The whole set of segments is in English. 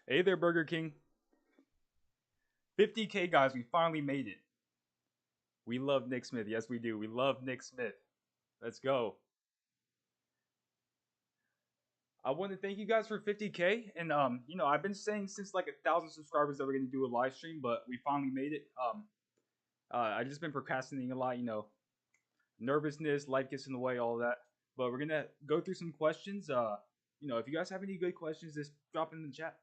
Hey there, Burger King. 50K, guys. We finally made it. We love Nick Smith. Yes, we do. We love Nick Smith. Let's go. I want to thank you guys for 50K. And, I've been saying since like 1,000 subscribers that we're going to do a live stream, but we finally made it. I just been procrastinating a lot, nervousness, life gets in the way, all that. But we're going to go through some questions. If you guys have any good questions, just drop in the chat.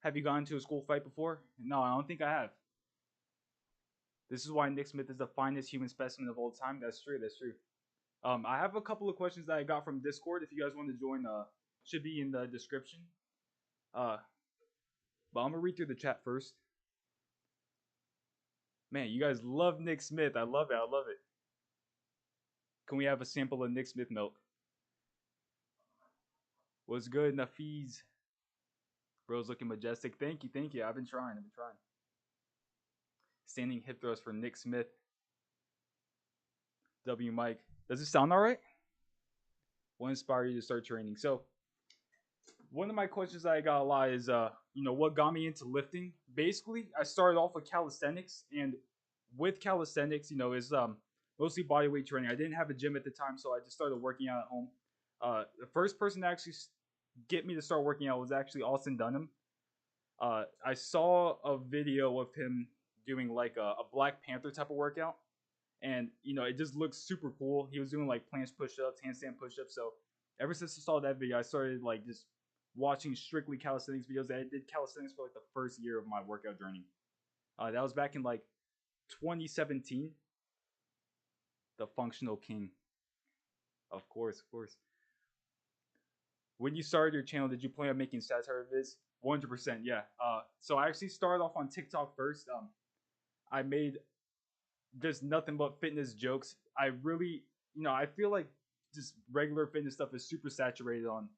Have you gone to a school fight before? No, I don't think I have. This is why Nick Smith is the finest human specimen of all time. That's true. That's true. I have a couple of questions that I got from Discord. If you guys want to join, should be in the description. Uh, but I'm gonna read through the chat first. Man, you guys love Nick Smith. I love it. I love it. Can we have a sample of Nick Smith milk? What's good, Nafiz? Bro's looking majestic. Thank you, thank you. I've been trying. Standing hip thrust for Nick Smith. W Mike. Does it sound alright? What inspired you to start training? So, one of my questions I got a lot is, what got me into lifting? Basically, I started off with calisthenics, and with calisthenics, is mostly bodyweight training. I didn't have a gym at the time, so I just started working out at home. The first person to actually get me to start working out was actually Austin Dunham. I saw a video of him doing like a Black Panther type of workout, and it just looks super cool. He was doing like planche push-ups, handstand push-ups. So ever since I saw that video, I started like just watching strictly calisthenics videos. I did calisthenics for like the first year of my workout journey. That was back in like 2017. The Functional King, of course. When you started your channel, did you plan on making satire vids? 100%, yeah. So I actually started off on TikTok first. I made just nothing but fitness jokes. I really, I feel like just regular fitness stuff is super saturated on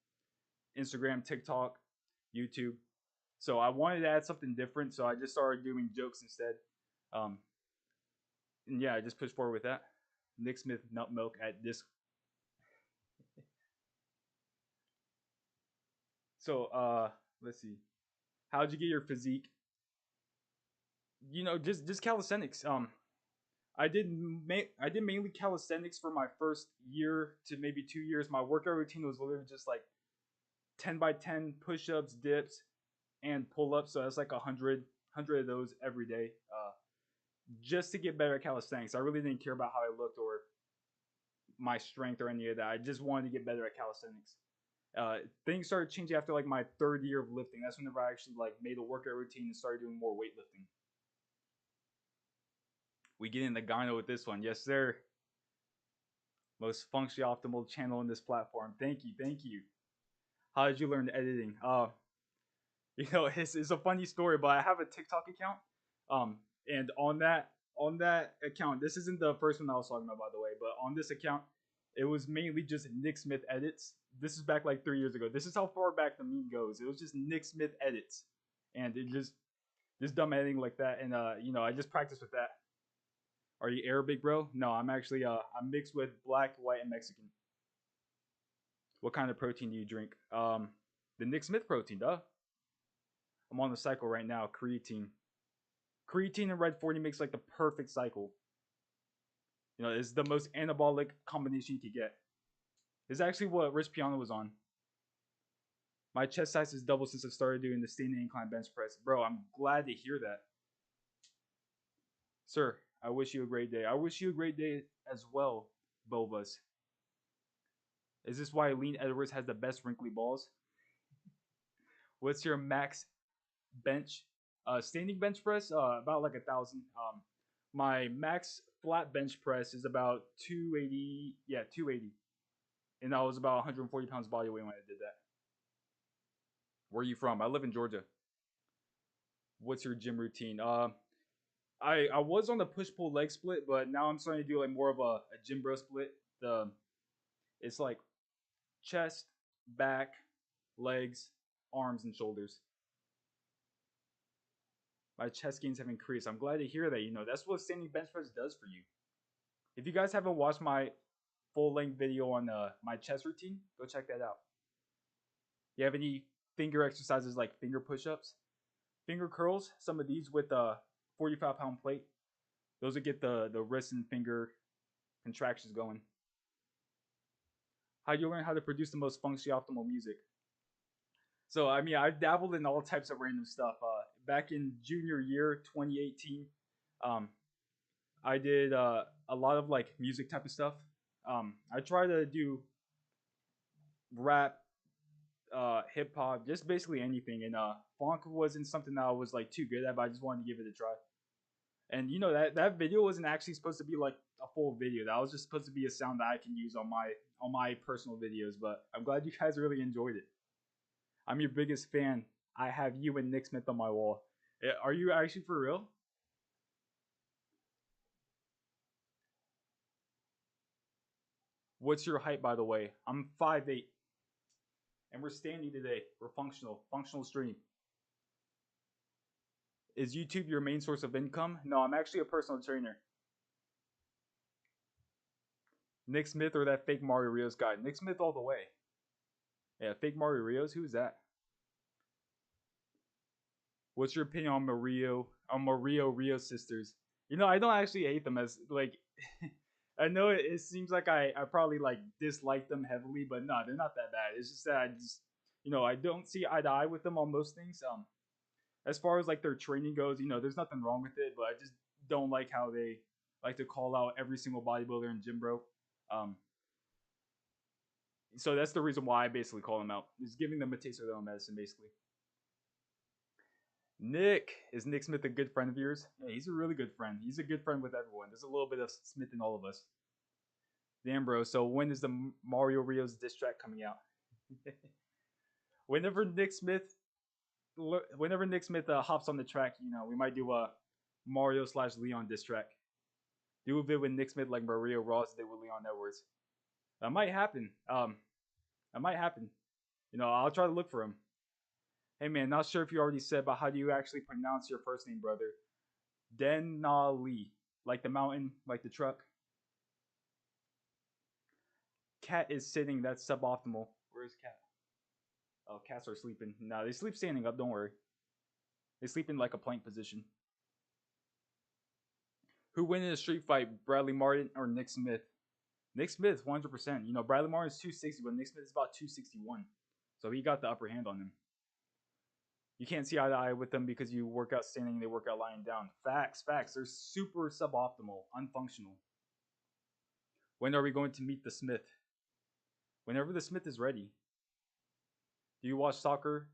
Instagram, TikTok, YouTube. So I wanted to add something different, so I just started doing jokes instead. And yeah, I just pushed forward with that. Nick Smith Nut Milk at this. So let's see. How'd you get your physique? Just calisthenics. I did mainly calisthenics for my first year to maybe 2 years. My workout routine was literally just like 10 by 10 push-ups, dips, and pull-ups. So that's like 100 of those every day. Just to get better at calisthenics. I really didn't care about how I looked or my strength or any of that. I just wanted to get better at calisthenics. Things started changing after like my third year of lifting. That's whenever I actually like made a workout routine and started doing more weightlifting. We get in the gyno with this one. Yes, sir. Most functionally optimal channel on this platform. Thank you. How did you learn editing? It's a funny story, but I have a TikTok account. And on that account, this isn't the first one I was talking about, by the way, but on this account, it was mainly just Nick Smith edits. This is back like 3 years ago. This is how far back the meme goes. It was just Nick Smith edits, and it just dumb editing like that. And I just practiced with that. Are you Arabic, bro? No, I'm actually I'm mixed with black, white, and Mexican. What kind of protein do you drink? The Nick Smith protein, duh. I'm on the cycle right now. Creatine and Red 40 makes like the perfect cycle. It's the most anabolic combination you could get. It's actually what Rich Piano was on. My chest size has doubled since I started doing the standing incline bench press. Bro, I'm glad to hear that. Sir, I wish you a great day. I wish you a great day as well, Bovas. Is this why Lean Edwards has the best wrinkly balls? What's your max bench? Standing bench press? About like 1,000. My max flat bench press is about 280. Yeah, 280. And I was about 140 pounds body weight when I did that. Where are you from? I live in Georgia. What's your gym routine? I was on the push-pull leg split, but now I'm starting to do like more of a gym bro split. It's like chest, back, legs, arms, and shoulders. My chest gains have increased. I'm glad to hear that. That's what standing bench press does for you. If you guys haven't watched my full-length video on my chest routine, go check that out. You have any finger exercises like finger push-ups, finger curls. Some of these with a 45-pound plate. Those would get the wrist and finger contractions going. How do you learn how to produce the most functionally optimal music? So I mean, I've dabbled in all types of random stuff. Back in junior year, 2018, um, I did a lot of like music type of stuff. I try to do rap, hip hop, just basically anything. And funk wasn't something that I was like too good at, but I just wanted to give it a try. And you know that video wasn't actually supposed to be like a full video. That was just supposed to be a sound that I can use on my personal videos. But I'm glad you guys really enjoyed it. I'm your biggest fan. I have you and Nick Smith on my wall. Are you actually for real? What's your height, by the way? I'm 5'8", and we're standing today. We're functional stream. Is YouTube your main source of income? No, I'm actually a personal trainer. Nick Smith or that fake Mario Rios guy? Nick Smith all the way. Yeah, fake Mario Rios. Who's that? What's your opinion on Mario Rio sisters? You know, I don't actually hate them as like. I know it seems like I probably like dislike them heavily, but no, they're not that bad. It's just that I just, you know, I don't see eye to eye with them on most things. As far as like their training goes, you know, there's nothing wrong with it, but I just don't like how they like to call out every single bodybuilder and gym bro. Um, so that's the reason why I basically call them out. Is giving them a taste of their own medicine, basically. Nick, is Nick Smith a good friend of yours? Yeah, he's a really good friend. He's a good friend with everyone. There's a little bit of Smith in all of us. Damn, bro. So when is the Mario Rios diss track coming out? whenever Nick Smith, whenever Nick Smith hops on the track, you know, we might do a Mario slash Leon diss track. Do a vid with Nick Smith like Mario Ross did with Leon Edwards. That might happen. That might happen. You know, I'll try to look for him. Hey man, not sure if you already said, but how do you actually pronounce your first name, brother? Denali, like the mountain, like the truck. Cat is sitting. That's suboptimal. Where's Cat? Oh, cats are sleeping. No, they sleep standing up. Don't worry. They sleep in like a plank position. Who win in a street fight, Bradley Martin or Nick Smith? Nick Smith, 100%. You know, Bradley Martin's 260, but Nick Smith is about 261. So he got the upper hand on him. You can't see eye to eye with them because you work out standing and they work out lying down. Facts. They're super suboptimal, unfunctional. When are we going to meet the Smith? Whenever the Smith is ready. Do you watch soccer?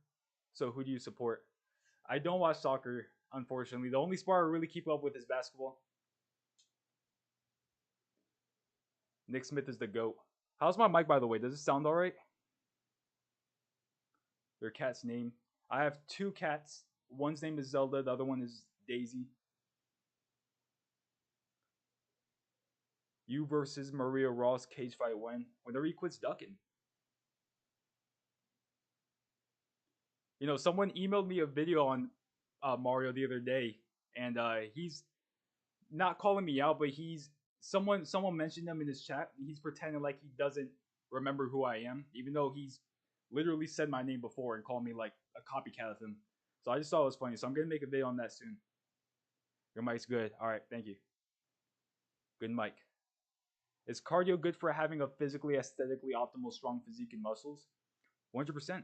So who do you support? I don't watch soccer, unfortunately. The only sport I really keep up with is basketball. Nick Smith is the GOAT. How's my mic, by the way? Does it sound alright? Their cat's name. I have two cats. One's name is Zelda. The other one is Daisy. You versus Maria Ross cage fight when? Whenever he quits ducking. You know, someone emailed me a video on Mario the other day, and he's not calling me out, but he's someone mentioned him in his chat. He's pretending like he doesn't remember who I am, even though he's literally said my name before and called me like a copycat of him. So I just thought it was funny. So I'm gonna make a video on that soon. Your mic's good. All right, thank you. Good mic. Is cardio good for having a physically, aesthetically optimal, strong physique and muscles? 100%.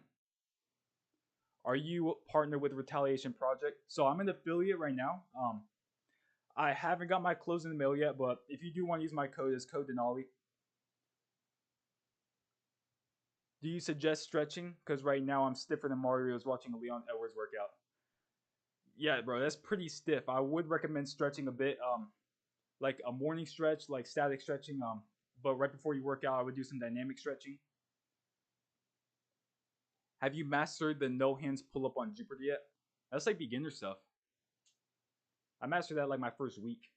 Are you partnered with Retaliation Project? So I'm an affiliate right now. I haven't got my clothes in the mail yet, but if you do want to use my code, it's code Denali. Do you suggest stretching? Because right now I'm stiffer than Mario's watching a Leon Edwards workout. Yeah, bro, that's pretty stiff. I would recommend stretching a bit, like a morning stretch, like static stretching. But right before you work out, I would do some dynamic stretching. Have you mastered the no hands pull up on Jupiter yet? That's like beginner stuff. I mastered that like my first week.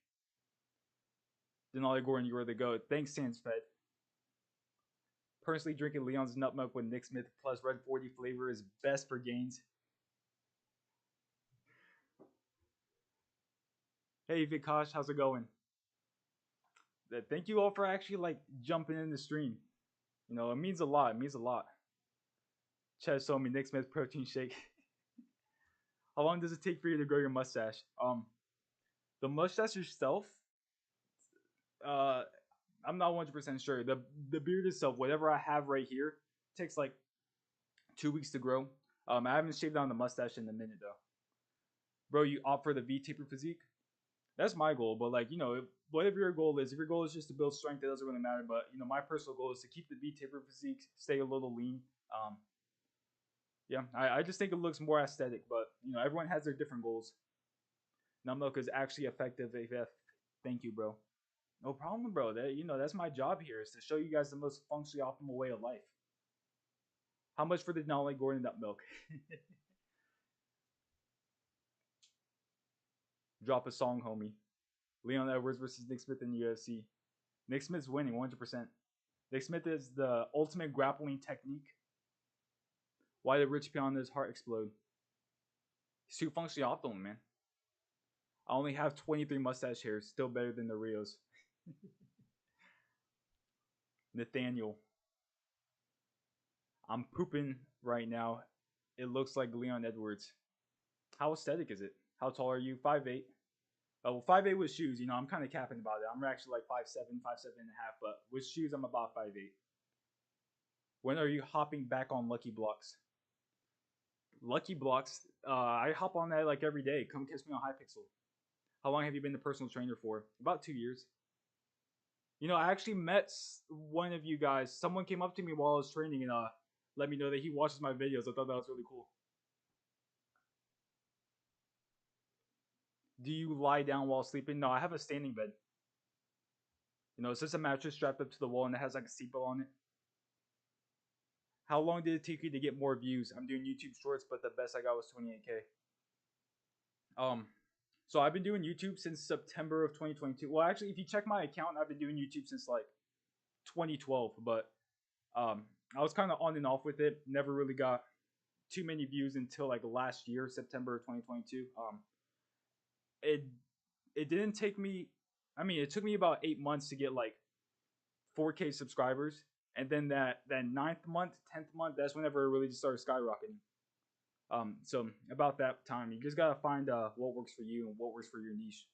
Denali Gordon, you were the GOAT. Thanks, Sansfed. Personally, drinking Leon's nut milk with Nick Smith plus Red 40 flavor is best for gains. Hey Vikash, how's it going? Thank you all for actually like jumping in the stream. You know, it means a lot. It means a lot. Chaz told me Nick Smith protein shake. How long does it take for you to grow your mustache? The mustache itself, uh, I'm not 100% sure. The beard itself, whatever I have right here, takes like 2 weeks to grow. I haven't shaved down the mustache in a minute though. Bro, you opt for the V taper physique? That's my goal, but like, whatever your goal is, if your goal is just to build strength, it doesn't really matter. But my personal goal is to keep the V taper physique, stay a little lean. Yeah, I just think it looks more aesthetic, but everyone has their different goals. Nut milk is actually effective AF. Thank you, bro. No problem, bro. That's my job here, is to show you guys the most functionally optimal way of life. How much for the Denali Gordon nut milk? Drop a song, homie. Leon Edwards versus Nick Smith in the UFC. Nick Smith's winning 100%. Nick Smith is the ultimate grappling technique. Why did Rich Piana's heart explode? He's too functionally optimal, man. I only have 23 mustache hairs, still better than the Rios. Nathaniel. I'm pooping right now. It looks like Leon Edwards. How aesthetic is it? How tall are you? 5'8". Well, 5'8" with shoes. I'm kind of capping about it. I'm actually like 5'7", 5'7 and a half, but with shoes, I'm about 5'8". When are you hopping back on Lucky Blocks? Lucky Blocks, I hop on that like every day. Come catch me on Hypixel. How long have you been a personal trainer for? About 2 years. I actually met one of you guys. Someone came up to me while I was training and let me know that he watches my videos. I thought that was really cool. Do you lie down while sleeping? No, I have a standing bed. It's just a mattress strapped up to the wall and it has like a seatbelt on it. How long did it take you to get more views? I'm doing YouTube Shorts, but the best I got was 28K. So I've been doing YouTube since September of 2022. Well, actually, if you check my account, I've been doing YouTube since like 2012. But I was kind of on and off with it. Never really got too many views until like last year, September of 2022. It didn't take me. I mean, it took me about 8 months to get like 4K subscribers, and then that 9th month, 10th month, that's whenever it really just started skyrocketing. So about that time, you just gotta find what works for you and what works for your niche.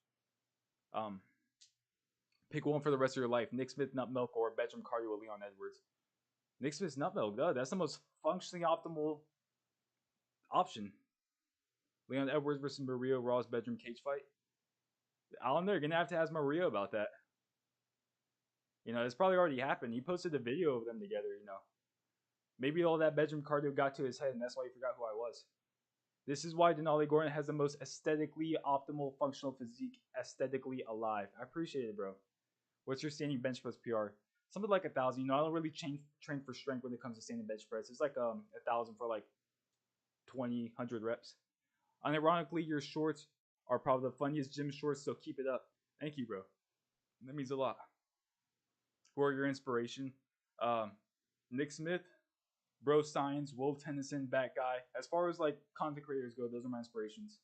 Pick one for the rest of your life: Nick Smith nut milk or bedroom cardio with Leon Edwards. Nick Smith's nut milk, though. That's the most functionally optimal option. Leon Edwards versus Maria Raw's bedroom cage fight. I don't know. You're gonna have to ask Maria about that. It's probably already happened. He posted a video of them together. Maybe all that bedroom cardio got to his head, and that's why he forgot who I was. This is why Denali Gordon has the most aesthetically optimal functional physique, aesthetically alive. I appreciate it, bro. What's your standing bench press PR? Something like 1,000. I don't really train for strength when it comes to standing bench press. It's like 1,000 for like 20, 100 reps. Unironically, your shorts are probably the funniest gym shorts, so keep it up. Thank you, bro. That means a lot. Who are your inspiration? Nick Smith, Bro Science, Will Tennyson, Bat Guy. As far as like content creators go, those are my inspirations.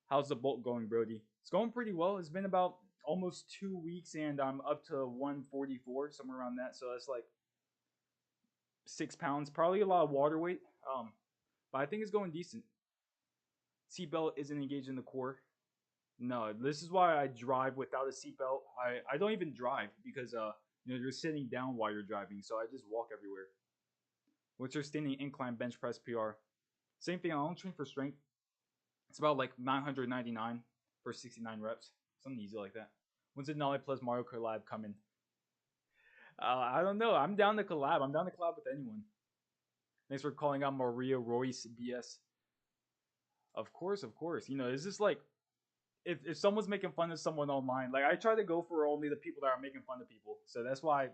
How's the bulk going, Brody? It's going pretty well. It's been about almost 2 weeks, and I'm up to 144, somewhere around that. So that's like 6 pounds. Probably a lot of water weight. But I think it's going decent. Seatbelt isn't engaged in the core. No, this is why I drive without a seatbelt. I don't even drive because you're sitting down while you're driving, so I just walk everywhere. What's your standing incline bench press PR? Same thing. I don't train for strength. It's about like 999 for 69 reps. Something easy like that. When's the Denali plus Mario collab coming? I don't know. I'm down to collab. I'm down to collab with anyone. Thanks for calling out Maria Royce BS. Of course, of course. It's just like if someone's making fun of someone online, like I try to go for only the people that are making fun of people. So that's why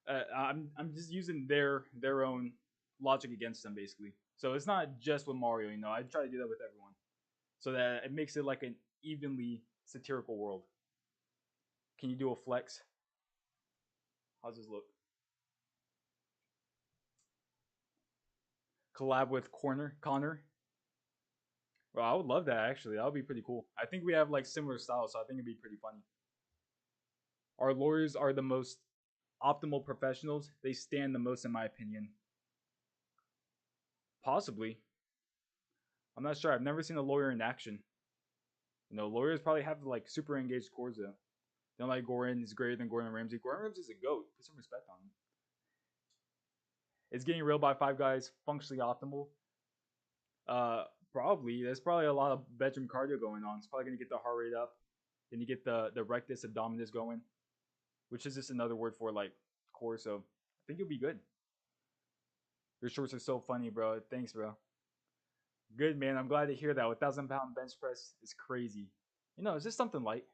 I'm just using their own logic against them, basically. So it's not just with Mario, I try to do that with everyone, so that it makes it like an evenly satirical world. Can you do a flex? How's this look? Collab with Connor. Well, I would love that actually. That would be pretty cool. I think we have like similar styles, so I think it'd be pretty funny. Our lawyers are the most optimal professionals. They stand the most, in my opinion. Possibly. I'm not sure. I've never seen a lawyer in action. You know, lawyers probably have like super engaged cores though. They don't like Gordon is greater than Gordon Ramsay. Gordon Ramsay is a goat. Put some respect on him. It's getting real by Five Guys. Functionally optimal. Uh, Probably. There's probably a lot of bedroom cardio going on. It's probably gonna get the heart rate up. Then you get the rectus abdominis going, which is just another word for like core. So I think you'll be good. Your shorts are so funny, bro. Thanks, bro. Good, man. I'm glad to hear that. 1,000 pound bench press is crazy. You know, it's just something light.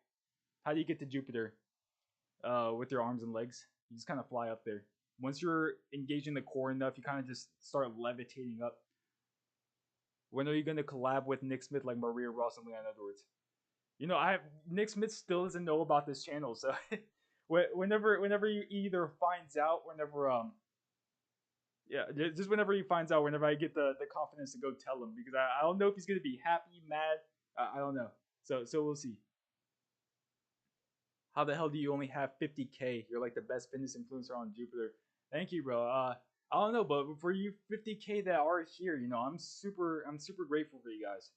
How do you get to Jupiter with your arms and legs? You just kind of fly up there. Once you're engaging the core enough, you kind of just start levitating up. When are you going to collab with Nick Smith like Maria Ross and Leon Edwards? You know, Nick Smith still doesn't know about this channel, so whenever he either finds out, just whenever he finds out, whenever I get the confidence to go tell him, because I don't know if he's gonna be happy, mad, I don't know. So we'll see. How the hell do you only have 50K? You're like the best fitness influencer on Jupiter. Thank you, bro. I don't know, but for you 50K that are here, you know, I'm super grateful for you guys.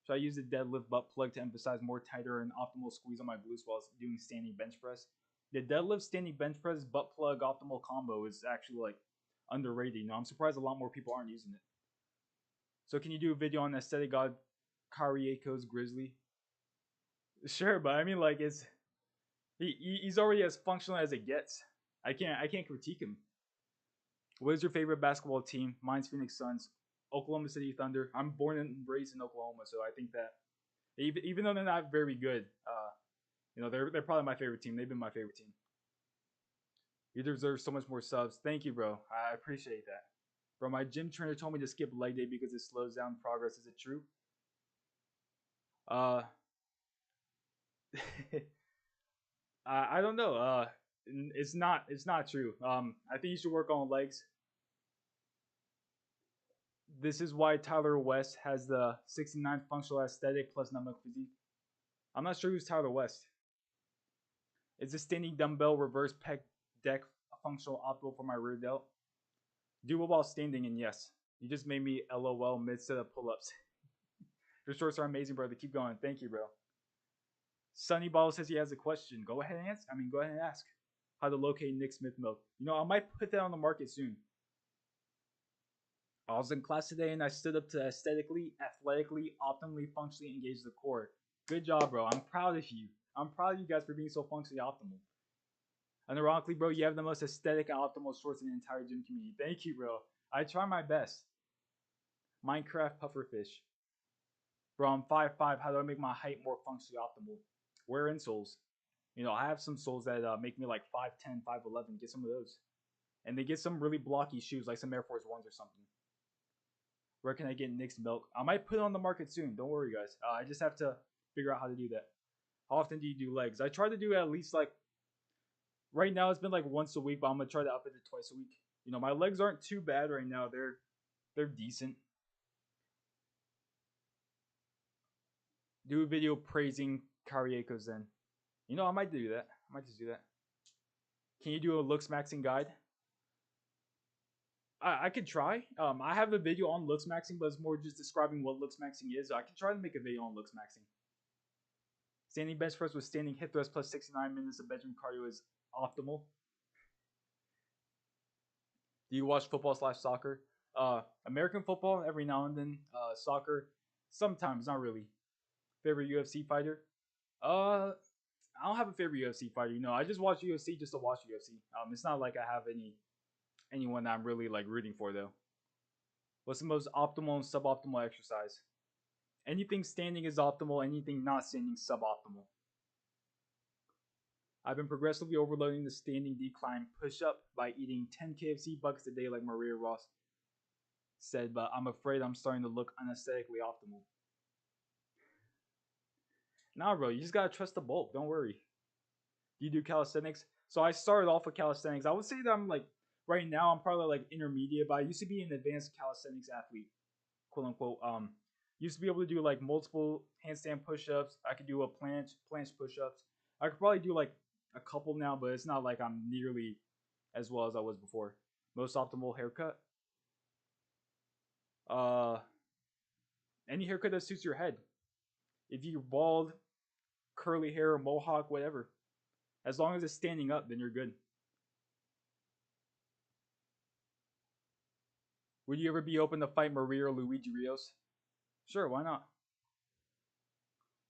So I use the deadlift butt plug to emphasize more tighter and optimal squeeze on my glutes while doing standing bench press. The deadlift standing bench press butt plug optimal combo is actually like underrated. You know, I'm surprised a lot more people aren't using it. So can you do a video on aesthetic god Karieko's Grizzly? Sure, but I mean like he's already as functional as it gets. I can't critique him. What is your favorite basketball team? Mine's Phoenix Suns. Oklahoma City Thunder. I'm born and raised in Oklahoma, so I think that even though they're not very good, you know, they're probably my favorite team. They've been my favorite team. You deserve so much more subs. Thank you, bro. I appreciate that. Bro, my gym trainer told me to skip leg day because it slows down progress. Is it true? Uh, I don't know. It's not true. I think you should work on legs. This is why Tyler West has the 69 functional aesthetic plus number physique. I'm not sure who's Tyler West. Is the standing dumbbell reverse pec deck functional optimal for my rear delt? Do it while standing, and yes. You just made me LOL mid set of pull ups. Your shorts are amazing, brother. Keep going. Thank you, bro. Sunny Ball says he has a question. Go ahead and answer. Go ahead and ask. How to locate Nick Smith milk. You know, I might put that on the market soon. I was in class today and I stood up to aesthetically, athletically, optimally, functionally engage the core. Good job, bro. I'm proud of you. I'm proud of you guys for being so functionally optimal. And ironically, bro, you have the most aesthetic and optimal shorts in the entire gym community. Thank you, bro. I try my best. Minecraft pufferfish. Bro, I'm 5'5". How do I make my height more functionally optimal? Wear insoles. You know, I have some soles that make me like 5'10", 5'11". Get some of those. And they get some really blocky shoes, like some Air Force Ones or something. Where can I get Nick's milk? I might put it on the market soon. Don't worry, guys. I just have to figure out how to do that. How often do you do legs? I try to do at least like, right now it's been like once a week, but I'm going to try to up it to twice a week. You know, my legs aren't too bad right now. They're decent. Do a video praising Karieko's then. You know, I might do that. I might just do that. Can you do a looks maxing guide? I could try. I have a video on looks maxing, but it's more just describing what looks maxing is. I can try to make a video on looks maxing. Standing bench press with standing hip thrust plus 69 minutes of bedroom cardio is optimal. Do you watch football/soccer? American football every now and then. Soccer sometimes, not really. Favorite UFC fighter? I don't have a favorite UFC fighter. You know, I just watch UFC just to watch UFC. It's not like I have anyone that I'm really like rooting for though. What's the most optimal and suboptimal exercise? Anything standing is optimal. Anything not standing suboptimal. I've been progressively overloading the standing decline push-up by eating 10 KFC buckets a day like Maria Ross said, but I'm afraid I'm starting to look unaesthetically optimal. Nah, bro, you just gotta trust the bulk. Don't worry. Do you do calisthenics? So I started off with calisthenics. I would say that I'm like, right now, I'm probably like intermediate, but I used to be an advanced calisthenics athlete, quote unquote. Used to be able to do like multiple handstand push-ups. I could do a planche push-ups. I could probably do like a couple now, but it's not like I'm nearly as well as I was before. Most optimal haircut? Uh, any haircut that suits your head. If you're bald, curly hair, mohawk, whatever. As long as it's standing up, then you're good. Would you ever be open to fight Maria or Luigi Rios? Sure, why not?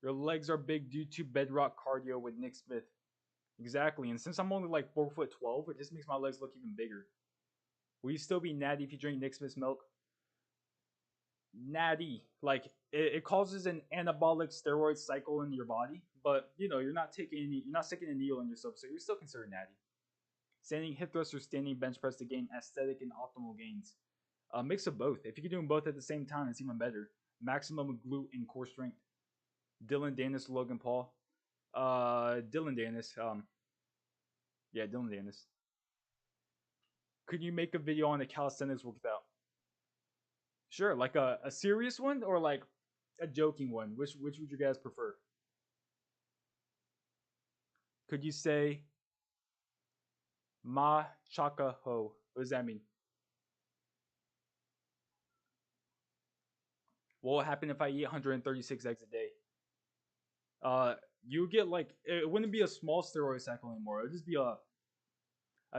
Your legs are big due to bedrock cardio with Nick Smith. Exactly, and since I'm only like 4'12", it just makes my legs look even bigger. Will you still be natty if you drink Nick Smith's milk? Natty, like it causes an anabolic steroid cycle in your body, but you're not you're not sticking a needle in yourself, so you're still considered natty. Standing hip thrust or standing bench press to gain aesthetic and optimal gains. A mix of both. If you can do them both at the same time, it's even better. Maximum glute and core strength. Dylan Danis, Logan Paul. Dylan Danis. Yeah, Dylan Danis. Could you make a video on a calisthenics workout? Sure, like a serious one or like a joking one. Which would you guys prefer? Could you say ma chaka ho? What does that mean? What will happen if I eat 136 eggs a day? You get like it wouldn't be a small steroid cycle anymore. It would just be a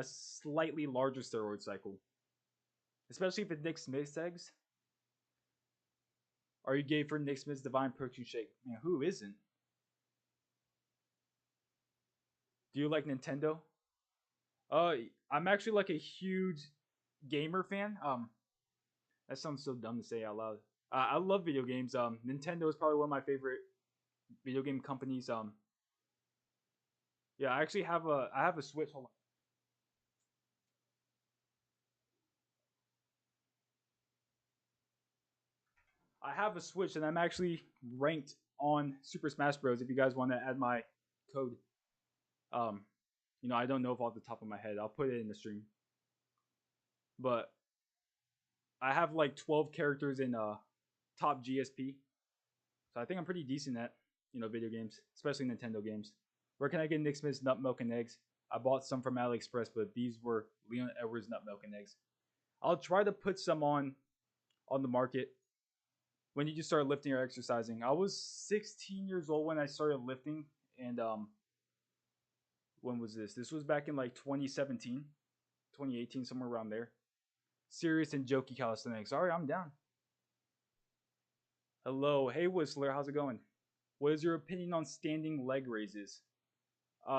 slightly larger steroid cycle. Especially if it Nick Smith's eggs. Are you gay for Nick Smith's Divine Protein Shake? Man, who isn't? Do you like Nintendo? Uh, I'm actually like a huge gamer fan. That sounds so dumb to say out loud. I love video games. Nintendo is probably one of my favorite video game companies. Yeah, I actually have a Switch. Hold on. I have a Switch, and I'm actually ranked on Super Smash Bros. If you guys want to add my code, um, I don't know if off the top of my head. I'll put it in the stream, but I have like 12 characters in top GSP, so I think I'm pretty decent at video games, especially Nintendo games. Where can I get Nick Smith's nut milk and eggs? I bought some from AliExpress, but these were Leon Edwards nut milk and eggs. I'll try to put some on the market. When did you start lifting or exercising? I was 16 years old when I started lifting, and when was this? This was back in like 2017, 2018, somewhere around there. Serious and jokey calisthenics. All right, I'm down. Hello, hey Whistler, how's it going? What is your opinion on standing leg raises?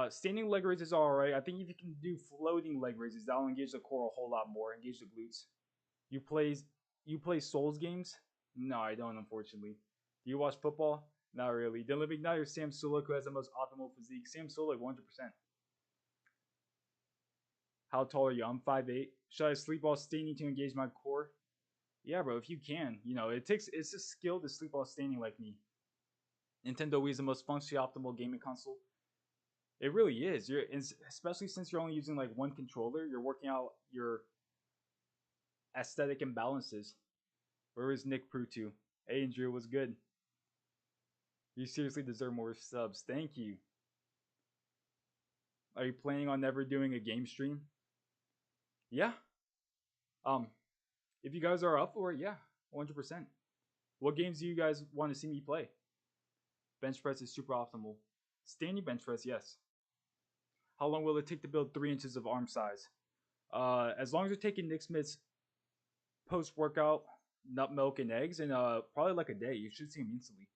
Standing leg raises are alright. I think if you can do floating leg raises, that'll engage the core a whole lot more, engage the glutes. You play you play Souls games? No, I don't, unfortunately. Do you watch football? Not really. Dylan McKnight or Sam Sulek, who has the most optimal physique? Sam Sulek, 100%. How tall are you? I'm 5'8". Should I sleep while standing to engage my core? Yeah, bro, if you can. It's a skill to sleep while standing like me. Nintendo Wii is the most functionally optimal gaming console. It really is. Especially since you're only using like one controller, you're working out your aesthetic imbalances. Where is Nick Prutu? Hey, Andrew, what's good? You seriously deserve more subs. Thank you. Are you planning on never doing a game stream? Yeah. Um, if you guys are up for it, yeah, 100%. What games do you guys want to see me play? Bench press is super optimal. Standing bench press, yes. How long will it take to build 3 inches of arm size? As long as you're taking Nick Smith's post-workout nut milk and eggs, and probably like a day, you should see him instantly.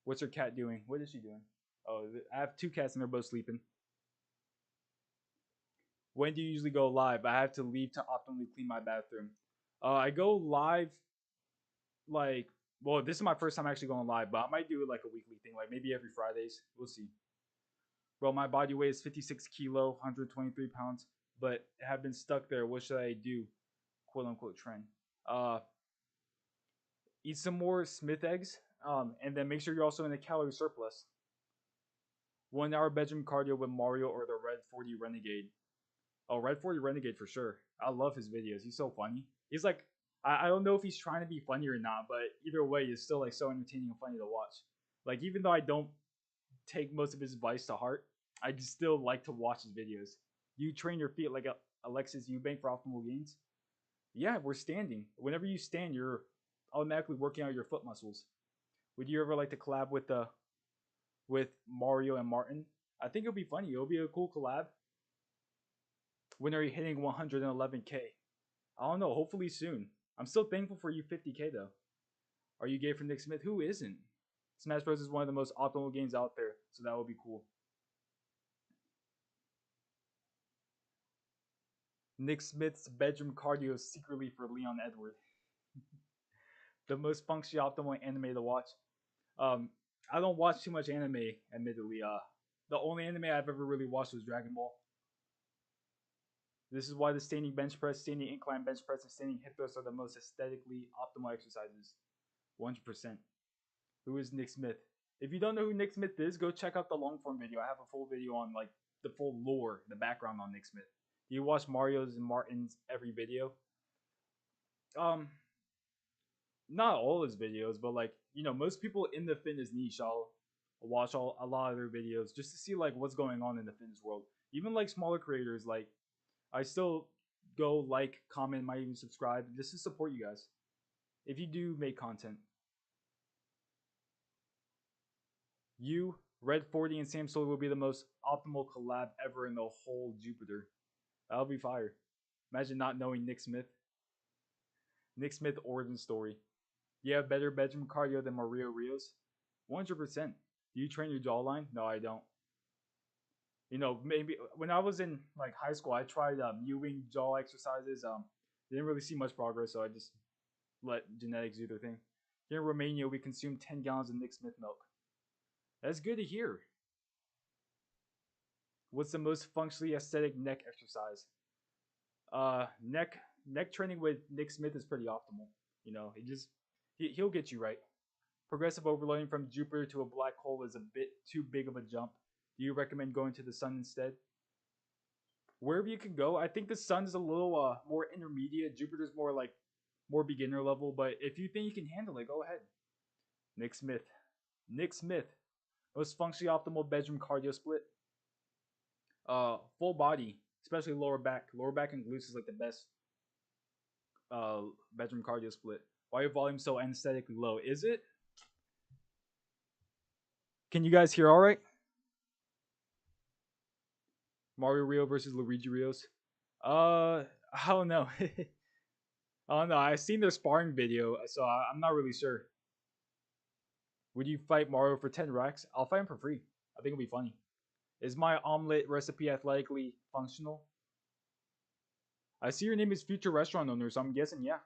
What's your cat doing? What is she doing? Oh, I have 2 cats and they're both sleeping. When do you usually go live? I have to leave to optimally clean my bathroom. I go live like, well, this is my first time actually going live, but I might do it like a weekly thing, like maybe every Fridays. We'll see. Bro, my body weight is 56 kilo, 123 pounds, but have been stuck there. What should I do? Quote unquote trend. Eat some more Smith eggs, and then make sure you're also in a calorie surplus. 1 hour bedroom cardio with Mario or the Red 40 Renegade. Oh, Red 40 Renegade for sure. I love his videos. He's so funny. He's like, I don't know if he's trying to be funny or not, but either way, it's still like so entertaining and funny to watch. Like, even though I don't take most of his advice to heart, I just still like to watch his videos. You train your feet like Alexis Eubank for optimal gains. Yeah, we're standing. Whenever you stand, you're automatically working out your foot muscles. Would you ever like to collab with Mario and Martin? I think it'll be funny. It'll be a cool collab. When are you hitting 111K? I don't know. Hopefully soon. I'm still thankful for you 50K though. Are you gay for Nick Smith? Who isn't? Smash Bros is one of the most optimal games out there, so that would be cool. Nick Smith's bedroom cardio secretly for Leon Edward. The most functionally optimal anime to watch. I don't watch too much anime, admittedly. The only anime I've ever really watched was Dragon Ball. This is why the standing bench press, standing incline bench press, and standing hip thrust are the most aesthetically optimal exercises. 100%. Who is Nick Smith? If you don't know who Nick Smith is, go check out the long form video. I have a full video on like the full lore, the background on Nick Smith. Do you watch Mario's and Martin's every video? Not all his videos, but like most people in the fitness niche, I'll watch a lot of their videos just to see like what's going on in the fitness world. Even like smaller creators, like I still go like, comment, might even subscribe just to support you guys if you do make content. You, Red 40, and Sam Solar will be the most optimal collab ever in the whole Jupiter. That'll be fire. Imagine not knowing Nick Smith. Nick Smith origin story. You have better bedroom cardio than Mario Rios? 100%. Do you train your jawline? No, I don't. Maybe when I was in like high school, I tried Ewing jaw exercises. Didn't really see much progress, so I just let genetics do their thing. Here in Romania, we consume 10 gallons of Nick Smith milk. That's good to hear. What's the most functionally aesthetic neck exercise? Neck training with Nick Smith is pretty optimal. He'll get you right. Progressive overloading from Jupiter to a black hole is a bit too big of a jump. Do you recommend going to the sun instead? Wherever you can go, I think the sun's a little more intermediate. Jupiter's more beginner level, but if you think you can handle it, go ahead. Nick Smith. Most functionally optimal bedroom cardio split. Full body, especially lower back. Lower back and glutes is like the best bedroom cardio split. Why your volume so anesthetically low? Is it? Can you guys hear all right? Mario Rio versus Luigi Rios. I don't know. I don't know. I've seen their sparring video, so I'm not really sure. Would you fight Mario for 10 racks? I'll fight him for free. I think it'll be funny. Is my omelet recipe athletically functional? I see your name is Future Restaurant Owner, so I'm guessing yeah.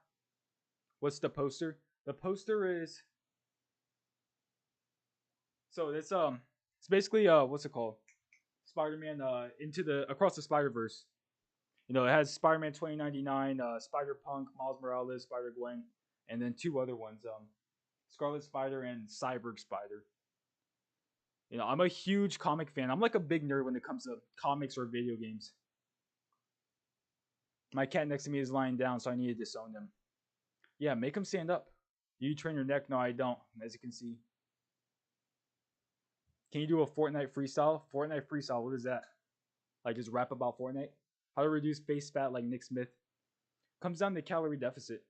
What's the poster? The poster is... So it's basically what's it called? Spider-Man Across the Spider-Verse. It has Spider-Man 2099, Spider-Punk, Miles Morales, Spider-Gwen, and then two other ones, Scarlet Spider and Cyborg Spider. I'm a huge comic fan. I'm like a big nerd when it comes to comics or video games. My cat next to me is lying down, so I need to disown him. Yeah, make him stand up. Do you train your neck? No, I don't, as you can see. Can you do a Fortnite freestyle? Fortnite freestyle, what is that? Like just rap about Fortnite? How to reduce face fat like Nick Smith? Comes down to calorie deficit.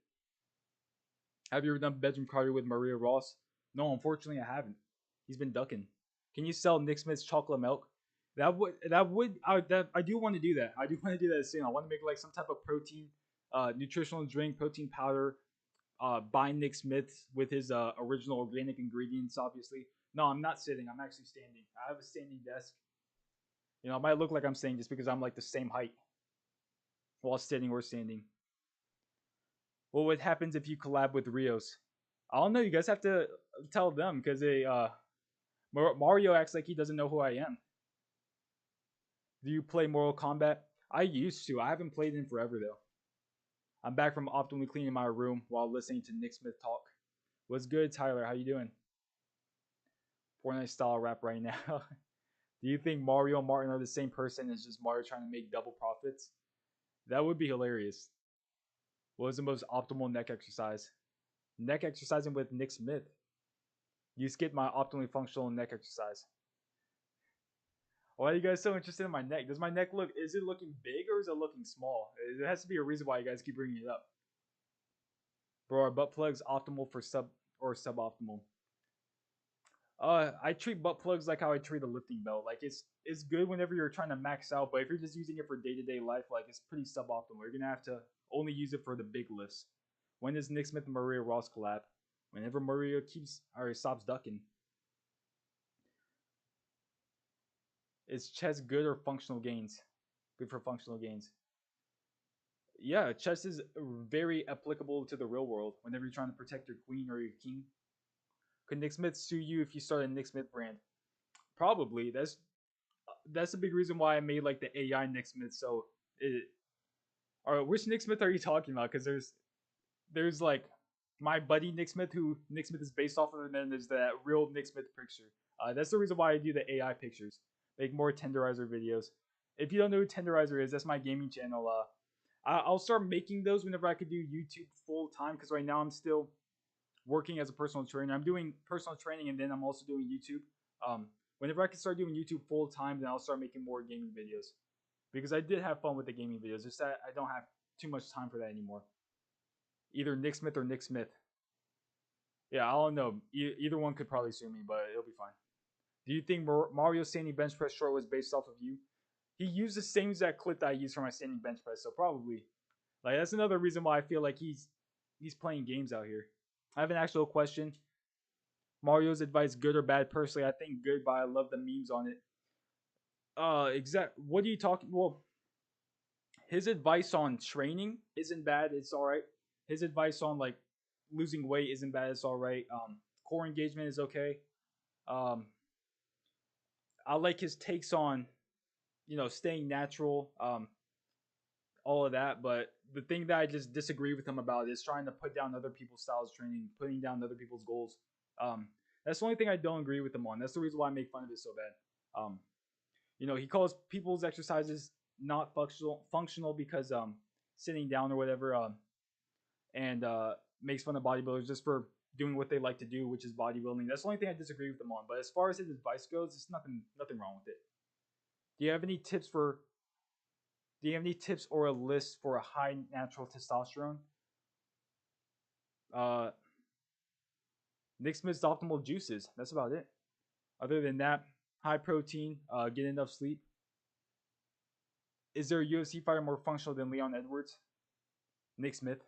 Have you ever done bedroom cardio with Maria Ross? No, unfortunately I haven't. He's been ducking. Can you sell Nick Smith's chocolate milk? I do want to do that. I do want to do that soon. I want to make like some type of protein, nutritional drink, protein powder, by Nick Smith with his original organic ingredients, obviously. No, I'm not sitting. I'm actually standing. I have a standing desk. It might look like I'm sitting just because I'm like the same height while sitting or standing. Well, what happens if you collab with Rios? I don't know. You guys have to tell them because Mario acts like he doesn't know who I am. Do you play Mortal Kombat? I used to. I haven't played in forever though. I'm back from optimally cleaning my room while listening to Nick Smith talk. What's good, Tyler? How you doing? Fortnite style rap right now. Do you think Mario and Martin are the same person? It's just Mario trying to make double profits? That would be hilarious. What was the most optimal neck exercise? Neck exercising with Nick Smith. You skipped my optimally functional neck exercise. Why are you guys so interested in my neck? Does my neck is it looking big or is it looking small? There has to be a reason why you guys keep bringing it up. Bro, are butt plugs optimal for suboptimal? I treat butt plugs like how I treat a lifting belt. Like it's good whenever you're trying to max out, but if you're just using it for day to day life, like it's pretty suboptimal. You're gonna have to only use it for the big lifts. When does Nick Smith and Maria Ross collab? Whenever Maria keeps or stops ducking. Is chest good or functional gains? Good for functional gains. Yeah, chess is very applicable to the real world. Whenever you're trying to protect your queen or your king, could Nick Smith sue you if you start a Nick Smith brand? Probably. That's a big reason why I made like the AI Nick Smith. So, all right, which Nick Smith are you talking about? Because there's like my buddy Nick Smith, who Nick Smith is based off of, and then there's that real Nick Smith picture. That's the reason why I do the AI pictures. Make more Tenderizer videos. If you don't know who Tenderizer is, that's my gaming channel. I'll start making those whenever I could do YouTube full time, because right now I'm still working as a personal trainer. I'm doing personal training and then I'm also doing YouTube. Um, Whenever I can start doing YouTube full time, then I'll start making more gaming videos, because I did have fun with the gaming videos. Just that I don't have too much time for that anymore. Either Nick Smith or Nick Smith. Yeah, I don't know. Either one could probably sue me, but it'll be fine. Do you think Mario standing bench press short was based off of you? He used the same exact clip that I used for my standing bench press, so probably. Like that's another reason why I feel like he's playing games out here. I have an actual question. Mario's advice, good or bad? Personally, I think good, but I love the memes on it. What are you talking? Well, his advice on training isn't bad. It's all right. His advice on like losing weight isn't bad. It's all right. Core engagement is okay. Um, I like his takes on staying natural. All of that. But the thing that I just disagree with him about is trying to put down other people's styles of training, putting down other people's goals. Um, that's the only thing I don't agree with him on. That's the reason why I make fun of it so bad. He calls people's exercises not functional because sitting down or whatever, and makes fun of bodybuilders just for doing what they like to do, which is bodybuilding. That's the only thing I disagree with him on. But as far as his advice goes, it's nothing wrong with it. Do you have any tips for Do you have any tips or a list for a high natural testosterone? Uh, Nick Smith's optimal juices. That's about it. Other than that, high protein, get enough sleep. Is there a UFC fighter more functional than Leon Edwards? Nick Smith.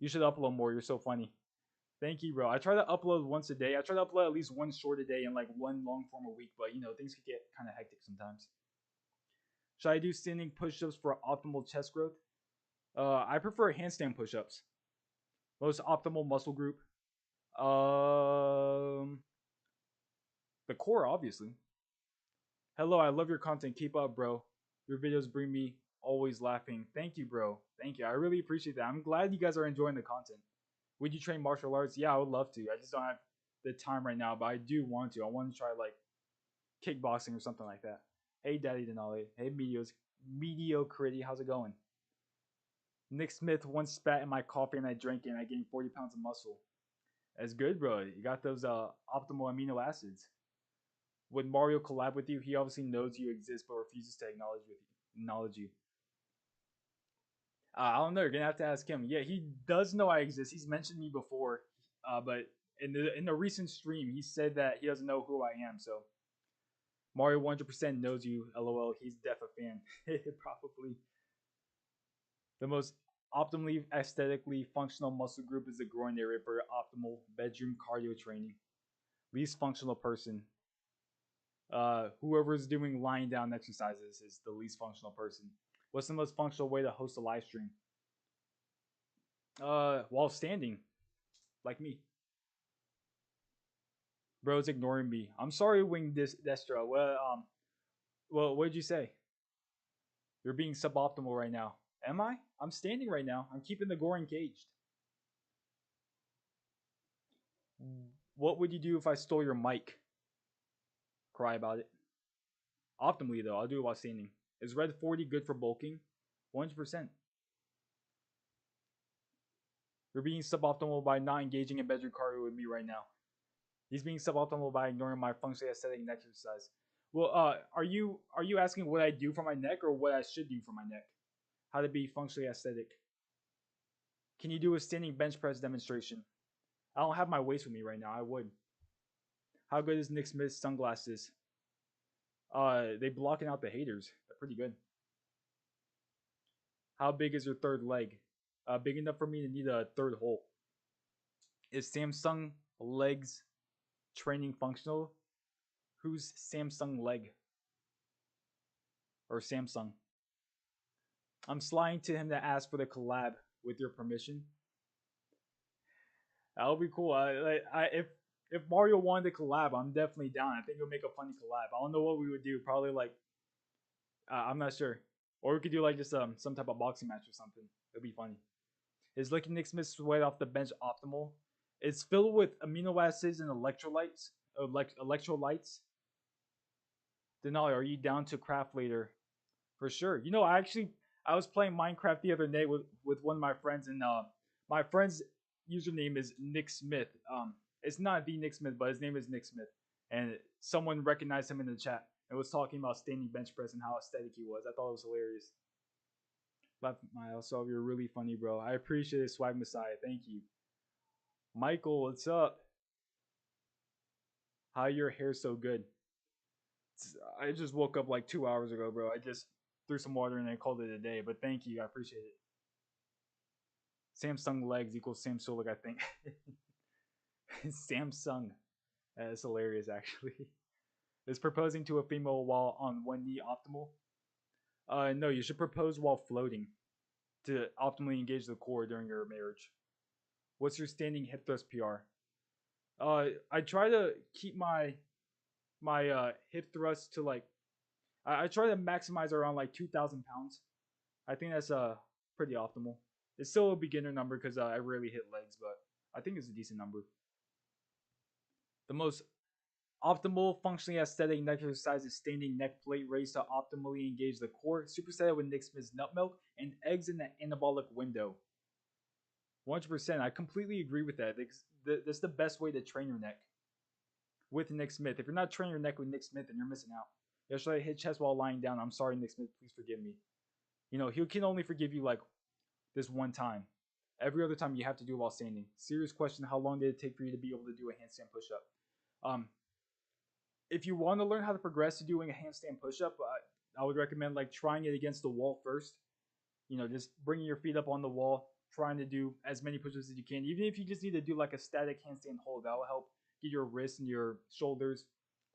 You should upload more. You're so funny. Thank you, bro. I try to upload once a day. I try to upload at least one short a day and like one long form a week, but things could get kind of hectic sometimes. Should I do standing push-ups for optimal chest growth? I prefer handstand push-ups. Most optimal muscle group. Um, the core, obviously. Hello, I love your content. Keep up, bro. Your videos bring me always laughing. Thank you, bro. Thank you. I really appreciate that. I'm glad you guys are enjoying the content. Would you train martial arts? Yeah, I would love to. I just don't have the time right now, but I do want to. I want to try like kickboxing or something like that. Hey, Daddy Denali. Hey, Mediocrity. How's it going? Nick Smith once spat in my coffee and I drank it and I gained 40 pounds of muscle. That's good, bro. You got those optimal amino acids. Would Mario collab with you? He obviously knows you exist but refuses to acknowledge you. I don't know. You're gonna have to ask him. Yeah, he does know I exist. He's mentioned me before, but in the recent stream, he said that he doesn't know who I am. So Mario 100% knows you. LOL. He's def a fan. Probably the most optimally aesthetically functional muscle group is the groin area for optimal bedroom cardio training. Least functional person. Whoever's doing lying down exercises is the least functional person. What's the most functional way to host a live stream? While standing, like me. Bro's ignoring me. I'm sorry, Wing Destro. Well, what did you say? You're being suboptimal right now. Am I? I'm standing right now. I'm keeping the gore engaged. What would you do if I stole your mic? Cry about it. Optimally, though, I'll do it while standing. Is red 40 good for bulking? 100%. You're being suboptimal by not engaging in bedroom cardio with me right now. He's being suboptimal by ignoring my functionally aesthetic neck exercise. Well, are you asking what I do for my neck or what I should do for my neck? How to be functionally aesthetic? Can you do a standing bench press demonstration? I don't have my weights with me right now. I would. How good is Nick Smith's sunglasses? They blocking out the haters. They're pretty good. How big is your third leg? Big enough for me to need a third hole. Is Samsung legs training functional? Who's Samsung leg? Or Samsung? I'm sliding to him to ask for the collab with your permission. That would be cool. If Mario wanted to collab, I'm definitely down. I think it would make a funny collab. I don't know what we would do. Probably like I'm not sure. Or we could do like just some type of boxing match or something. It'd be funny. Is licking Nick Smith's sweat off the bench optimal? It's filled with amino acids and electrolytes. Electrolytes. Denali, are you down to craft later? For sure. You know, I was playing Minecraft the other day with one of my friends, and my friend's username is Nick Smith. It's not the Nick Smith, but his name is Nick Smith, and someone recognized him in the chat and was talking about standing bench press and how aesthetic he was. I thought it was hilarious. Left myself, you're really funny, bro. I appreciate it, Swag Messiah. Thank you. Michael, what's up? How your hair so good? I just woke up like 2 hours ago, bro. I just threw some water in and called it a day. But thank you, I appreciate it. Samsung legs equals Samsung, I think. Samsung. That's hilarious, actually. Is proposing to a female while on one knee optimal? No, you should propose while floating to optimally engage the core during your marriage. What's your standing hip thrust PR? I try to keep my hip thrust to like I try to maximize around like 2,000 pounds. I think that's pretty optimal. It's still a beginner number because I rarely hit legs, but I think it's a decent number. The most optimal functionally aesthetic neck exercise is standing neck plate raise to optimally engage the core. Superset with Nick Smith's nut milk and eggs in the anabolic window. 100%. I completely agree with that. That's the best way to train your neck with Nick Smith. If you're not training your neck with Nick Smith, then you're missing out. Yesterday I hit chest while lying down. I'm sorry, Nick Smith. Please forgive me. You know, he can only forgive you like this one time. Every other time you have to do it while standing. Serious question, how long did it take for you to be able to do a handstand push-up? If you want to learn how to progress to doing a handstand push-up, I would recommend like trying it against the wall first. You know, just bringing your feet up on the wall, trying to do as many push-ups as you can. Even if you just need to do like a static handstand hold, that will help get your wrists and your shoulders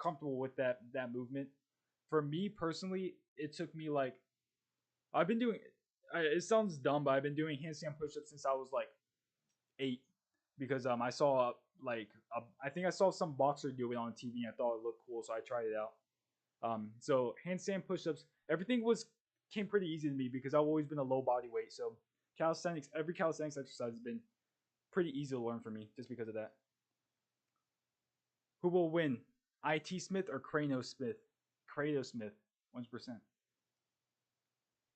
comfortable with that movement. For me personally, it took me like I've been doing. It sounds dumb, but I've been doing handstand push-ups since I was like 8, because I saw like I think I saw some boxer do it on TV and I thought it looked cool, so I tried it out. So handstand push-ups, everything came pretty easy to me because I've always been a low body weight. So calisthenics, every calisthenics exercise has been pretty easy to learn for me just because of that. Who will win, IT Smith or Kratos Smith? Kratos Smith, 100%.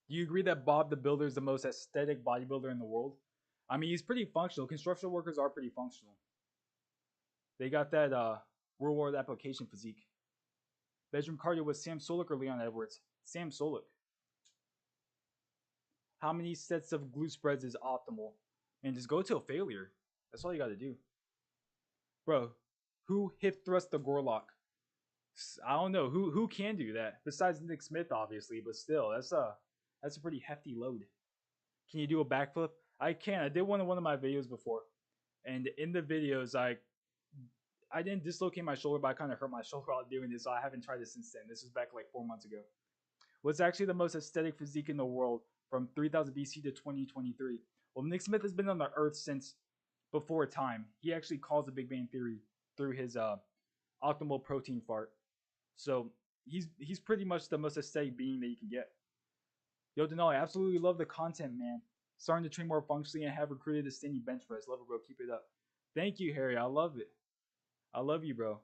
Do you agree that Bob the Builder is the most aesthetic bodybuilder in the world? I mean, he's pretty functional. Construction workers are pretty functional. They got that real world application physique. Bedroom cardio with Sam Solik or Leon Edwards? Sam Solik. How many sets of glute spreads is optimal? And just go till failure. That's all you gotta do. Bro, who hip thrust the Gorlock? I don't know. Who can do that? Besides Nick Smith, obviously, but still, that's a pretty hefty load. Can you do a backflip? I can. I did one in one of my videos before. And in the videos, I didn't dislocate my shoulder, but I kind of hurt my shoulder while doing this, so I haven't tried it since then. This was back like 4 months ago. What's actually the most aesthetic physique in the world from 3000 BC to 2023? Well, Nick Smith has been on the earth since before time. He actually caused the Big Bang Theory through his optimal protein fart. So he's pretty much the most aesthetic being that you can get. Yo, Denali, I absolutely love the content, man. Starting to train more functionally and have recruited a standing bench press. Love it, bro. Keep it up. Thank you, Harry. I love it. I love you, bro.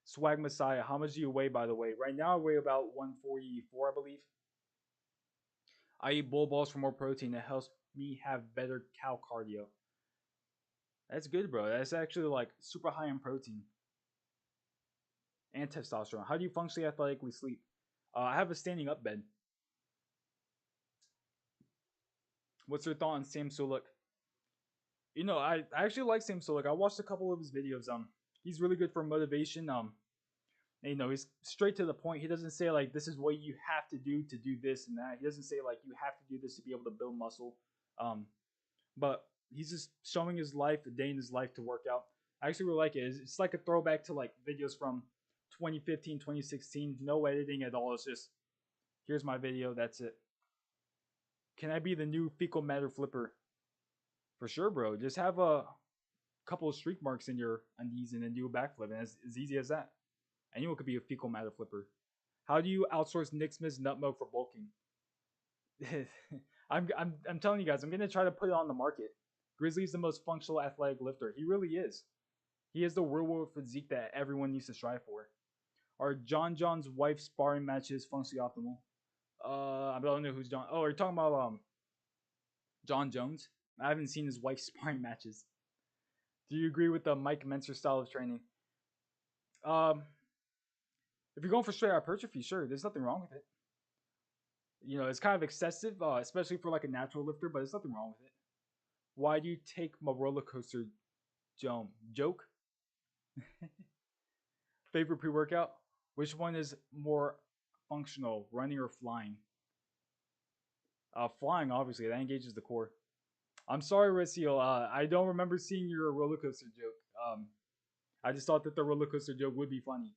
Swag Messiah. How much do you weigh, by the way? Right now, I weigh about 144, I believe. I eat bull balls for more protein. It helps me have better cow cardio. That's good, bro. That's actually like super high in protein and testosterone. How do you functionally athletically sleep? I have a standing up bed. What's your thought on Sam Sulek? I actually like Sam Solik. I watched a couple of his videos. He's really good for motivation. And, he's straight to the point. He doesn't say like this is what you have to do this and that. He doesn't say like you have to do this to be able to build muscle. Um, but he's just showing his life, a day in his life to work out. I actually really like it. It's like a throwback to like videos from 2015, 2016. No editing at all. It's just here's my video. That's it. Can I be the new fecal matter flipper? For sure, bro. Just have a couple of streak marks in your undies and then do a backflip, and it's as easy as that. Anyone could be a fecal matter flipper. How do you outsource Nick Smith's nut milk for bulking? I'm telling you guys, I'm gonna try to put it on the market. Grizzly's the most functional athletic lifter. He really is. He has the real world physique that everyone needs to strive for. Are John's wife sparring matches functionally optimal? I don't know who's John. Oh, are you talking about John Jones? I haven't seen his wife's sparring matches. Do you agree with the Mike Menser style of training? Um, if you're going for straight hypertrophy, sure, there's nothing wrong with it. It's kind of excessive, especially for like a natural lifter, but there's nothing wrong with it. Why do you take my roller coaster joke? Favorite pre workout? Which one is more functional, running or flying? Flying, obviously, that engages the core. I'm sorry, Raciel. I don't remember seeing your roller coaster joke. I just thought that the roller coaster joke would be funny.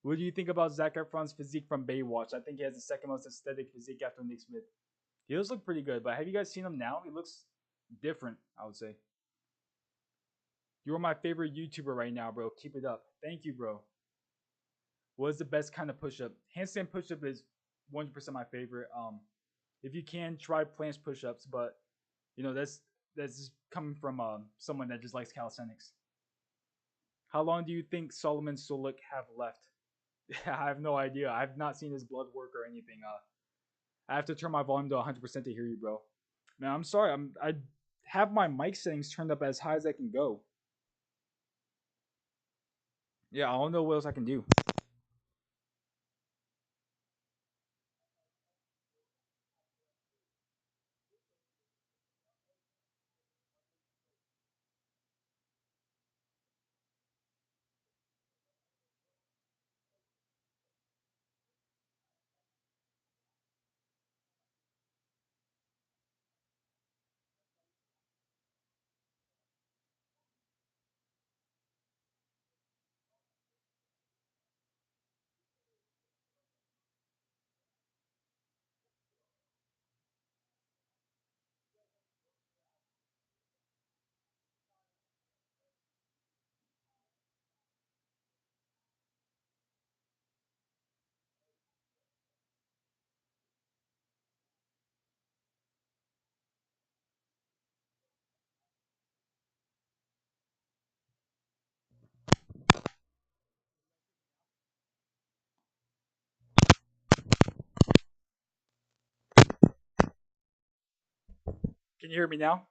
What do you think about Zac Efron's physique from Baywatch? I think he has the second most aesthetic physique after Nick Smith. He does look pretty good, but have you guys seen him now? He looks different, I would say. You're my favorite YouTuber right now, bro. Keep it up. Thank you, bro. What is the best kind of push-up? Handstand push-up is 100% my favorite. If you can, try planche push-ups, but that's coming from someone that just likes calisthenics. How long do you think Solomon Solik have left? I have no idea. I've not seen his blood work or anything. I have to turn my volume to 100% to hear you, bro. Man, I'm sorry. I have my mic settings turned up as high as I can go. Yeah, I don't know what else I can do. Can you hear me now?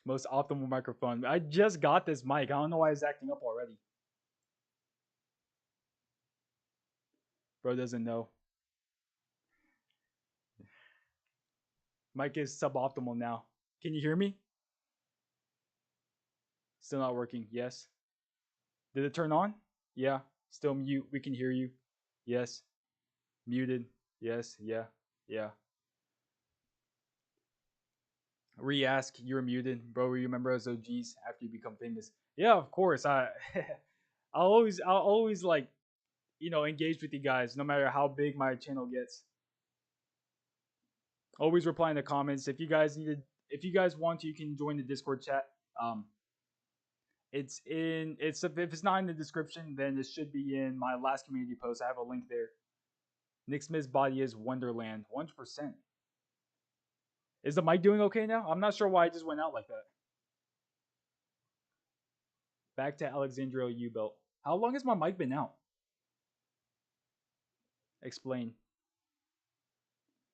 Most optimal microphone. I just got this mic. I don't know why it's acting up already. Bro doesn't know. Mic is suboptimal now. Can you hear me? Still not working. Yes. Did it turn on? Yeah. Still mute. We can hear you. Yes. Muted. Yes. Yeah. Yeah. Re-ask. You're muted, bro. Remember us OGs after you become famous? Yeah, of course. I'll always like engage with you guys no matter how big my channel gets. Always reply in the comments. If you guys want to, you can join the Discord chat. Um, if it's not in the description, then it should be in my last community post. I have a link there. Nick Smith's body is Wonderland, 100%. Is the mic doing okay now? I'm not sure why I just went out like that. Back to Alexandria U belt. How long has my mic been out? Explain.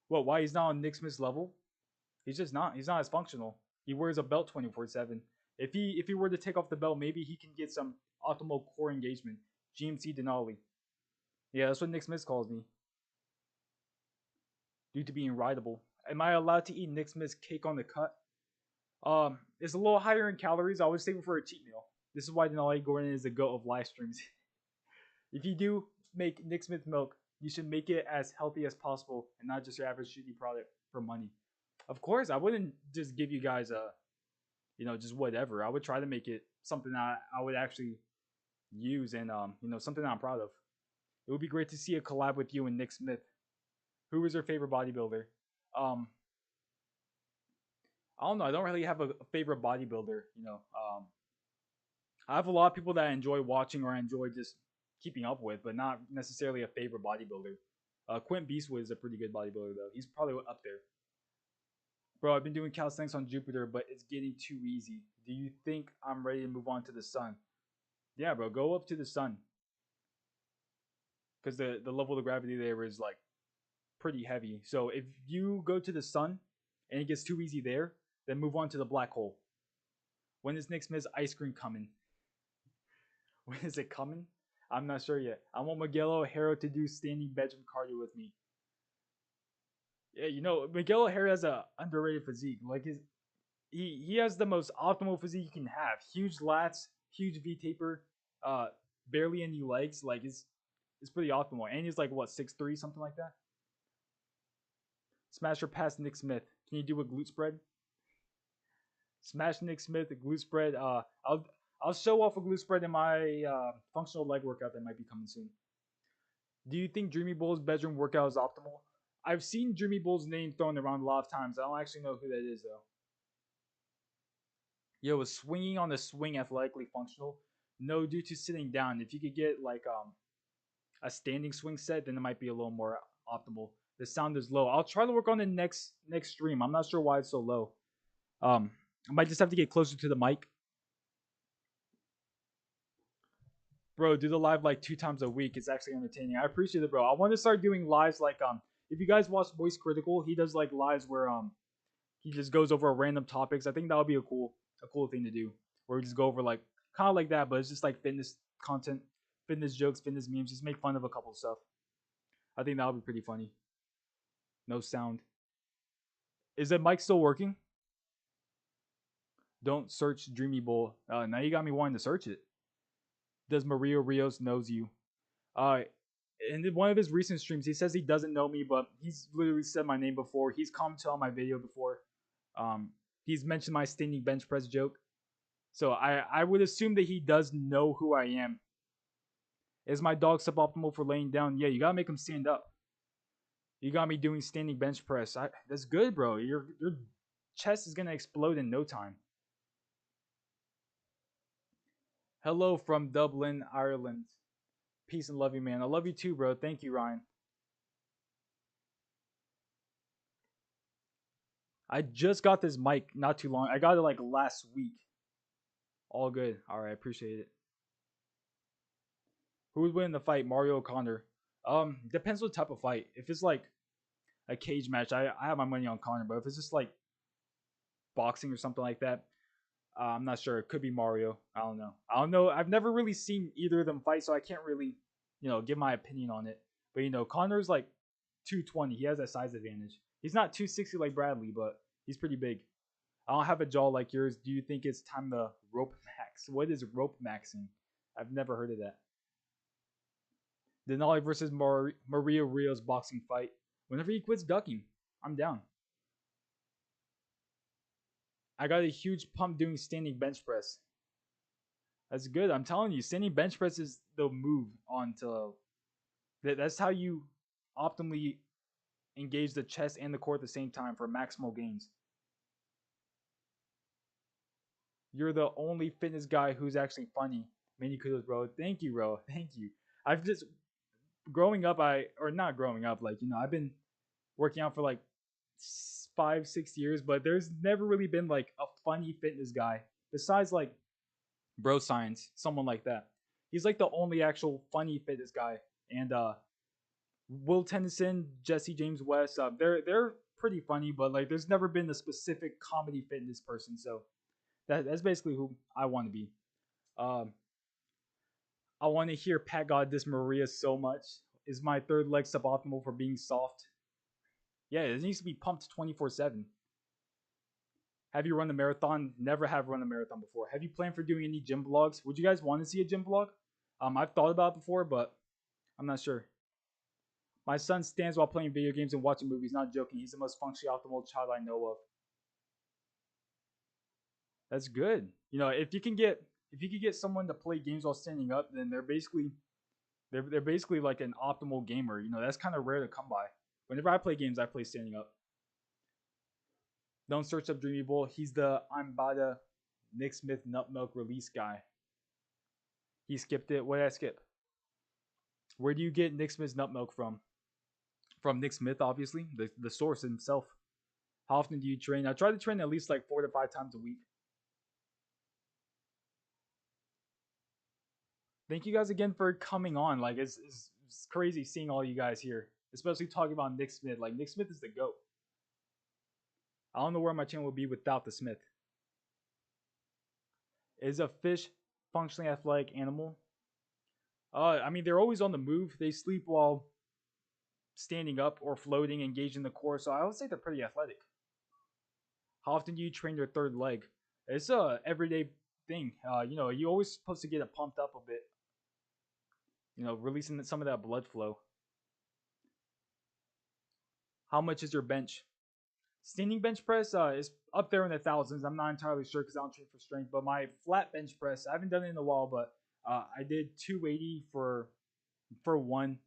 What? Why he's not on Nick Smith's level? He's just not. He's not as functional. He wears a belt 24/7. If he were to take off the belt, maybe he can get some optimal core engagement. GMC Denali. Yeah, that's what Nick Smith calls me. Due to being rideable. Am I allowed to eat Nick Smith's cake on the cut? It's a little higher in calories. I would save it for a cheat meal. This is why Denali Gordon is the goat of live streams. If you do make Nick Smith milk, you should make it as healthy as possible and not just your average shitty product for money. Of course, I wouldn't just give you guys a, just whatever. I would try to make it something that I would actually use and something that I'm proud of. It would be great to see a collab with you and Nick Smith. Who is your favorite bodybuilder? Um, I don't know. I don't really have a favorite bodybuilder. I have a lot of people that I enjoy watching or I enjoy just keeping up with, but not necessarily a favorite bodybuilder. Quint Beastwood is a pretty good bodybuilder though. He's probably up there. Bro, I've been doing calisthenics on Jupiter, but it's getting too easy. Do you think I'm ready to move on to the sun? Yeah, bro, go up to the sun. Because the level of gravity there is like pretty heavy. So if you go to the sun and it gets too easy there, then move on to the black hole. When is Nick Smith's ice cream coming? When is it coming? I'm not sure yet. I want Miguel O'Hara to do standing bedroom cardio with me. Yeah, Miguel O'Hara has a underrated physique. Like he has the most optimal physique you can have. Huge lats, huge V taper, uh, barely any legs. Like it's pretty optimal. And he's like what 6'3", something like that. Smash or pass Nick Smith. Can you do a glute spread? Smash Nick Smith, a glute spread. I'll show off a glute spread in my functional leg workout that might be coming soon. Do you think Dreamy Bull's bedroom workout is optimal? I've seen Dreamy Bull's name thrown around a lot of times. I don't actually know who that is though. Yo, is swinging on the swing athletically functional? No, due to sitting down. If you could get like a standing swing set, then it might be a little more optimal. The sound is low. I'll try to work on the next stream. I'm not sure why it's so low. I might just have to get closer to the mic. Bro, do the live like 2 times a week. It's actually entertaining. I appreciate it, bro. I want to start doing lives like if you guys watch Voice Critical, he does like lives where he just goes over random topics. I think that would be a cool thing to do. Where we just go over like kind of like that, but it's just like fitness content, fitness jokes, fitness memes, just make fun of a couple of stuff. I think that would be pretty funny. No sound. Is the mic still working? Don't search Dreamy Bull. Now you got me wanting to search it. Does Mario Rios knows you? In one of his recent streams, he says he doesn't know me, but he's literally said my name before. He's commented on my video before. He's mentioned my standing bench press joke. So I would assume that he does know who I am. Is my dog suboptimal for laying down? Yeah, you gotta make him stand up. You got me doing standing bench press. That's good, bro. Your chest is gonna explode in no time. Hello from Dublin, Ireland. Peace and love you, man. I love you too, bro. Thank you, Ryan. I just got this mic not too long. I got it like last week. All good. All right, appreciate it. Who would win in the fight, Mario O'Connor? Depends what type of fight. If it's like a cage match, I have my money on Connor. But if it's just like boxing or something like that, I'm not sure. It could be Mario. I don't know. I've never really seen either of them fight, so I can't really, give my opinion on it. But Connor's like 220. He has that size advantage. He's not 260 like Bradley, but he's pretty big. I don't have a jaw like yours. Do you think it's time to rope max? What is rope maxing? I've never heard of that. Denali versus Maria Rios boxing fight. Whenever he quits ducking, I'm down. I got a huge pump doing standing bench press. That's good. I'm telling you, standing bench press is the move on to. That's how you optimally engage the chest and the core at the same time for maximal gains. You're the only fitness guy who's actually funny. Many kudos, bro. Thank you, bro. Thank you. I've just growing up, not growing up, like I've been working out for like 5-6 years, but there's never really been like a funny fitness guy besides like Bro Science, someone like that. He's like the only actual funny fitness guy, and Will Tennyson, Jesse James West, they're pretty funny, but like there's never been a specific comedy fitness person, so that's basically who I want to be. Um, I want to hear Pat God diss Maria so much. Is my third leg suboptimal for being soft? Yeah, it needs to be pumped 24/7. Have you run a marathon? Never have run a marathon before. Have you planned for doing any gym vlogs? Would you guys want to see a gym vlog? I've thought about it before, but I'm not sure. My son stands while playing video games and watching movies. Not joking. He's the most functionally optimal child I know of. That's good. You know, if you can get someone to play games while standing up, then they're basically like an optimal gamer. You know, that's kind of rare to come by. Whenever I play games, I play standing up. Don't search up Dreamy Bull. He's the I'm Bada Nick Smith Nut Milk release guy. He skipped it. What did I skip? Where do you get Nick Smith's nut milk from? From Nick Smith, obviously, the source himself. How often do you train? I try to train at least like 4 to 5 times a week. Thank you guys again for coming on. Like it's crazy seeing all you guys here, especially talking about Nick Smith. Like Nick Smith is the GOAT. I don't know where my channel would be without the Smith. Is a fish functionally athletic animal? I mean, they're always on the move. They sleep while standing up or floating, engaged in the core. So I would say they're pretty athletic. How often do you train your third leg? It's a everyday thing. You know, you're always supposed to get it pumped up a bit. You know, releasing some of that blood flow. How much is your bench? Standing bench press is up there in the thousands. I'm not entirely sure because I don't train for strength. But my flat bench press, I haven't done it in a while, but I did 280 for one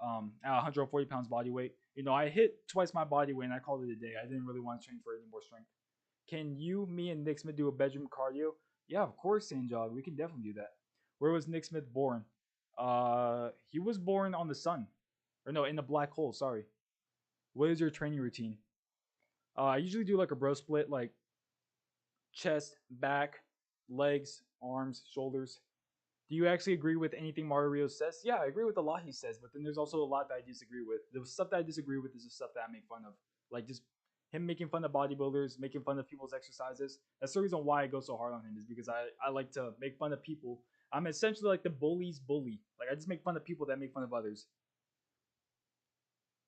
at 140 pounds body weight. You know, I hit twice my body weight and I called it a day. I didn't really want to train for any more strength. Can you, me, and Nick Smith do a bedroom cardio? Yeah, of course, Sanjog. We can definitely do that. Where was Nick Smith born? He was born on the sun. Or no, in the black hole, sorry. What is your training routine? I usually do like a bro split, like chest, back, legs, arms, shoulders. Do you actually agree with anything Mario says? Yeah, I agree with a lot he says, but then there's also a lot that I disagree with. The stuff that I disagree with is the stuff that I make fun of. Like just him making fun of bodybuilders, making fun of people's exercises. That's the reason why I go so hard on him, is because I like to make fun of people. I'm essentially like the bully's bully. Like I just make fun of people that make fun of others.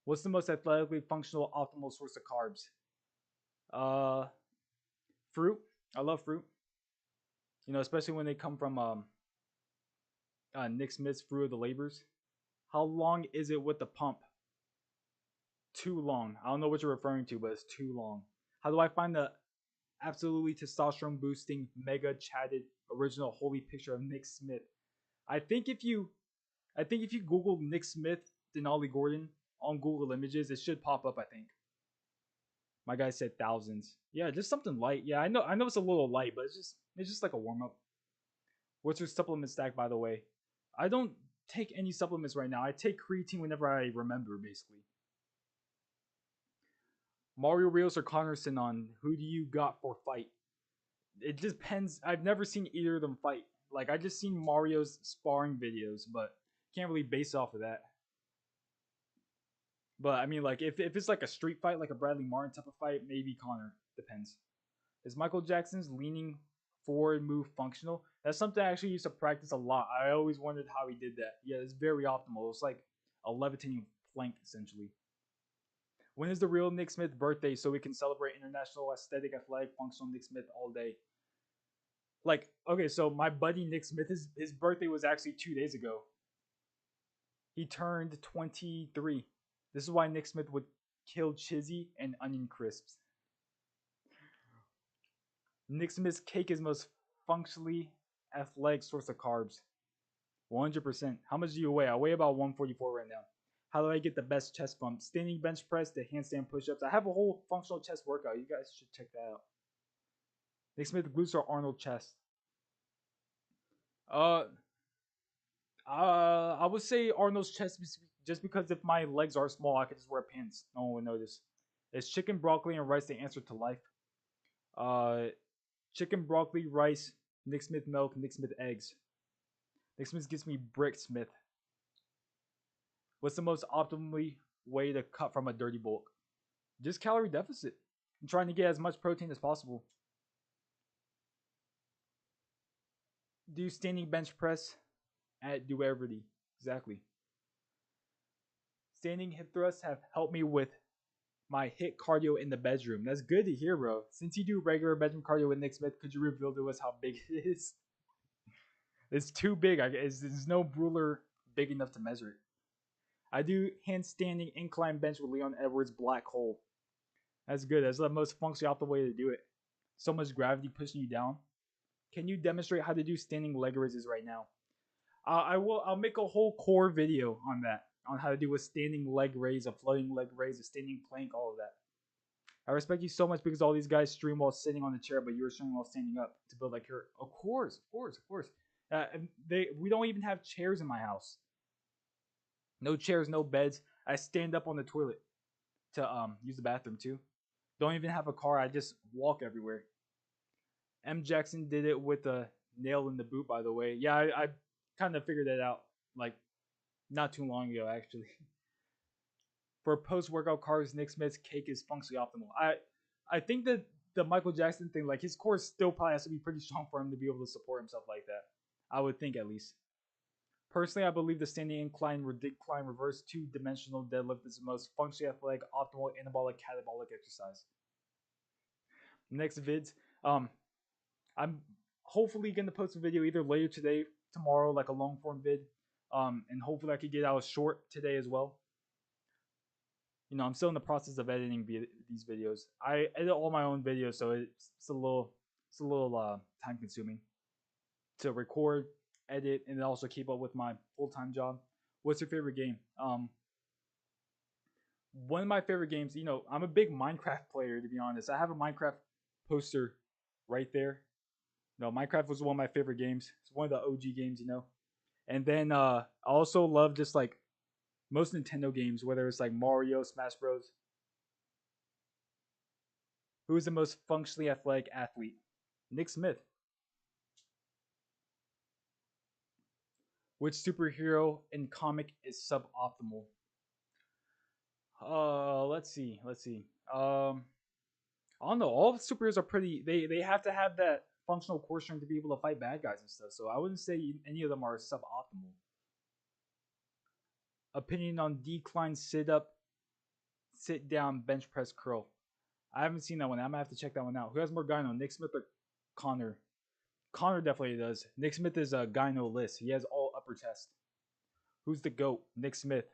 What's the most athletically functional optimal source of carbs? Fruit. I love fruit. You know, especially when they come from Nick Smith's Fruit of the Labors. How long is it with the pump? Too long. I don't know what you're referring to, but it's too long. How do I find the absolutely testosterone boosting, mega chatted original holy picture of Nick Smith? I think if you Google Nick Smith Denali Gordon on Google Images, it should pop up, I think. My guy said thousands. Yeah, just something light. Yeah, I know it's a little light, but it's just like a warm up. What's your supplement stack, by the way? I don't take any supplements right now. I take creatine whenever I remember, basically. Mario Rios or Connor Sinon, who do you got for fight? It depends. I've never seen either of them fight. Like, I just seen Mario's sparring videos, but can't really base off of that. But I mean, like, if it's like a street fight, like a Bradley Martin type of fight, maybe Connor. Depends. Is Michael Jackson's leaning forward move functional? That's something I actually used to practice a lot. I always wondered how he did that. Yeah, it's very optimal. It's like a levitating plank, essentially. When is the real Nick Smith birthday so we can celebrate International Aesthetic Athletic Functional Nick Smith all day? Like, okay, so my buddy Nick Smith, his birthday was actually 2 days ago. He turned 23. This is why Nick Smith would kill Chizzy and Onion Crisps. Nick Smith's cake is most functionally athletic source of carbs. 100%. How much do you weigh? I weigh about 144 right now. How do I get the best chest bump? Standing bench press to handstand push-ups. I have a whole functional chest workout. You guys should check that out. Nick Smith glutes or Arnold chest? I would say Arnold's chest just because if my legs are small, I could just wear pants. No one would notice. Is chicken, broccoli, and rice the answer to life? Chicken, broccoli, rice, Nick Smith milk, Nick Smith eggs. Nick Smith gives me Brick Smith. What's the most optimally way to cut from a dirty bulk? Just calorie deficit. I'm trying to get as much protein as possible. Do standing bench press at duality. Exactly. Standing hip thrusts have helped me with my hit cardio in the bedroom. That's good to hear, bro. Since you do regular bedroom cardio with Nick Smith, could you reveal to us how big it is? It's too big. There's no ruler big enough to measure it. I do handstanding incline bench with Leon Edwards black hole. That's good. That's the most functionally optimal way to do it. So much gravity pushing you down. Can you demonstrate how to do standing leg raises right now? I will. I'll make a whole core video on that, on how to do a standing leg raise, a floating leg raise, a standing plank, all of that. I respect you so much because all these guys stream while sitting on the chair, but you're streaming while standing up to build like your. Of course. And we don't even have chairs in my house. No chairs, no beds. I stand up on the toilet to use the bathroom too. Don't even have a car. I just walk everywhere. M. Jackson did it with a nail in the boot, by the way. Yeah, I kind of figured that out like not too long ago, actually. For post-workout carbs, Nick Smith's cake is functionally optimal. I think that the Michael Jackson thing, like his core still probably has to be pretty strong for him to be able to support himself like that. I would think, at least. Personally, I believe the standing incline decline reverse 2-dimensional deadlift is the most functionally athletic, optimal, anabolic, catabolic exercise. Next vids. I'm hopefully gonna post a video either later today, tomorrow, like a long form vid. And hopefully I could get out a short today as well. You know, I'm still in the process of editing these videos. I edit all my own videos, so it's a little time consuming to record, edit, and also keep up with my full-time job. What's your favorite game? One of my favorite games, you know, I'm a big Minecraft player, to be honest. I have a Minecraft poster right there. No, Minecraft was one of my favorite games. It's one of the OG games, you know. And then I also love just like most Nintendo games, whether it's like Mario, Smash Bros. Who is the most functionally athletic athlete? Nick Smith. Which superhero in comic is suboptimal? Let's see. I don't know. All the superheroes are pretty. They have to have that functional core strength to be able to fight bad guys and stuff. So I wouldn't say any of them are suboptimal. Opinion on decline, sit up, sit down, bench press, curl. I haven't seen that one. I'm gonna have to check that one out. Who has more gyno, Nick Smith or Connor? Connor definitely does. Nick Smith is a gyno list. He has all upper chest. Who's the GOAT? Nick Smith.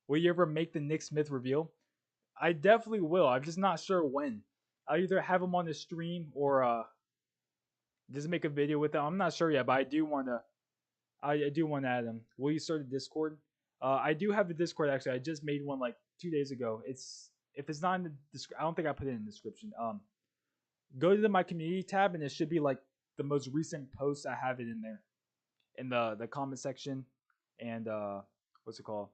Will you ever make the Nick Smith reveal? I definitely will. I'm just not sure when. I'll either have him on the stream or just make a video with him. I'm not sure yet, but I do want to. I do want to add him. Will you start a Discord? I do have a Discord actually. I just made one like 2 days ago. If it's not in the description, I don't think I put it in the description. Go to my community tab and it should be like the most recent post. I have it in there, in the comment section, and what's it called?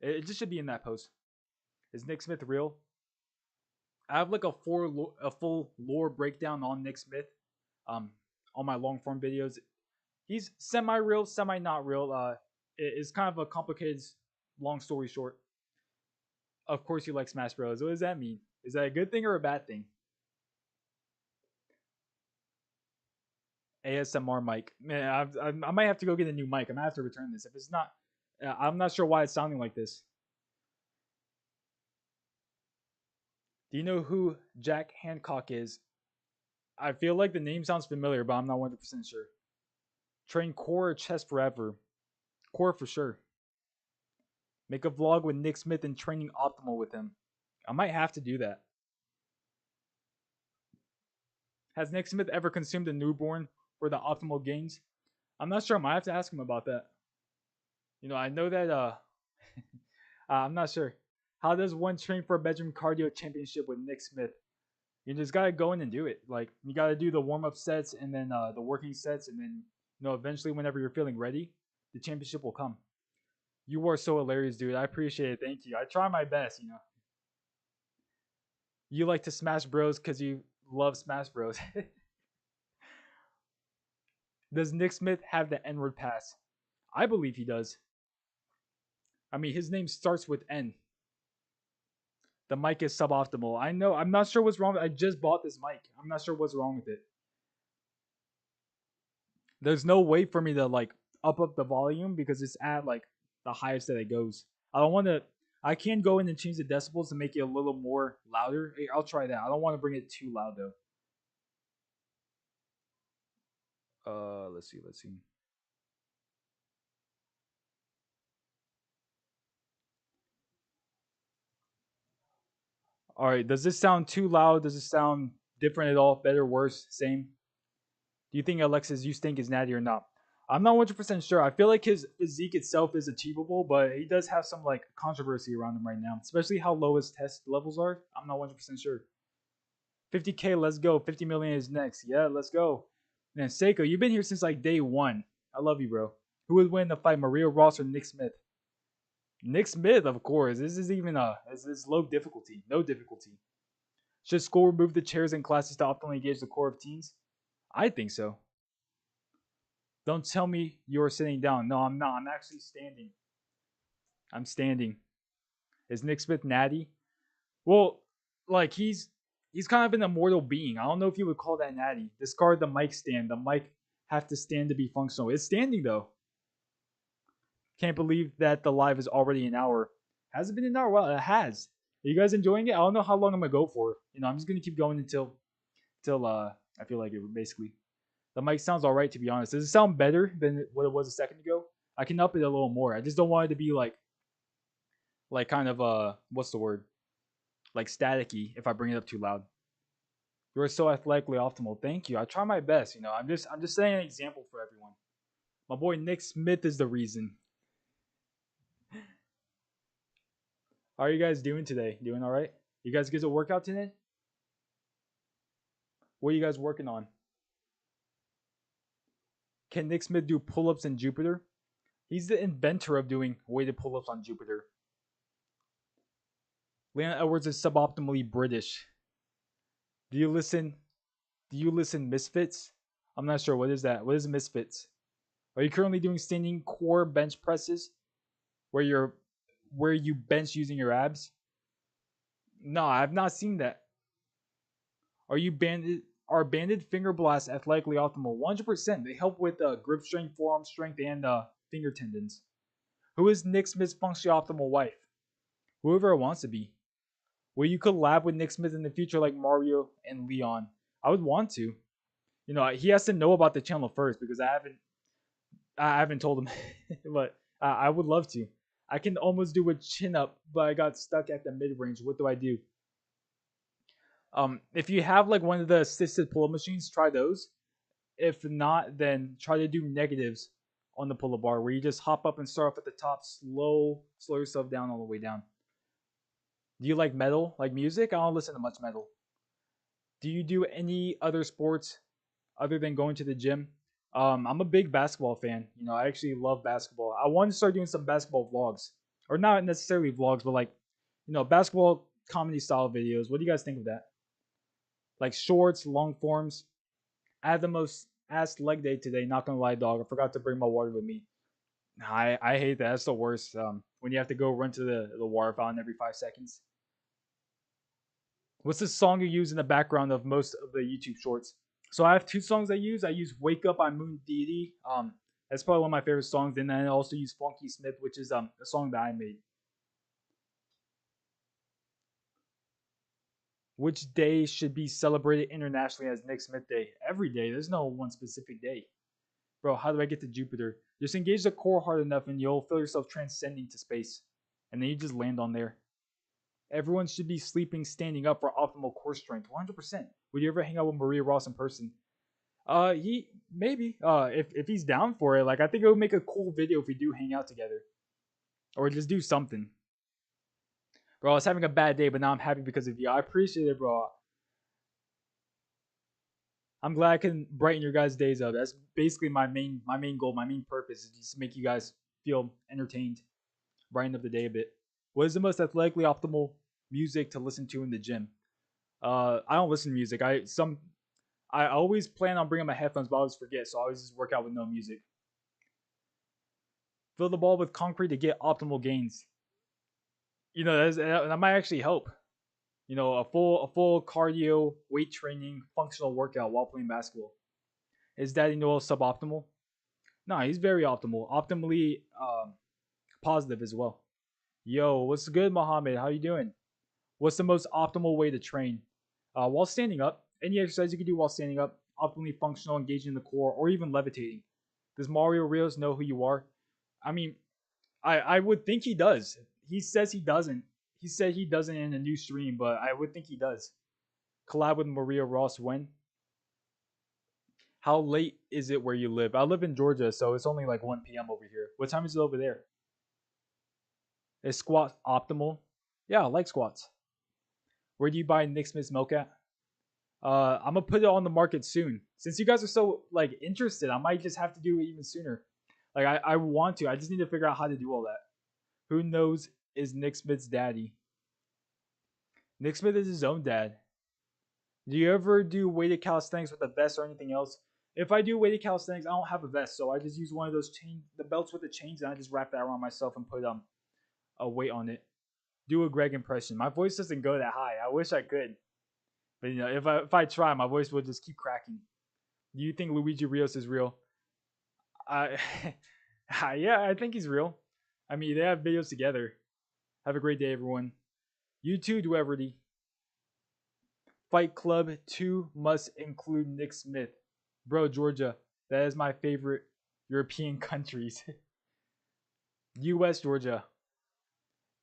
It just should be in that post. Is Nick Smith real? I have like a full lore breakdown on Nick Smith, on my long form videos. He's semi real, semi not real. It's kind of a complicated, long story short. Of course, you like Smash Bros. What does that mean? Is that a good thing or a bad thing? ASMR mic. Man, I might have to go get a new mic. I'm gonna have to return this. If it's not, I'm not sure why it's sounding like this. Do you know who Jack Hancock is? I feel like the name sounds familiar, but I'm not 100% sure. Train core or chest forever? Core for sure. Make a vlog with Nick Smith and training optimal with him. I might have to do that. Has Nick Smith ever consumed a newborn for the optimal gains? I'm not sure. I might have to ask him about that. You know, I know that I'm not sure. How does one train for a bedroom cardio championship with Nick Smith? You just gotta go in and do it. Like you gotta do the warm up sets and then the working sets, and then eventually whenever you're feeling ready, the championship will come. You are so hilarious, dude. I appreciate it. Thank you. I try my best. You like to Smash Bros because you love Smash Bros. Does Nick Smith have the N-word pass? I believe he does. I mean, his name starts with N. The mic is suboptimal. I know. I'm not sure what's wrong. I just bought this mic. I'm not sure what's wrong with it. There's no way for me to like up the volume because it's at like the highest that it goes. I don't want to. I can go in and change the decibels to make it a little more louder. Hey, I'll try that. I don't want to bring it too loud though. Let's see. Let's see. All right. Does this sound too loud? Does it sound different at all? Better, worse, same? Do you think Alexis you think is natty or not? I'm not 100% sure. I feel like his physique itself is achievable, but he does have some like controversy around him right now, especially how low his test levels are. I'm not 100% sure. 50K, let's go. 50 million is next. Yeah, let's go. Man, Seiko, you've been here since like day one. I love you, bro. Who would win the fight, Maria Ross or Nick Smith? Nick Smith, of course. This is even this is low difficulty, no difficulty. Should school remove the chairs in classes to optimally engage the core of teens? I think so. Don't tell me you're sitting down. No, I'm not. I'm actually standing. I'm standing. Is Nick Smith natty? Well, like he's kind of an immortal being. I don't know if you would call that natty. Discard the mic stand. The mic have to stand to be functional. It's standing though. Can't believe that the live is already an hour. Has it been an hour? Well, it has. Are you guys enjoying it? I don't know how long I'm gonna go for. I'm just gonna keep going until I feel like it basically. The mic sounds alright to be honest. Does it sound better than what it was a second ago? I can up it a little more. I just don't want it to be like kind of what's the word? Like staticky if I bring it up too loud. You're so athletically optimal. Thank you. I try my best. I'm just setting an example for everyone. My boy Nick Smith is the reason. How are you guys doing today? Doing all right? You guys get a workout today? What are you guys working on? Can Nick Smith do pull-ups in Jupiter? He's the inventor of doing weighted pull-ups on Jupiter. Leon Edwards is suboptimally British. Do you listen? Do you listen Misfits? I'm not sure. What is that? What is Misfits? Are you currently doing standing core bench presses where you bench using your abs? No, I've not seen that. Are you banded? Are banded finger blasts athletically optimal? 100%. They help with grip strength, forearm strength, and finger tendons. Who is Nick Smith's functionally optimal wife? Whoever it wants to be. Will you collab with Nick Smith in the future like Mario and Leon? I would want to. He has to know about the channel first because I haven't told him, but I would love to. I can almost do a chin up, but I got stuck at the mid range. What do I do? If you have like one of the assisted pull-up machines, try those. If not, then try to do negatives on the pull-up bar, where you just hop up and start off at the top, slow yourself down all the way down. Do you like metal, like music? I don't listen to much metal. Do you do any other sports other than going to the gym? I'm a big basketball fan. I actually love basketball. I want to start doing some basketball vlogs, or not necessarily vlogs, but like, basketball comedy style videos. What do you guys think of that? Like shorts, long forms. I had the most ass leg day today. Not gonna lie, dog. I forgot to bring my water with me. I hate that. That's the worst. When you have to go run to the water fountain every 5 seconds. What's the song you use in the background of most of the YouTube shorts? So I have two songs I use. I use "Wake Up" by Moon Deity. That's probably one of my favorite songs. And then I also use "Funky Smith," which is a song that I made. Which day should be celebrated internationally as Nick Smith Day? Every day. There's no one specific day. Bro, how do I get to Jupiter? Just engage the core hard enough and you'll feel yourself transcending to space. And then you just land on there. Everyone should be sleeping standing up for optimal core strength. 100%. Would you ever hang out with Maria Ross in person? He maybe. If he's down for it, like I think it would make a cool video if we do hang out together, or just do something. Bro, I was having a bad day, but now I'm happy because of you. I appreciate it, bro. I'm glad I can brighten your guys' days up. That's basically my main goal, my main purpose is just to make you guys feel entertained, brighten up the day a bit. What is the most athletically optimal music to listen to in the gym? I don't listen to music. I always plan on bringing my headphones, but I always forget, so I always just work out with no music. Fill the ball with concrete to get optimal gains. That might actually help. A full cardio, weight training, functional workout while playing basketball. Is Daddy Noel suboptimal? No, he's very optimal. Optimally positive as well. Yo, what's good, Mohammed? How you doing? What's the most optimal way to train? While standing up, any exercise you can do while standing up, optimally functional, engaging the core, or even levitating. Does Mario Rios know who you are? I mean, I would think he does. He says he doesn't. He said he doesn't in a new stream, but I would think he does. Collab with Maria Ross when? How late is it where you live? I live in Georgia, so it's only like 1 p.m. over here. What time is it over there? Is squat optimal? Yeah, I like squats. Where do you buy Nick Smith's milk at? I'm gonna put it on the market soon. Since you guys are so like interested, I might just have to do it even sooner. Like I want to. I just need to figure out how to do all that. Who knows is Nick Smith's daddy? Nick Smith is his own dad. Do you ever do weighted calisthenics with a vest or anything else? If I do weighted calisthenics, I don't have a vest, so I just use one of those the belts with the chains, and I just wrap that around myself and put a weight on it. Do a Greg impression. My voice doesn't go that high. I wish I could, but you know, if I try, my voice will just keep cracking. Do you think Luigi Rios is real? I yeah, I think he's real. I mean, they have videos together. Have a great day, everyone. You too, Dueverty. Fight Club 2 must include Nick Smith. Bro, Georgia, that is my favorite European countries. US, Georgia.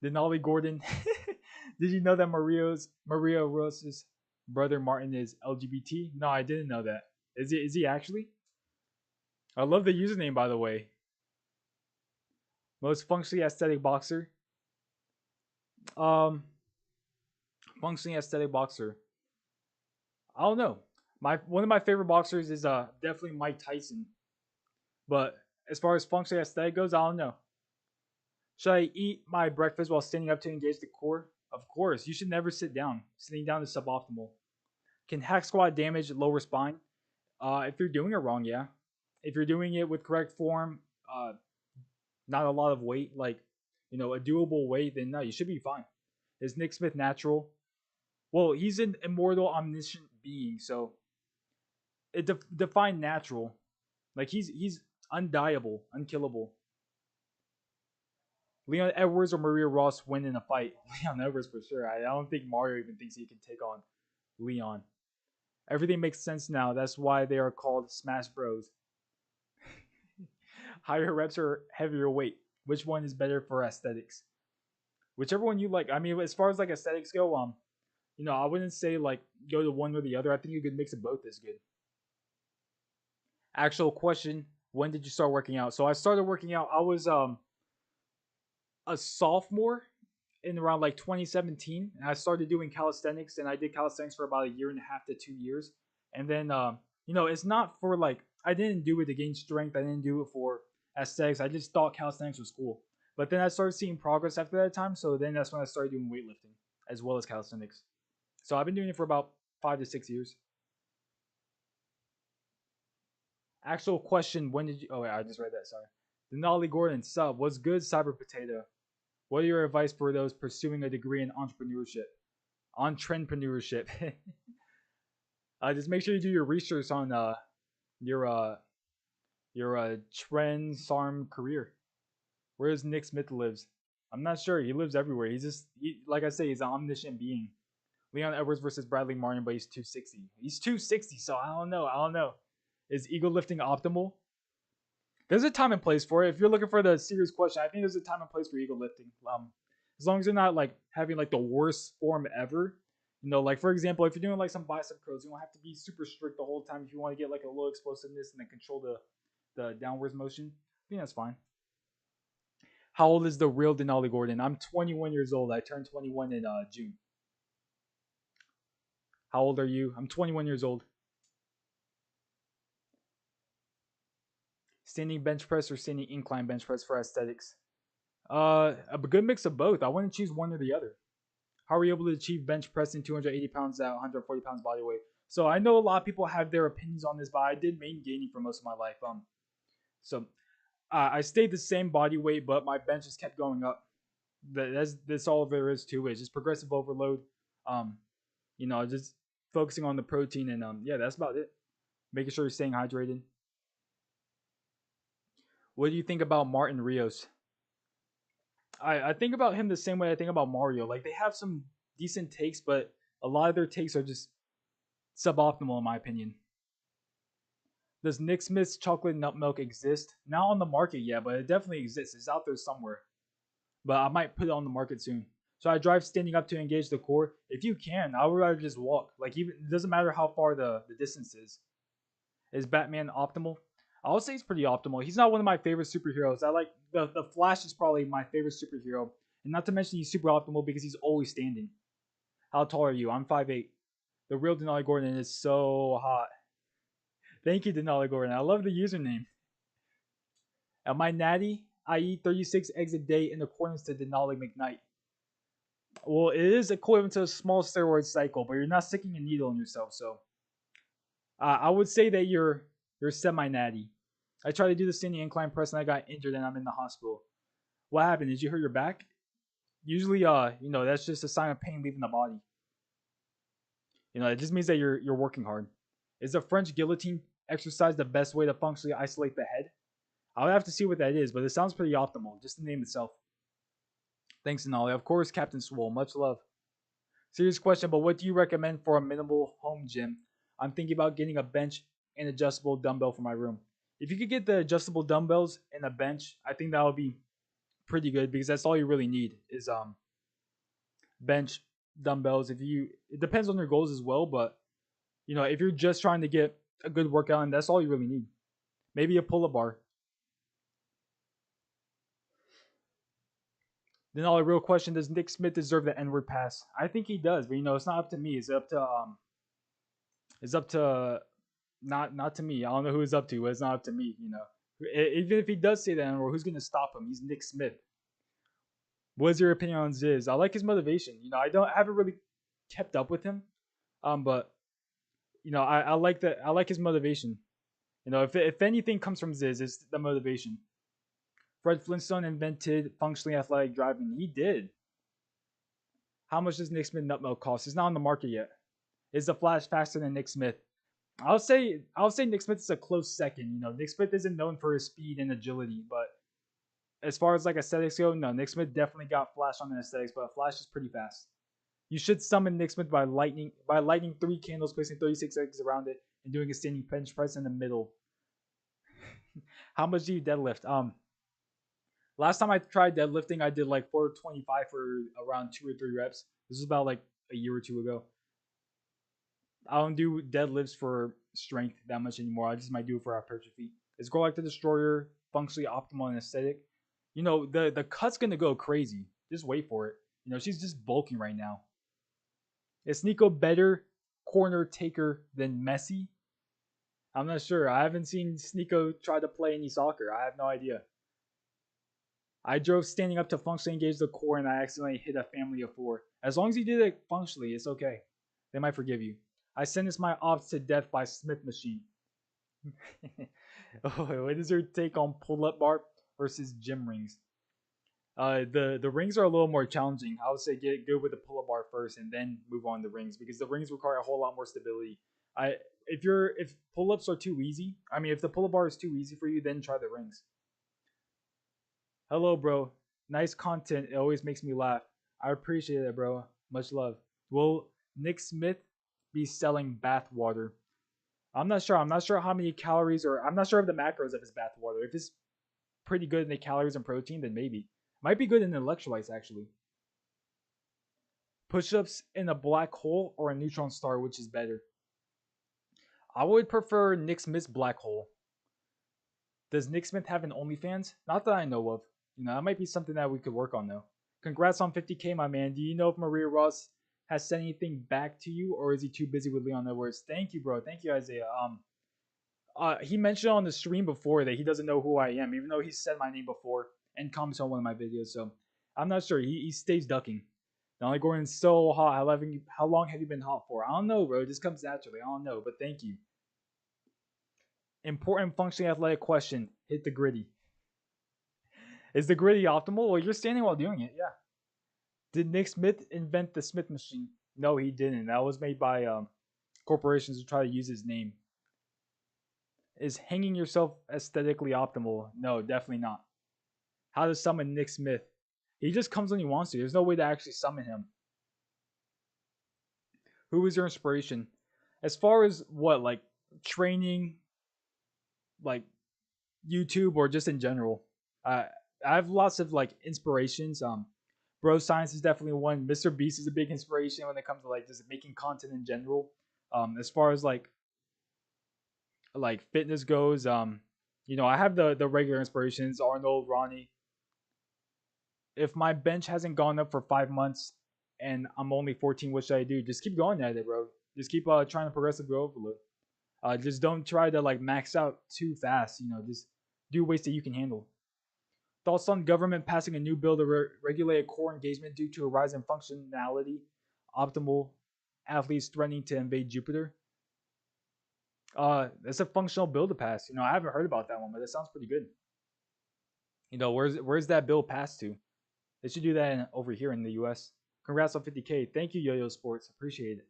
Denali Gordon. Did you know that Maria Rose's brother Martin is LGBT? No, I didn't know that. Is he actually? I love the username, by the way. Most functionally aesthetic boxer. Um, functionally aesthetic boxer. I don't know. My one of my favorite boxers is definitely Mike Tyson. But as far as functionally aesthetic goes, I don't know. Should I eat my breakfast while standing up to engage the core? Of course. You should never sit down. Sitting down is suboptimal. Can hack squat damage lower spine? If you're doing it wrong, yeah. If you're doing it with correct form, not a lot of weight, like a doable weight, then no, you should be fine. Is Nick Smith natural? Well, he's an immortal, omniscient being, so it define natural. Like he's undiable, unkillable. Leon Edwards or Maria Ross win in a fight? Leon Edwards for sure. I don't think Mario even thinks he can take on Leon. Everything makes sense now. That's why they are called Smash Bros. Higher reps or heavier weight? Which one is better for aesthetics? Whichever one you like. I mean, as far as like aesthetics go, I wouldn't say like go to one or the other. I think a good mix of both is good. Actual question: when did you start working out? So I started working out. I was a sophomore in around like 2017, and I started doing calisthenics, and I did calisthenics for about a year and a half to 2 years, and then it's not for like I didn't do it to gain strength. I didn't do it for aesthetics. I just thought calisthenics was cool. But then I started seeing progress after that time, so then that's when I started doing weightlifting as well as calisthenics. So I've been doing it for about 5 to 6 years. Actual question: when did you? Oh wait, I just read that. Sorry. Denali Gordon sub. What's good, Cyber Potato? What are your advice for those pursuing a degree in entrepreneurship? On trendpreneurship. Just make sure you do your research on your trend SARM career. Where does Nick Smith lives? I'm not sure. He lives everywhere. Like I say, he's an omniscient being. Leon Edwards versus Bradley Martin, but he's 260. He's 260, so I don't know. I don't know. Is ego lifting optimal? There's a time and place for it. If you're looking for the serious question, I think there's a time and place for ego lifting. As long as you're not like having like the worst form ever. Like for example, if you're doing like some bicep curls, you don't have to be super strict the whole time. If you want to get like a low explosiveness and then control the downwards motion, I think that's fine. How old is the real Denali Gordon? I'm 21 years old. I turned 21 in June. How old are you? I'm 21 years old. Standing bench press or standing incline bench press for aesthetics? A good mix of both. I wouldn't choose one or the other. How are you able to achieve bench pressing 280 pounds at 140 pounds body weight? So I know a lot of people have their opinions on this, but I did main gaining for most of my life. So I stayed the same body weight, but my bench just kept going up. That's all there is to it. Just progressive overload. Just focusing on the protein and yeah, that's about it. Making sure you're staying hydrated. What do you think about Martin Rios? I think about him the same way I think about Mario. Like they have some decent takes, but a lot of their takes are just suboptimal in my opinion. Does Nick Smith's chocolate nut milk exist? Not on the market yet, but it definitely exists. It's out there somewhere. But I might put it on the market soon. So I drive standing up to engage the core. If you can, I would rather just walk. Like even it doesn't matter how far the distance is. Is Batman optimal? I would say he's pretty optimal. He's not one of my favorite superheroes. I like the Flash is probably my favorite superhero. And not to mention he's super optimal because he's always standing. How tall are you? I'm 5'8". The real Denali Gordon is so hot. Thank you, Denali Gordon. I love the username. Am I natty? I eat 36 eggs a day in accordance to Denali McKnight. Well, it is equivalent to a small steroid cycle, but you're not sticking a needle in yourself. So I would say that you're semi natty. I tried to do the standing incline press and I got injured and I'm in the hospital. What happened? Did you hurt your back? Usually, that's just a sign of pain leaving the body. It just means that you're working hard. Is the French guillotine exercise the best way to functionally isolate the head? I would have to see what that is, but it sounds pretty optimal, just the name itself. Thanks, Denali. Of course, Captain Swole. Much love. Serious question, but what do you recommend for a minimal home gym? I'm thinking about getting a bench and adjustable dumbbell for my room. If you could get the adjustable dumbbells and a bench, I think that would be pretty good because that's all you really need is bench, dumbbells. It depends on your goals as well, but if you're just trying to get a good workout in, that's all you really need. Maybe a pull-up bar. Then all the real question: does Nick Smith deserve the N-word pass? I think he does, but it's not up to me. It's up to not to me. I don't know who it's up to, but it's not up to me. Even if he does say that N-word, who's gonna stop him? He's Nick Smith. What's your opinion on Ziz? I like his motivation. I haven't really kept up with him, but I like that. I like his motivation. If anything comes from Ziz, it's the motivation. Fred Flintstone invented functionally athletic driving. He did. How much does Nick Smith nut milk cost? It's not on the market yet. Is the Flash faster than Nick Smith? I'll say Nick Smith is a close second. Nick Smith isn't known for his speed and agility, but as far as like aesthetics go, no, Nick Smith definitely got Flash on the aesthetics, but Flash is pretty fast. You should summon Nick Smith by lighting 3 candles, placing 36 eggs around it, and doing a standing bench press in the middle. How much do you deadlift? Last time I tried deadlifting, I did like 425 for around 2 or 3 reps. This is about like a year or two ago. I don't do deadlifts for strength that much anymore. I just might do it for hypertrophy. Is Girl Like the Destroyer functionally optimal and aesthetic? The cut's gonna go crazy. Just wait for it. She's just bulking right now. Is Nico better corner taker than Messi? I'm not sure. I haven't seen Sneeko try to play any soccer. I have no idea. I drove standing up to functionally engage the core and I accidentally hit a family of 4. As long as you did it functionally, it's okay. They might forgive you. I sentenced my ops to death by Smith machine. What is your take on pull-up bar versus gym rings? The rings are a little more challenging. I would say get good with the pull-up bar first and then move on to rings because the rings require a whole lot more stability. If pull-ups are too easy, if the pull-up bar is too easy for you, then try the rings. Hello, bro. Nice content. It always makes me laugh. I appreciate it, bro. Much love. Will Nick Smith be selling bath water? I'm not sure. I'm not sure how many calories I'm not sure of the macros of his bath water. If it's pretty good in the calories and protein, then maybe. Might be good in the electrolytes, actually. Push-ups in a black hole or a neutron star, which is better? I would prefer Nick Smith's black hole. Does Nick Smith have an OnlyFans? Not that I know of. That might be something that we could work on, though. Congrats on 50K, my man. Do you know if Maria Ross has sent anything back to you, or is he too busy with Leon Edwards? Thank you, bro. Thank you, Isaiah. He mentioned on the stream before that he doesn't know who I am, even though he said my name before and commented on one of my videos. So I'm not sure. He stays ducking. Donald Gordon's so hot. How long have you been hot for? I don't know, bro. It just comes naturally. I don't know, but thank you. Important functioning athletic question. Hit the gritty. Is the gritty optimal? Well, you're standing while doing it. Yeah. Did Nick Smith invent the Smith machine? No, he didn't. That was made by corporations who try to use his name. Is hanging yourself aesthetically optimal? No, definitely not. How to summon Nick Smith? He just comes when he wants to. There's no way to actually summon him. Who is your inspiration? As far as what, like training, like YouTube, or just in general? I have lots of like inspirations. Bro Science is definitely one. Mr. Beast is a big inspiration when it comes to like just making content in general. As far as like fitness goes, I have the regular inspirations: Arnold, Ronnie. If my bench hasn't gone up for 5 months and I'm only 14, what should I do? Just keep going at it, bro. Just keep trying to progressive growth a little. Just don't try to like max out too fast. Just do weights that you can handle. Thoughts on government passing a new bill to regulate core engagement due to a rise in functionality, optimal athletes threatening to invade Jupiter? It's a functional bill to pass. I haven't heard about that one, but it sounds pretty good. Where's that bill passed to? They should do that over here in the U.S. Congrats on 50K. Thank you, Yo-Yo Sports. Appreciate it.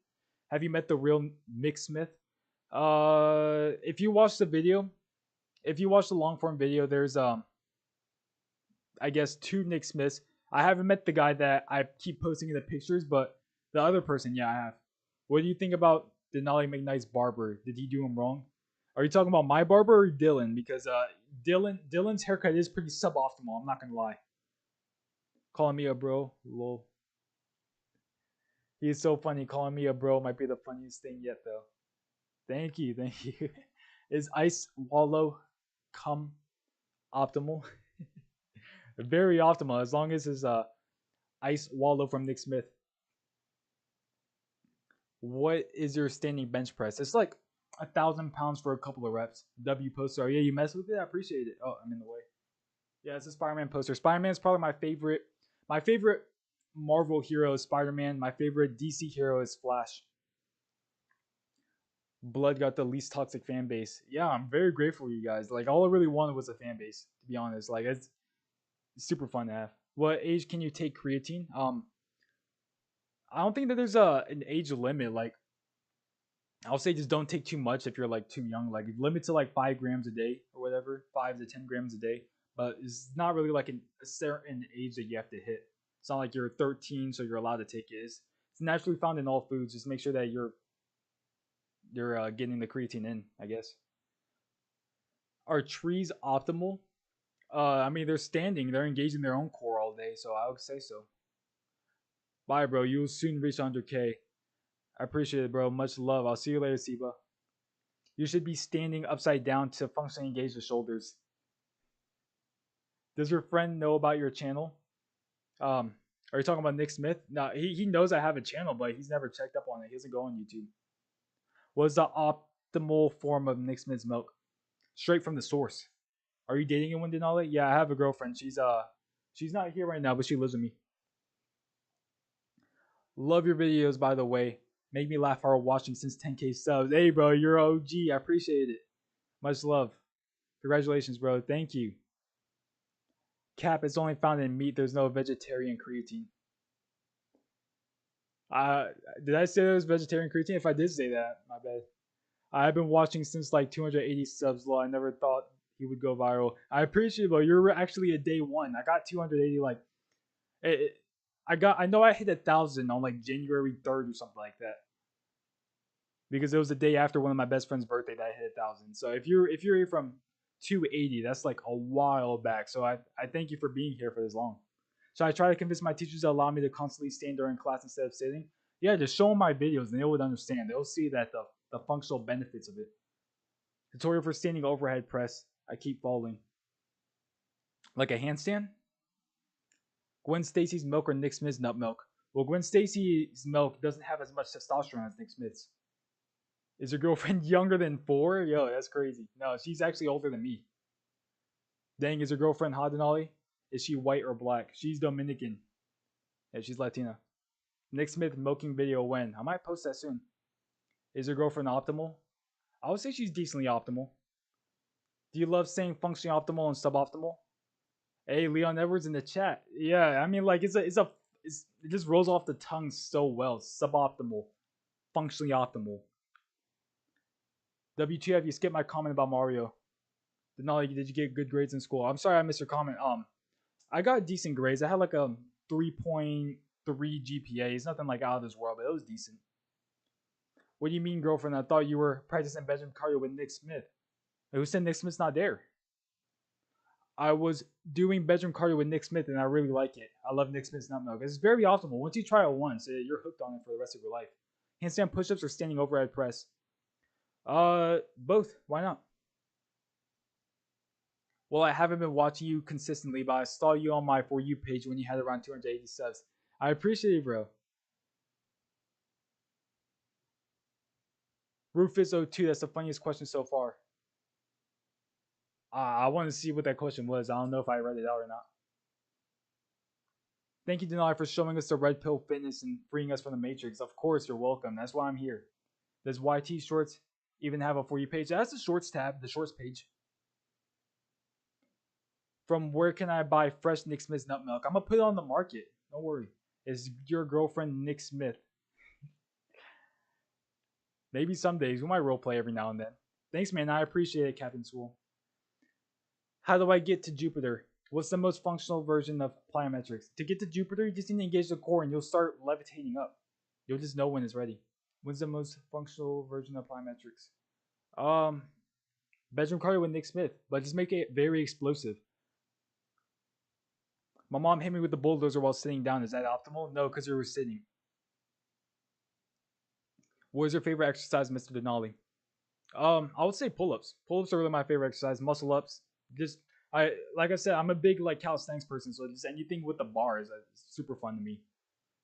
Have you met the real Nick Smith? If you watch the video, if you watch the long form video, there's I guess 2 Nick Smiths. I haven't met the guy that I keep posting in the pictures, but the other person, yeah, I have. What do you think about Denali McKnight's barber? Did he do him wrong? Are you talking about my barber or Dylan? Because Dylan's haircut is pretty suboptimal. I'm not gonna lie. Calling me a bro, lol. He's so funny. Calling me a bro might be the funniest thing yet, though. Thank you, thank you. Is Ice Wallow come optimal? Very optimal, as long as it's Ice Wallow from Nick Smith. What is your standing bench press? It's like 1,000 pounds for a couple of reps. W poster. Oh, yeah, you mess with it? I appreciate it. Oh, I'm in the way. Yeah, it's a Spider-Man poster. Spider-Man is probably my favorite. My favorite Marvel hero is Spider-Man. My favorite DC hero is Flash. Blood got the least toxic fan base. Yeah, I'm very grateful for you guys. Like, all I really wanted was a fan base, to be honest. Like, it's super fun to have. What age can you take creatine? I don't think that there's an age limit. Like, I'll say just don't take too much if you're like too young. Like, limit to like 5 grams a day or whatever, 5 to 10 grams a day. But it's not really like a certain age that you have to hit. It's not like you're 13, so you're allowed to take it. It's naturally found in all foods. Just make sure that you're getting the creatine in, I guess. Are trees optimal? I mean, they're standing. They're engaging their own core all day, so I would say so. Bye, bro. You'll soon reach 100K. I appreciate it, bro. Much love. I'll see you later, Siba. You should be standing upside down to functionally engage the shoulders. Does your friend know about your channel? Are you talking about Nick Smith? No, he knows I have a channel, but he's never checked up on it. He doesn't go on YouTube. What's the optimal form of Nick Smith's milk? Straight from the source. Are you dating anyone, Denali? Yeah, I have a girlfriend. She's not here right now, but she lives with me. Love your videos, by the way. Make me laugh hard watching since 10K subs. Hey, bro, you're OG. I appreciate it. Much love. Congratulations, bro. Thank you. Cap is only found in meat. There's no vegetarian creatine. Did I say there was vegetarian creatine? If I did say that, my bad. I've been watching since like 280 subs low. I never thought he would go viral. I appreciate it, bro. You're actually a day one. I got 280 like I know I hit 1,000 on like January 3rd or something like that. Because it was the day after one of my best friend's birthday that I hit 1,000. So if you're here from 280, that's like a while back. So I thank you for being here for this long. So I try to convince my teachers to allow me to constantly stand during class instead of sitting. Yeah, just show them my videos and they would understand. They'll see that the functional benefits of it. Tutorial for standing overhead press. I keep falling. Like a handstand? Gwen Stacy's milk or Nick Smith's nut milk? Well, Gwen Stacy's milk doesn't have as much testosterone as Nick Smith's. Is your girlfriend younger than 4? Yo, that's crazy. No, she's actually older than me. Dang, is your girlfriend hot, Denali? Is she white or black? She's Dominican. Yeah, she's Latina. Nick Smith milking video when? I might post that soon. Is your girlfriend optimal? I would say she's decently optimal. Do you love saying functionally optimal and suboptimal? Hey, Leon Edwards in the chat. Yeah, I mean, like it just rolls off the tongue so well. Suboptimal, functionally optimal. WTF, you skipped my comment about Mario. Denali, did you get good grades in school? I'm sorry I missed your comment. I got decent grades. I had like a 3.3 GPA. It's nothing like out of this world, but it was decent. What do you mean, girlfriend? I thought you were practicing bedroom cardio with Nick Smith. Who said Nick Smith's not there? I was doing bedroom cardio with Nick Smith, and I really like it. I love Nick Smith's nut milk. It's very optimal. Once you try it once, you're hooked on it for the rest of your life. Handstand push-ups or standing overhead press? Both. Why not? Well, I haven't been watching you consistently, but I saw you on my For You page when you had around 280 subs. I appreciate it, bro. Rufus02, that's the funniest question so far. I want to see what that question was. I don't know if I read it out or not. Thank you, Denali, for showing us the Red Pill Fitness and freeing us from the Matrix. Of course, you're welcome. That's why I'm here. Does YT Shorts even have a For You page? That's the Shorts tab, the Shorts page. From where can I buy fresh Nick Smith's nut milk? I'm going to put it on the market. Don't worry. Is your girlfriend Nick Smith? Maybe some days. We might roleplay every now and then. Thanks, man. I appreciate it, Captain Sewell. How do I get to Jupiter? What's the most functional version of plyometrics? To get to Jupiter, you just need to engage the core and you'll start levitating up. You'll just know when it's ready. When's the most functional version of plyometrics? Bedroom cardio with Nick Smith, but just make it very explosive. My mom hit me with the bulldozer while sitting down. Is that optimal? No, because you were sitting. What is your favorite exercise, Mr. Denali? I would say pull-ups. Pull-ups are really my favorite exercise. Muscle ups. Just like I said, I'm a big like calisthenics person, so just anything with the bar is super fun to me.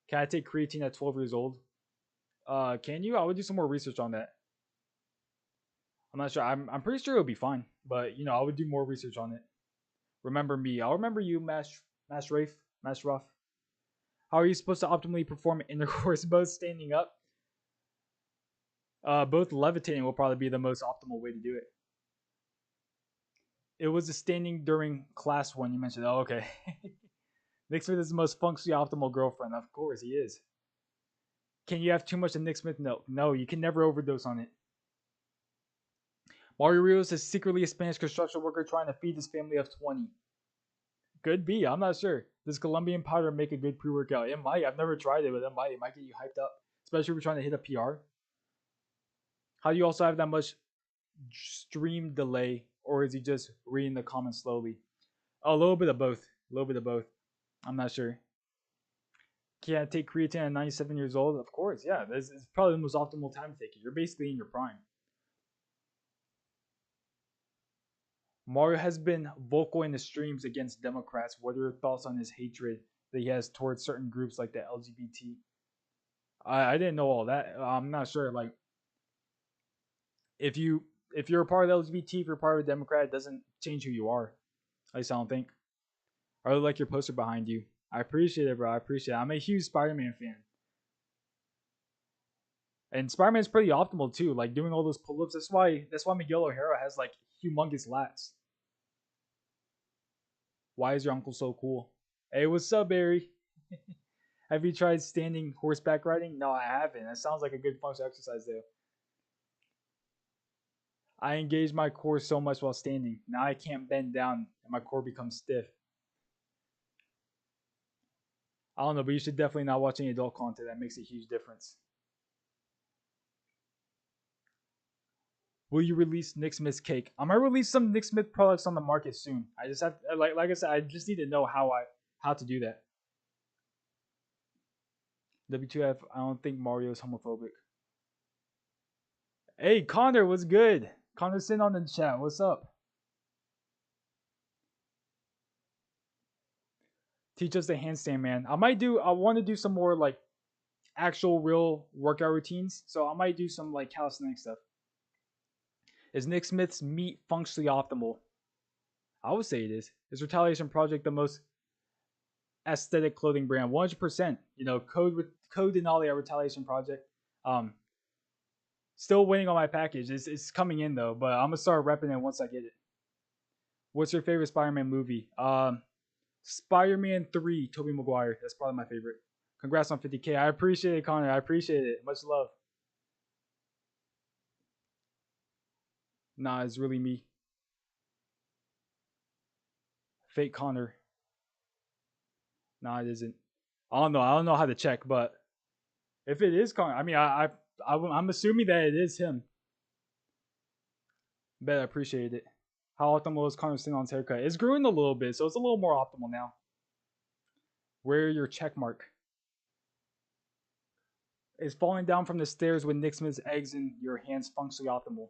Can I take creatine at 12 years old? Can you? I would do some more research on that. I'm not sure. I'm pretty sure it'll be fine, but I would do more research on it. Remember me. I'll remember you, Mash Rafe, Mash Ruff. How are you supposed to optimally perform intercourse? Both standing up. Both levitating will probably be the most optimal way to do it. It was a standing during class one you mentioned. Oh, okay. Nick Smith is the most functionally optimal girlfriend. Of course, he is. Can you have too much of Nick Smith? No, you can never overdose on it. Mario Rios is secretly a Spanish construction worker trying to feed his family of 20. Could be. I'm not sure. Does Colombian powder make a good pre-workout? It might. I've never tried it, but it might. It might get you hyped up, especially if you're trying to hit a PR. How do you also have that much stream delay, or is he just reading the comments slowly? A little bit of both. A little bit of both. I'm not sure. Can I take creatine at 97 years old? Of course, yeah. This is probably the most optimal time to take it. You're basically in your prime. Mario has been vocal in the streams against Democrats. What are your thoughts on his hatred that he has towards certain groups like the LGBT? I didn't know all that. I'm not sure. Like, if you're a part of the LGBT, if you're part of a Democrat, it doesn't change who you are. At least I don't think. I really like your poster behind you. I appreciate it, bro. I appreciate it. I'm a huge Spider-Man fan. And Spider-Man's pretty optimal too, like doing all those pull-ups. That's why Miguel O'Hara has like humongous lats. Why is your uncle so cool? Hey, what's up, Barry? Have you tried standing horseback riding? No, I haven't. That sounds like a good functional exercise though. I engage my core so much while standing. Now I can't bend down and my core becomes stiff. I don't know, but you should definitely not watch any adult content. That makes a huge difference. Will you release Nick Smith's cake? I'm gonna release some Nick Smith products on the market soon. I just have like I said, I just need to know how to do that. W2F, I don't think Mario's homophobic. Hey Connor, what's good? Connor's sitting on the chat. What's up? Teach us the handstand, man. I want to do some more like actual real workout routines. So I might do some like calisthenic stuff. Is Nick Smith's meat functionally optimal? I would say it is. Is Retaliation Project the most aesthetic clothing brand? 100%. Code Denali at Retaliation Project. Still waiting on my package. It's coming in though, but I'm gonna start repping it once I get it. What's your favorite Spider-Man movie? Spider-Man 3, Tobey Maguire. That's probably my favorite. Congrats on 50K. I appreciate it, Connor. I appreciate it. Much love. Nah, it's really me. Fake Connor. No, it isn't. I don't know. I don't know how to check, but if it is Connor, I mean, I'm assuming that it is him. Bet I appreciate it. How optimal is Connor Sinon's haircut? It's growing a little bit, so it's a little more optimal now. Where your check mark? Is falling down from the stairs with Nick Smith's eggs in your hands functionally optimal?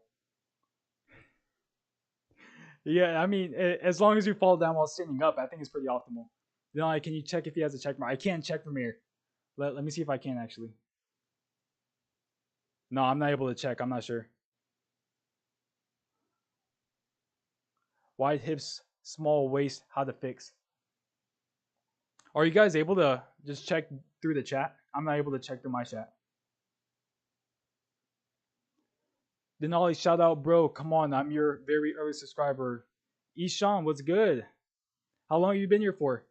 Yeah, I mean, as long as you fall down while standing up, I think it's pretty optimal. Then, can you check if he has a check mark? I can't check from here. Let me see if I can actually. No, I'm not able to check. I'm not sure. Wide hips, small waist, how to fix. Are you guys able to just check through the chat? I'm not able to check through my chat. Denali, shout out, bro. Come on, I'm your very early subscriber. Ishan, what's good? How long have you been here for?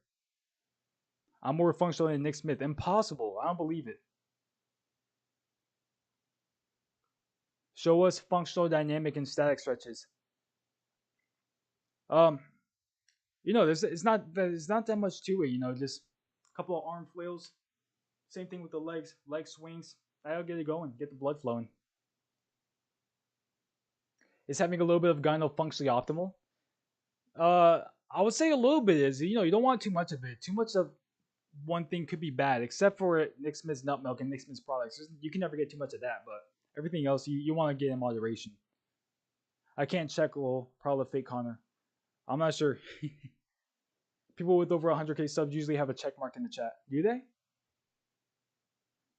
I'm more functional than Nick Smith. Impossible. I don't believe it. Show us functional, dynamic, and static stretches. It's not that much to it. Just a couple of arm flails. Same thing with the legs, leg swings. That'll get it going, get the blood flowing. Is having a little bit of gyno functionally optimal? I would say a little bit is. You don't want too much of it. Too much of one thing could be bad, except for Nick Smith's nut milk and Nick Smith's products. You can never get too much of that, but everything else you want to get in moderation. I can't check. Well, probably fake Connor. I'm not sure. People with over 100k subs usually have a check mark in the chat. Do they?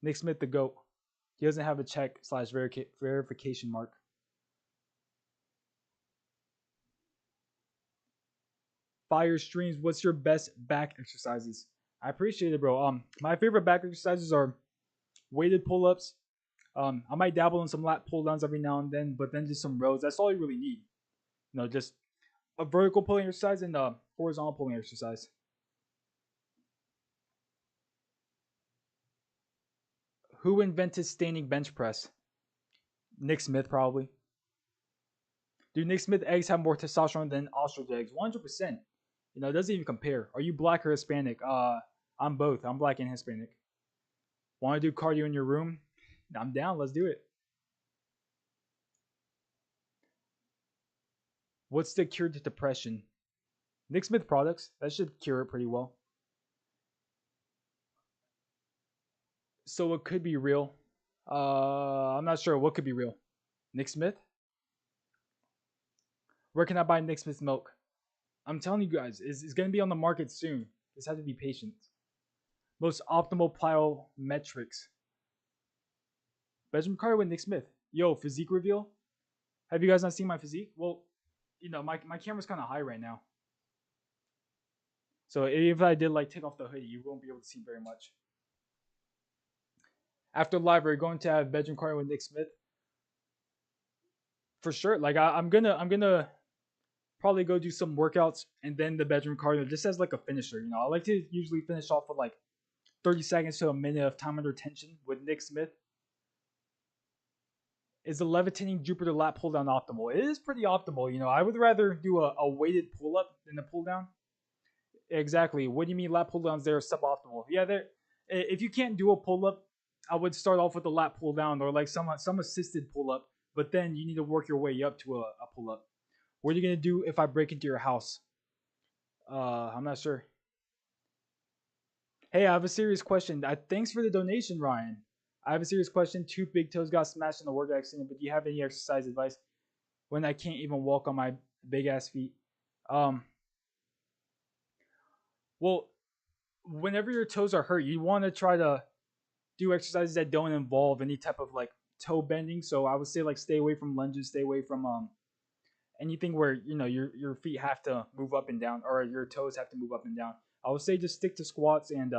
Nick Smith the GOAT. He doesn't have a check/verification mark. Fire streams. What's your best back exercises? I appreciate it, bro. My favorite back exercises are weighted pull-ups. I might dabble in some lat pull-downs every now and then, but then just some rows. That's all you really need. Just a vertical pulling exercise and a horizontal pulling exercise. Who invented standing bench press? Nick Smith, probably. Do Nick Smith eggs have more testosterone than ostrich eggs? 100%. It doesn't even compare. Are you black or Hispanic? I'm both. I'm black and Hispanic. Want to do cardio in your room? I'm down. Let's do it. What's the cure to depression? Nick Smith products. That should cure it pretty well. So it could be real. I'm not sure what could be real. Nick Smith? Where can I buy Nick Smith milk? I'm telling you guys, it's going to be on the market soon. Just have to be patient. Most optimal plyometrics. Bedroom card with Nick Smith. Yo, physique reveal. Have you guys not seen my physique? Well, my camera's kind of high right now. So if I did take off the hoodie, you won't be able to see very much. After live, we're going to have bedroom card with Nick Smith. For sure. I'm gonna probably go do some workouts and then the bedroom cardio just as a finisher. I like to usually finish off with 30 seconds to a minute of time under tension with Nick Smith. Is the levitating Jupiter lat pull down optimal? It is pretty optimal. I would rather do a weighted pull up than a pull down. Exactly. What do you mean lat pull downs? They're suboptimal. Yeah, if you can't do a pull up, I would start off with a lat pull down or some assisted pull up, but then you need to work your way up to a pull up. What are you gonna do if I break into your house? I'm not sure. Hey, I have a serious question. Thanks for the donation, Ryan. I have a serious question. 2 big toes got smashed in a work accident, but do you have any exercise advice when I can't even walk on my big ass feet? Well, whenever your toes are hurt, you want to try to do exercises that don't involve any type of toe bending. So I would say stay away from lunges, stay away from anything where your feet have to move up and down or your toes have to move up and down. I would say just stick to squats and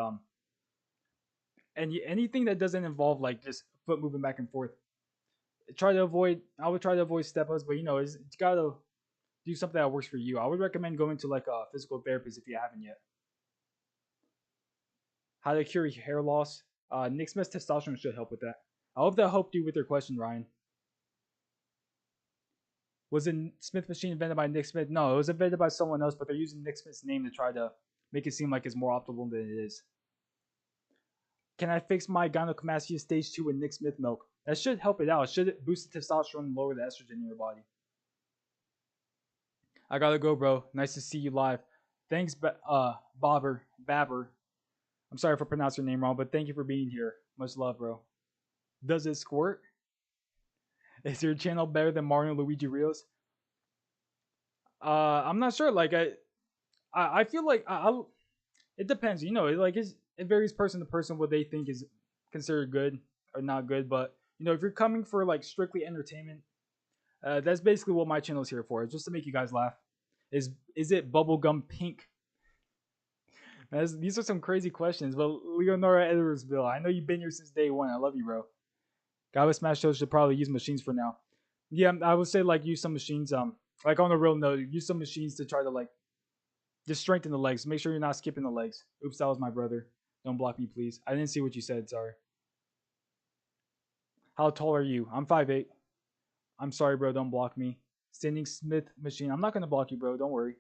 anything that doesn't involve just foot moving back and forth. I would try to avoid step ups, but it's gotta do something that works for you. I would recommend going to a physical therapist if you haven't yet. How to cure hair loss? Nick Smith's testosterone should help with that. I hope that helped you with your question, Ryan. Was the Smith machine invented by Nick Smith? No, it was invented by someone else, but they're using Nick Smith's name to try to make it seem like it's more optimal than it is. Can I fix my gynecomastia stage 2 with Nick Smith milk? That should help it out. It should boost the testosterone and lower the estrogen in your body. I gotta go, bro. Nice to see you live. Thanks, Babber. I'm sorry if I pronounced your name wrong, but thank you for being here. Much love, bro. Does it squirt? Is your channel better than Mario Luigi Rios? I'm not sure. Like I feel like it depends. You know, it varies person to person what they think is considered good or not good. But you know, if you're coming for like strictly entertainment, that's basically what my channel is here for. Just to make you guys laugh. Is it bubblegum pink? These are some crazy questions. But Leonora Edwardsville, I know you've been here since day one. I love you, bro. Guy with Smash shows should probably use machines for now. Yeah, I would say like use some machines. Like on a real note, use some machines to try to like just strengthen the legs. Make sure you're not skipping the legs. Oops, that was my brother. Don't block me, please. I didn't see what you said. Sorry. How tall are you? I'm 5'8". I'm sorry, bro. Don't block me. Standing Smith machine. I'm not gonna block you, bro. Don't worry.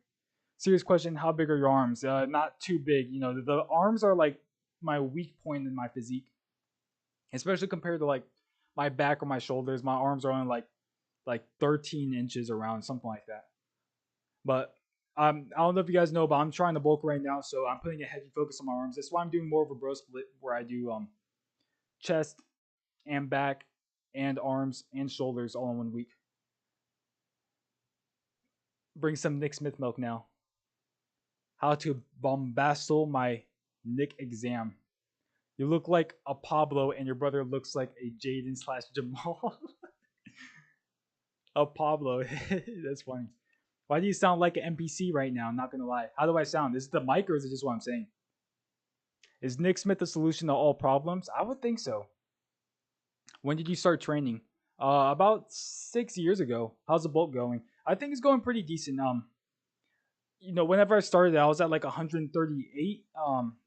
Serious question. How big are your arms? Not too big. You know, the arms are like my weak point in my physique, especially compared to like my back or my shoulders. My arms are only like 13 inches around, something like that. But I don't know if you guys know, but I'm trying to bulk right now, so I'm putting a heavy focus on my arms. That's why I'm doing more of a bro split, where I do chest and back and arms and shoulders all in 1 week. Bring some Nick Smith milk now. How to bombastle my Nick exam. You look like a Pablo, and your brother looks like a Jaden / Jamal. A Pablo. That's funny. Why do you sound like an NPC right now? I'm not gonna lie. How do I sound? Is it the mic or is it just what I'm saying? Is Nick Smith the solution to all problems? I would think so. When did you start training? About 6 years ago. How's the bulk going? I think it's going pretty decent. You know, whenever I started, I was at like 138.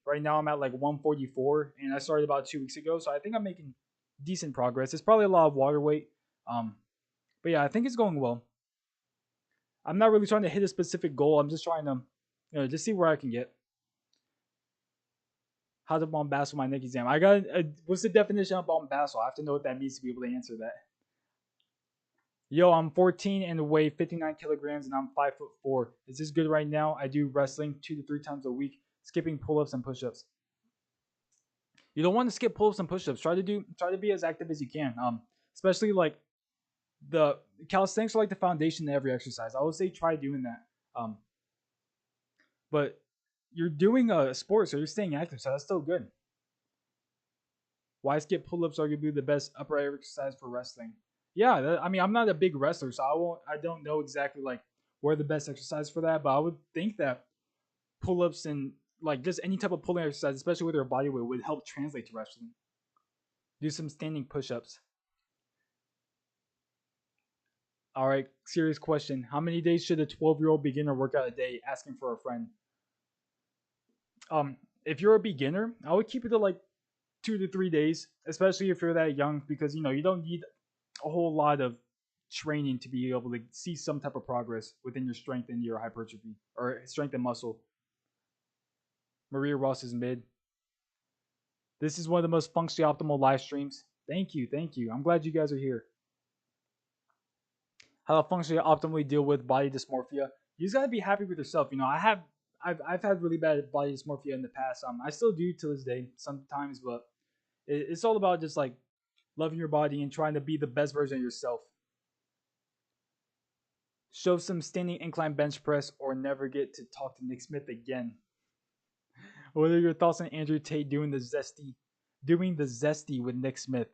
Right now I'm at like 144, and I started about 2 weeks ago, so I think I'm making decent progress. It's probably a lot of water weight. But yeah, I think it's going well. I'm not really trying to hit a specific goal. I'm just trying to, you know, just see where I can get. How to bombastle my Nick exam? I got. What's the definition of bombastle? I have to know what that means to be able to answer that. Yo, I'm 14 and weigh 59 kilograms, and I'm 5'4". Is this good right now? I do wrestling 2 to 3 times a week, skipping pull-ups and push-ups. You don't want to skip pull-ups and push-ups. Try to be as active as you can. Especially like the calisthenics are like the foundation to every exercise. I would say try doing that. But you're doing a sport, so you're staying active, so that's still good. Why skip pull-ups arguably the best upper exercise for wrestling? Yeah, I mean, I'm not a big wrestler, so I don't know exactly like where the best exercise for that, but I would think that pull-ups and like just any type of pulling exercise, especially with your body weight, would help translate to wrestling. Do some standing push-ups. All right, serious question. How many days should a 12-year-old beginner work out a day? Asking for a friend. If you're a beginner, I would keep it to like 2 to 3 days, especially if you're that young, because you know you don't need a whole lot of training to be able to see some type of progress within your strength and your hypertrophy or strength and muscle. Maria Ross is mid. This is one of the most functionally optimal live streams. Thank you. I'm glad you guys are here. How to functionally optimally deal with body dysmorphia. You just gotta be happy with yourself. You know, I've had really bad body dysmorphia in the past. I still do to this day sometimes, but it's all about just like loving your body and trying to be the best version of yourself. Show some standing incline bench press or never get to talk to Nick Smith again. What are your thoughts on Andrew Tate doing the zesty with Nick Smith?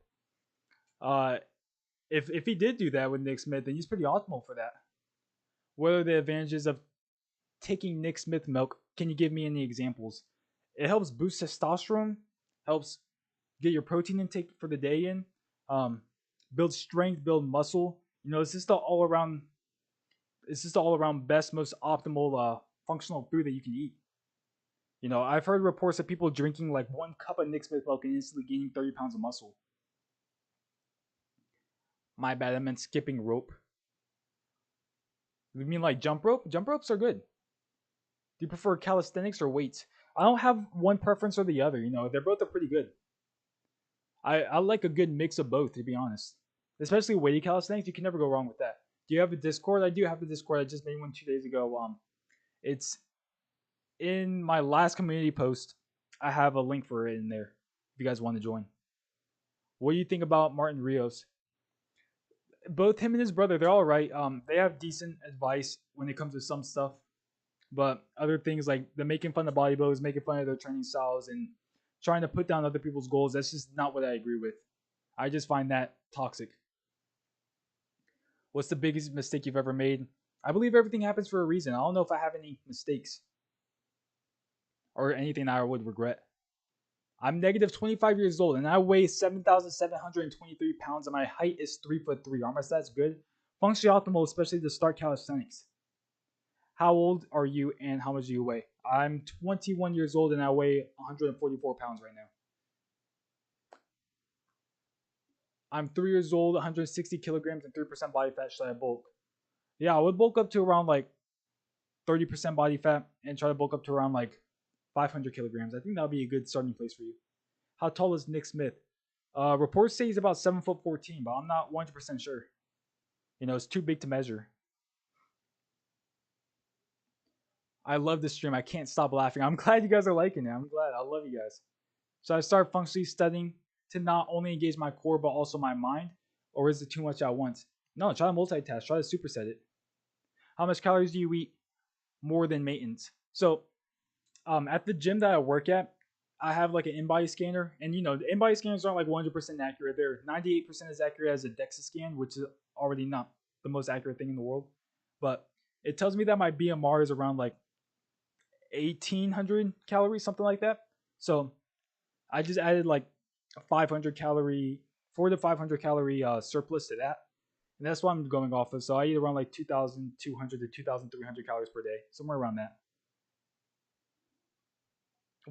If he did do that with Nick Smith, then he's pretty optimal for that. What are the advantages of taking Nick Smith milk? Can you give me any examples? It helps boost testosterone, helps get your protein intake for the day in, build strength, build muscle. You know, it's just the all around best, most optimal functional food that you can eat. You know, I've heard reports of people drinking like 1 cup of Nick Smith milk and instantly gaining 30 pounds of muscle. My bad, I meant skipping rope. You mean like jump rope? Jump ropes are good. Do you prefer calisthenics or weights? I don't have one preference or the other. They're both are pretty good. I like a good mix of both, to be honest. Especially weighted calisthenics, you can never go wrong with that. Do you have a Discord? I do have a Discord. I just made one 2 days ago. It's in my last community post. I have a link for it in there if you guys want to join. What do you think about Martin Rios? Both him and his brother, they're all right. They have decent advice when it comes to some stuff, but other things like the making fun of bodybuilders, making fun of their training styles, and trying to put down other people's goals, that's just not what I agree with. I just find that toxic. What's the biggest mistake you've ever made? I believe everything happens for a reason. I don't know if I have any mistakes or anything that I would regret. I'm negative 25 years old and I weigh 7,723 pounds and my height is 3'3". Are my stats good? Functionally optimal, especially to start calisthenics. How old are you and how much do you weigh? I'm 21 years old and I weigh 144 pounds right now. I'm 3 years old, 160 kilograms and 3% body fat. Should I bulk? Yeah, I would bulk up to around like 30% body fat and try to bulk up to around like 500 kilograms. I think that would be a good starting place for you. How tall is Nick Smith? Reports say he's about 7'14", but I'm not 100% sure. It's too big to measure. I love this stream. I can't stop laughing. I'm glad you guys are liking it. I'm glad. I love you guys. So I start functionally studying to not only engage my core but also my mind, or is it too much at once? No, try to multitask. Try to superset it. How much calories do you eat more than maintenance? So, at the gym that I work at, I have like an in-body scanner, and the in-body scanners aren't like 100% accurate. They're 98% as accurate as a DEXA scan, which is already not the most accurate thing in the world. But it tells me that my BMR is around like 1,800 calories, something like that. So I just added like a 500 calorie, 400 to 500 calorie surplus to that. And that's what I'm going off of. So I eat around like 2,200 to 2,300 calories per day, somewhere around that.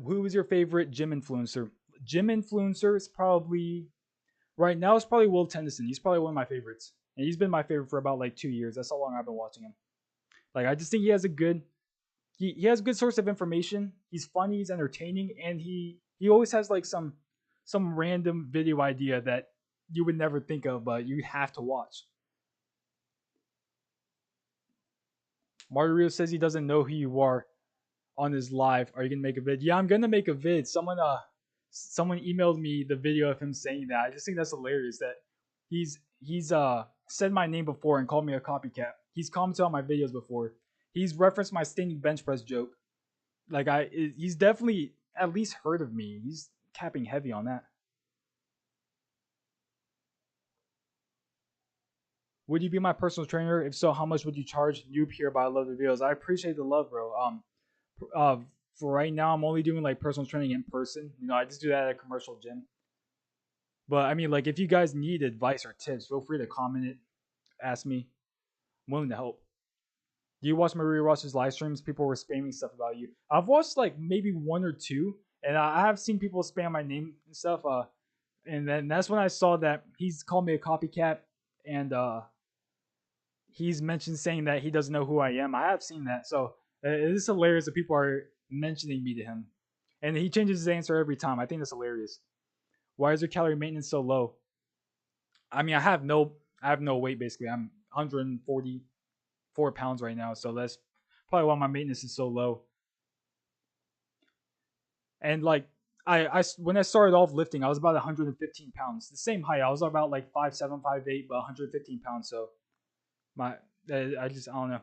Who is your favorite gym influencer? Gym influencer is probably, right now, it's probably Will Tennyson. He's probably one of my favorites. And he's been my favorite for about like 2 years. That's how long I've been watching him. Like, I just think he has a good, he has a good source of information. He's funny, he's entertaining, and he always has like some random video idea that you would never think of, but you have to watch. Mario says he doesn't know who you are on his live. Are you gonna make a vid? Yeah, I'm gonna make a vid. Someone emailed me the video of him saying that. I just think that's hilarious that he's said my name before and called me a copycat. He's commented on my videos before. He's referenced my standing bench press joke. Like he's definitely at least heard of me. He's capping heavy on that. Would you be my personal trainer? If so, how much would you charge? Noob here, but I love the videos. I appreciate the love, bro. For right now, I'm only doing like personal training in person. I just do that at a commercial gym. But I mean, like, if you guys need advice or tips, feel free to comment it, ask me. I'm willing to help. Do you watch Maria Ross's live streams? People were spamming stuff about you. I've watched like maybe one or two, and I have seen people spam my name and stuff. And then that's when I saw that he's called me a copycat, and he's mentioned saying that he doesn't know who I am. I have seen that, so it is hilarious that people are mentioning me to him, and he changes his answer every time. I think that's hilarious. Why is your calorie maintenance so low? I mean, I have no weight basically. I'm 144 pounds right now, so that's probably why my maintenance is so low. And like I when I started off lifting, I was about 115 pounds, the same height. I was about like 5'7", 5'8", but 115 pounds. So I don't know.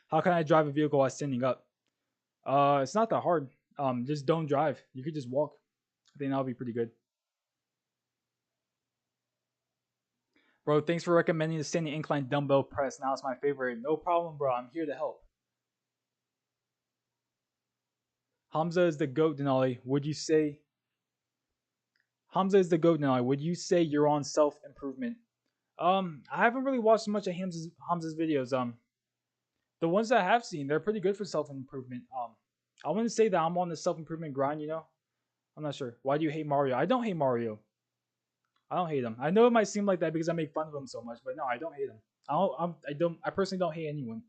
How can I drive a vehicle while standing up? It's not that hard. Just don't drive. You could just walk. I think that'll be pretty good. Bro, thanks for recommending the standing incline dumbbell press. Now it's my favorite. No problem, bro. I'm here to help. Hamza is the GOAT, Denali. Would you say Hamza is the GOAT, Denali? Would you say you're on self-improvement? I haven't really watched much of Hamza's videos. The ones that I have seen, they're pretty good for self-improvement. I wouldn't say that I'm on the self-improvement grind, I'm not sure. Why do you hate Mario? I don't hate Mario. I don't hate him. I know it might seem like that because I make fun of him so much, but no, I don't hate him. I personally don't hate anyone.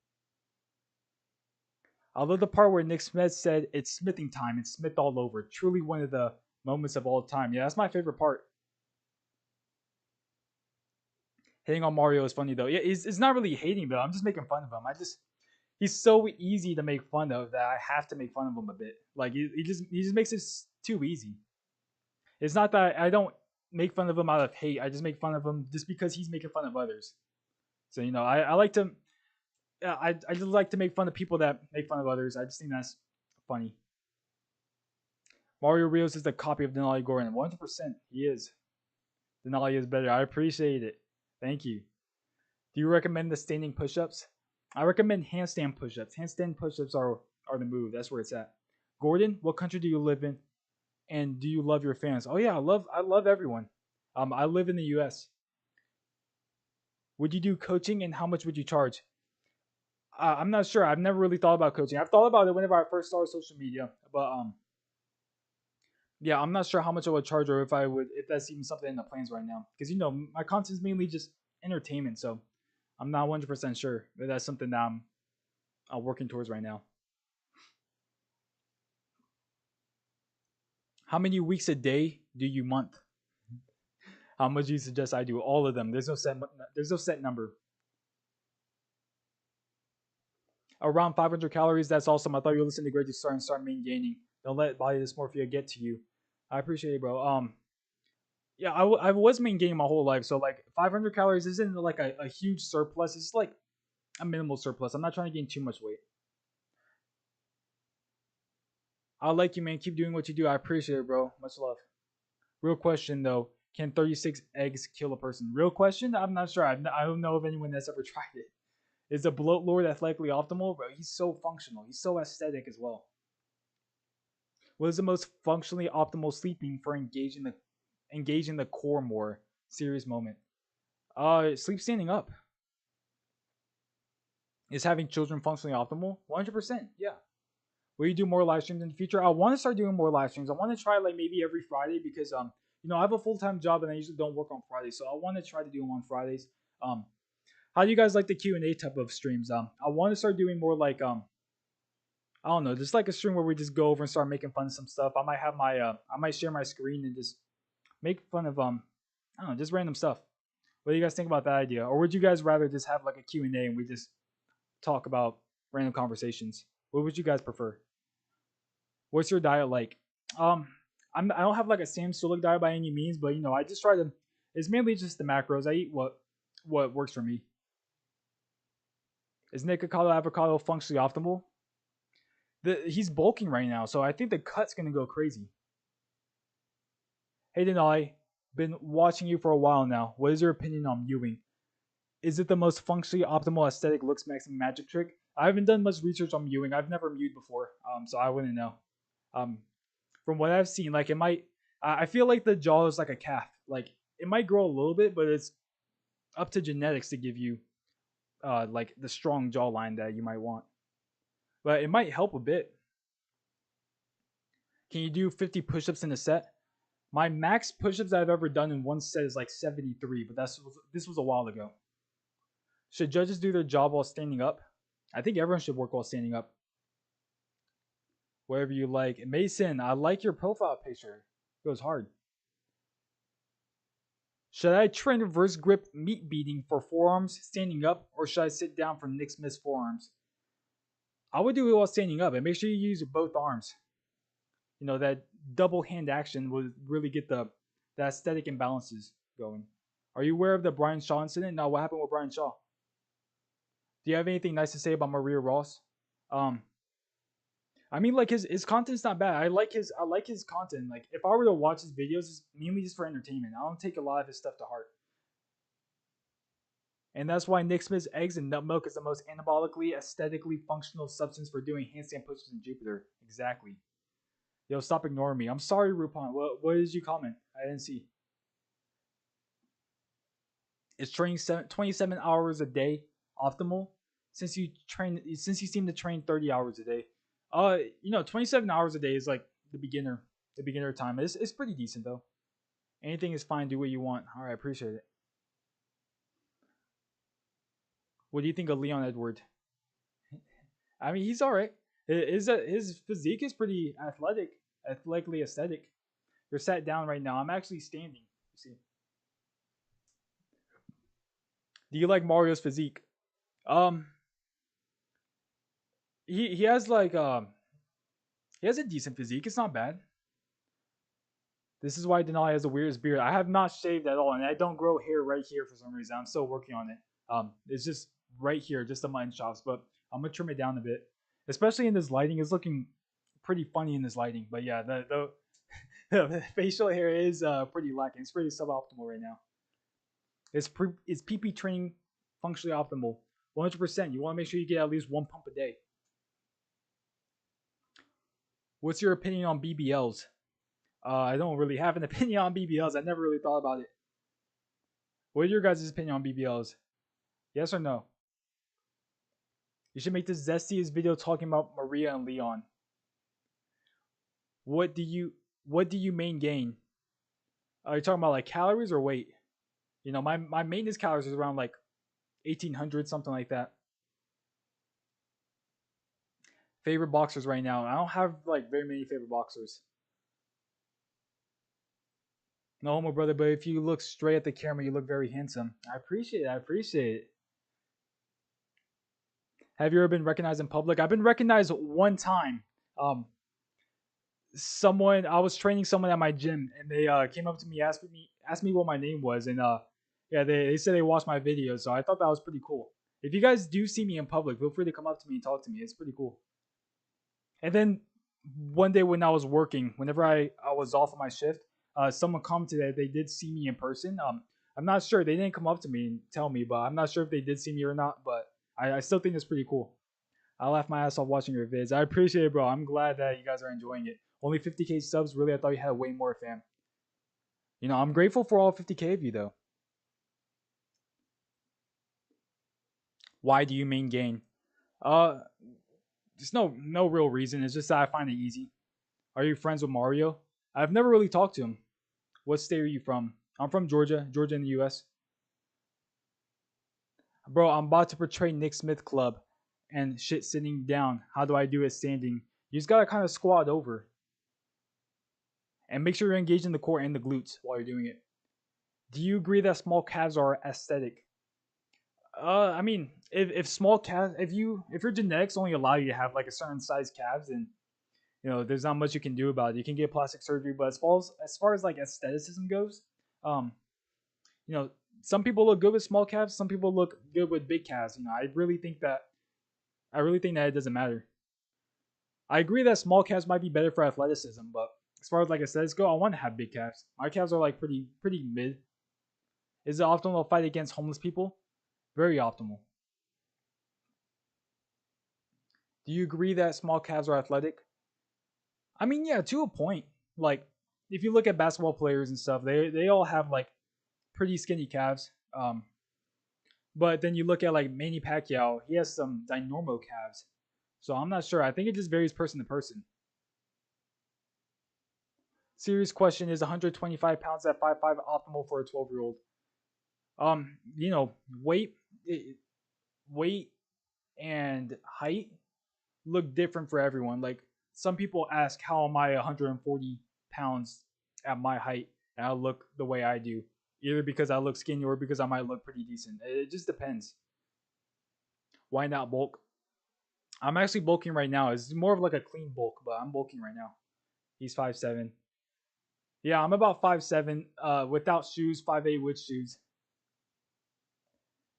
I love the part where Nick Smith said it's smithing time and Smith all over. Truly one of the moments of all time. Yeah, that's my favorite part. Hating on Mario is funny though. Yeah, it's not really hating though. I'm just making fun of him. He's so easy to make fun of that I have to make fun of him a bit. Like he just makes it too easy. It's not that I don't make fun of him out of hate. I just make fun of him just because he's making fun of others. So I like to I just like to make fun of people that make fun of others. I just think that's funny. Mario Rios is the copy of Denali Gordon. 100% he is. Denali is better. I appreciate it. Thank you. Do you recommend the standing push-ups? I recommend handstand push-ups. Handstand push-ups are the move. That's where it's at. Gordon, what country do you live in? And do you love your fans? Oh yeah, I love everyone. I live in the U.S. Would you do coaching, and how much would you charge? I'm not sure. I've never really thought about coaching. I've thought about it whenever I first started social media, but yeah, I'm not sure how much I would charge, or if that's even something in the plans right now. Because my content is mainly just entertainment, so I'm not 100% sure that that's something that I'm working towards right now. How many weeks a day do you month? How much do you suggest I do? All of them. There's no set number. Around 500 calories. That's awesome. I thought you were listening to Great to start main gaining. Don't let body dysmorphia get to you. I appreciate it, bro. Yeah, I was main gaining my whole life, so like 500 calories isn't like a huge surplus. It's like a minimal surplus. I'm not trying to gain too much weight. I like you, man. Keep doing what you do. I appreciate it, bro. Much love. Real question though, can 36 eggs kill a person? Real question? I'm not sure. I don't know of anyone that's ever tried it. Is the bloat lord athletically optimal? Bro, he's so functional. He's so aesthetic as well. What is the most functionally optimal sleeping for engaging the core more serious moment? Sleep standing up. Is having children functionally optimal? 100%. Yeah. Will you do more live streams in the future? I want to start doing more live streams. I want to try like maybe every Friday because I have a full-time job and I usually don't work on Fridays, so I want to try to do them on Fridays. How do you guys like the Q&A type of streams? I want to start doing more like I don't know, just like a stream where we just go over and start making fun of some stuff. I might share my screen and just make fun of I don't know, just random stuff. What do you guys think about that idea? Or would you guys rather just have like a Q&A and we just talk about random conversations? What would you guys prefer? What's your diet like? Um, I don't have like a Sam Sulek diet by any means, but I just try to. It's mainly just the macros. I eat what works for me. Is Nick avocado functionally optimal? He's bulking right now, so I think the cut's gonna go crazy. Hey Denali, been watching you for a while now. What is your opinion on mewing? Is it the most functionally optimal aesthetic looks maxing magic trick? I haven't done much research on mewing. I've never mewed before, so I wouldn't know. Um, from what I've seen, like it might. I feel like the jaw is like a calf. Like it might grow a little bit, but it's up to genetics to give you like the strong jawline that you might want. But it might help a bit. Can you do 50 push-ups in a set? My max push-ups I've ever done in one set is like 73, but this was a while ago. Should judges do their job while standing up? I think everyone should work while standing up. Whatever you like. Mason, I like your profile picture. It goes hard. Should I train reverse grip meat beating for forearms standing up, or should I sit down for Nick Smith's forearms? I would do it while standing up, and make sure you use both arms. That double hand action would really get the aesthetic imbalances going. Are you aware of the Brian Shaw incident? No, what happened with Brian Shaw? Do you have anything nice to say about Maria Ross? I mean, like his content's not bad. I like his content. Like if I were to watch his videos, it's mainly just for entertainment. I don't take a lot of his stuff to heart. And that's why Nick Smith's eggs and nut milk is the most anabolically, aesthetically functional substance for doing handstand push-ups in Jupiter. Exactly. Yo, stop ignoring me. I'm sorry, Rupon. What did you comment? I didn't see. Is training 27 hours a day optimal? Since you seem to train 30 hours a day. 27 hours a day is like the beginner time. It's pretty decent though. Anything is fine. Do what you want. All right, appreciate it. What do you think of Leon Edward? I mean, he's all right. His physique is pretty athletically aesthetic. You're sat down right now. I'm actually standing. You see. Do you like Mario's physique? Um, he has like he has a decent physique. It's not bad. This is why Denali has the weirdest beard. I have not shaved at all, and I don't grow hair right here for some reason. I'm still working on it. It's just right here, just the mutton chops, but I'm gonna trim it down a bit. Especially in this lighting, it's looking pretty funny in this lighting. But yeah, the facial hair is pretty lacking. It's pretty suboptimal right now. It's PP training functionally optimal. 100%. You want to make sure you get at least one pump a day. What's your opinion on BBLs? I don't really have an opinion on BBLs. I never really thought about it. What are your guys' opinion on BBLs? Yes or no? You should make this zestiest video talking about Maria and Leon. What do you main gain? Are you talking about like calories or weight? You know, my maintenance calories is around like 1800, something like that. Favorite boxers right now? I don't have like very many favorite boxers. No homo, brother, but if you look straight at the camera, you look very handsome. I appreciate it. I appreciate it. Have you ever been recognized in public? I've been recognized one time. Um, Someone I was training someone at my gym, and they came up to me, asked me what my name was, and yeah, they said they watched my videos, so I thought that was pretty cool. If you guys do see me in public, feel free to come up to me and talk to me. It's pretty cool. And then one day when I was working, whenever I was off of my shift, someone commented that they did see me in person. I'm not sure. They didn't come up to me and tell me, but I'm not sure if they did see me or not. But I still think it's pretty cool. I laughed my ass off watching your vids. I appreciate it, bro. I'm glad that you guys are enjoying it. Only 50K subs. Really, I thought you had way more, fam. You know, I'm grateful for all 50K of you, though. Why do you main gain? Uh, There's no real reason. It's just that I find it easy. Are you friends with Mario? I've never really talked to him. What state are you from? I'm from Georgia, Georgia in the U.S. Bro, I'm about to portray Nick Smith Club and shit sitting down. How do I do it standing? You just gotta kind of squat over. And make sure you're engaged in the core and the glutes while you're doing it. Do you agree that small calves are aesthetic? I mean, if small calves, if your genetics only allow you to have like a certain size calves, then you know there's not much you can do about it. You can get plastic surgery, but as far as like aestheticism goes, um, you know, some people look good with small calves, some people look good with big calves. You know, I really think that it doesn't matter. I agree that small calves might be better for athleticism, but as far as like aesthetics go, I want to have big calves. My calves are like pretty mid. Is it optimal to fight against homeless people? Very optimal. Do you agree that small calves are athletic? I mean, yeah, to a point. Like, if you look at basketball players and stuff, they all have like pretty skinny calves. But then you look at like Manny Pacquiao, he has some ginormo calves. So I'm not sure. I think it just varies person to person. Serious question: is 125 pounds at 5'5" optimal for a 12-year-old? You know, weight and height look different for everyone. Like some people ask, how am I 140 pounds at my height and I look the way I do? Either because I look skinny or because I might look pretty decent. It just depends. Why not bulk? I'm actually bulking right now. It's more of like a clean bulk, but I'm bulking right now. He's 5'7". Yeah, I'm about 5'7", without shoes, 5'8" with shoes.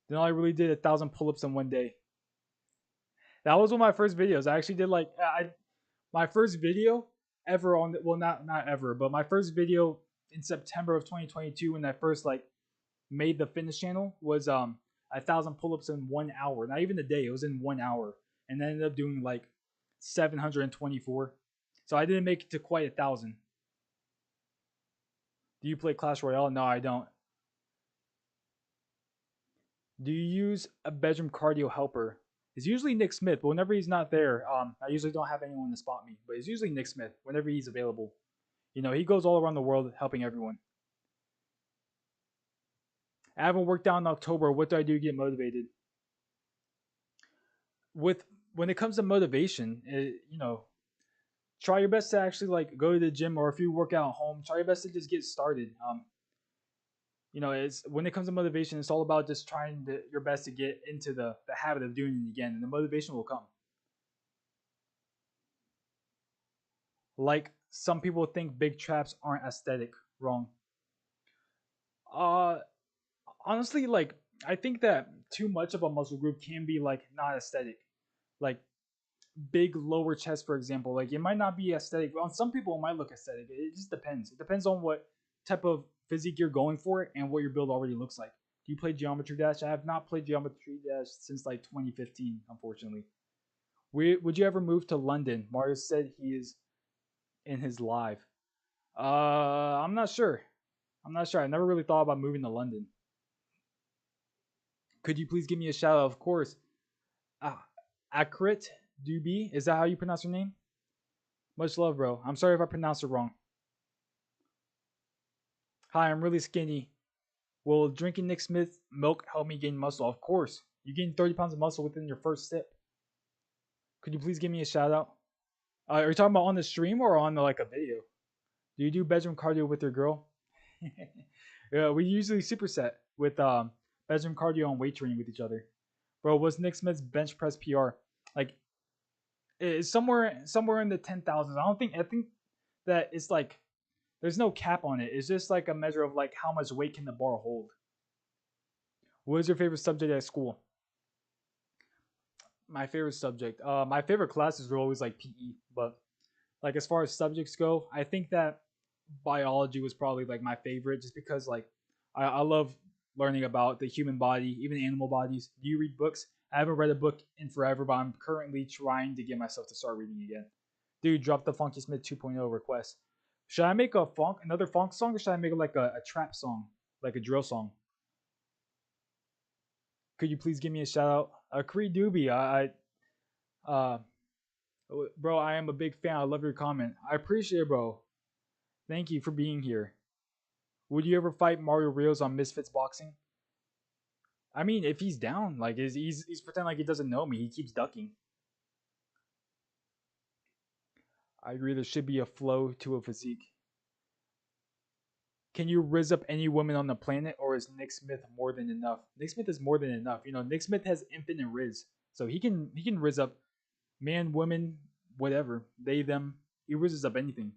Then I really did 1,000 pull-ups in one day. That was one of my first videos. I actually did like my first video ever on well not ever, but my first video in September of 2022 when I first like made the fitness channel was 1,000 pull-ups in 1 hour. Not even a day. It was in 1 hour, and I ended up doing like 724. So I didn't make it to quite 1,000. Do you play Clash Royale? No, I don't. Do you use a bedroom cardio helper? It's usually Nick Smith, but whenever he's not there, I usually don't have anyone to spot me. But it's usually Nick Smith whenever he's available. You know, he goes all around the world helping everyone. I haven't worked out in October. What do I do to get motivated? With when it comes to motivation, try your best to actually like go to the gym, or if you work out at home, try your best to just get started. It's when it comes to motivation, it's all about just trying your best to get into the habit of doing it again, and the motivation will come. Like some people think big traps aren't aesthetic. Wrong. Uh, Honestly, like I think that too much of a muscle group can be like not aesthetic. Like big lower chest, for example, like it might not be aesthetic. On some people, it might look aesthetic. It just depends. It depends on what type of physique you're going for and what your build already looks like. Do you play Geometry Dash? I have not played Geometry Dash since like 2015, unfortunately. Would you ever move to London? Mario said he is in his live. I'm not sure. I'm not sure. I never really thought about moving to London. Could you please give me a shout out? Of course. Uh, Akrit Dubi, is that how you pronounce your name? Much love, bro. I'm sorry if I pronounced it wrong. Hi, I'm really skinny. Will drinking Nick Smith milk help me gain muscle? Of course. You gain 30 pounds of muscle within your first sip. Could you please give me a shout out? Are you talking about on the stream or on like a video? Do you do bedroom cardio with your girl? Yeah, we usually superset with bedroom cardio and weight training with each other. Bro, what's Nick Smith's bench press PR? Like, it's somewhere in the 10,000s. I think that it's like there's no cap on it. It's just like a measure of like how much weight can the bar hold. What is your favorite subject at school? My favorite subject. My favorite classes were always like PE, but like as far as subjects go, I think that biology was probably like my favorite, just because like I love learning about the human body, even animal bodies. Do you read books? I haven't read a book in forever, but I'm currently trying to get myself to start reading again. Dude, drop the Funky Smith 2.0 request. Should I make another funk song, or should I make like a trap song, like a drill song? Could you please give me a shout out? Creed Doobie, uh, bro, I am a big fan. I love your comment. I appreciate it, bro. Thank you for being here. Would you ever fight Mario Rios on Misfits Boxing? I mean, if he's down, like he's pretending like he doesn't know me. He keeps ducking. I agree. There should be a flow to a physique. Can you riz up any woman on the planet, or is Nick Smith more than enough? Nick Smith is more than enough. Nick Smith has infinite riz, so he can riz up man, woman, whatever, they, them. He rizzes up anything.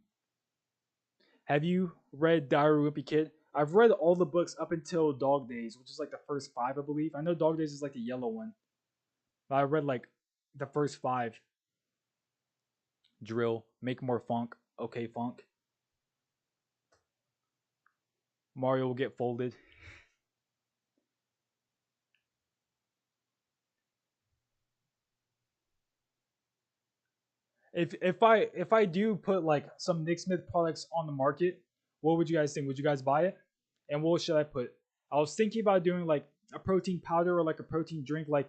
Have you read Diary of a Wimpy Kid? I've read all the books up until Dog Days, which is like the first five, I believe. I know Dog Days is like the yellow one, but I read like the first five. Drill, make more funk. Okay, funk. Mario will get folded. If I do put like some Nick Smith products on the market, what would you guys think? Would you guys buy it? And what should I put? I was thinking about doing like a protein powder or like a protein drink, like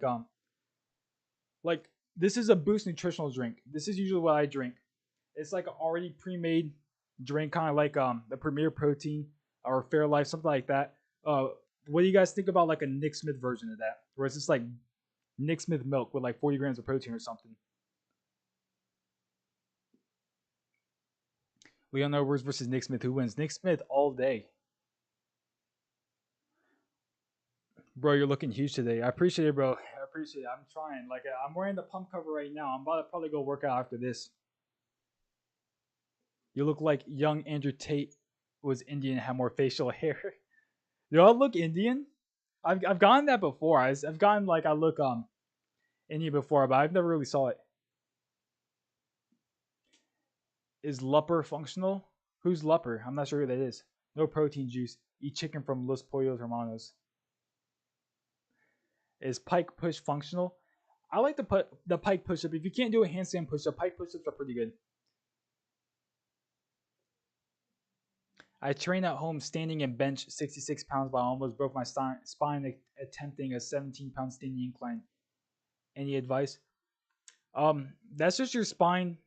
this is a Boost nutritional drink. This is usually what I drink. It's like an already pre-made drink, kind of like the Premier Protein or Fairlife, something like that. What do you guys think about like a Nick Smith version of that, where it's just like Nick Smith milk with like 40 grams of protein or something? Leon Edwards versus Nick Smith. Who wins? Nick Smith all day. Bro, you're looking huge today. I appreciate it, bro. I appreciate it. I'm trying. Like, I'm wearing the pump cover right now. I'm about to probably go work out after this. You look like young Andrew Tate was Indian and had more facial hair. Do I look Indian? I've gotten that before. I've gotten like I look Indian before, but I've never really saw it. Is Lupper functional? Who's Lupper? I'm not sure who that is. No protein juice. Eat chicken from Los Pollos Hermanos. Is pike push functional? I like to put the pike push up. If you can't do a handstand push up, pike push ups are pretty good. I train at home standing and bench 66 pounds, but I almost broke my spine attempting a 17-pound standing incline. Any advice? That's just your spine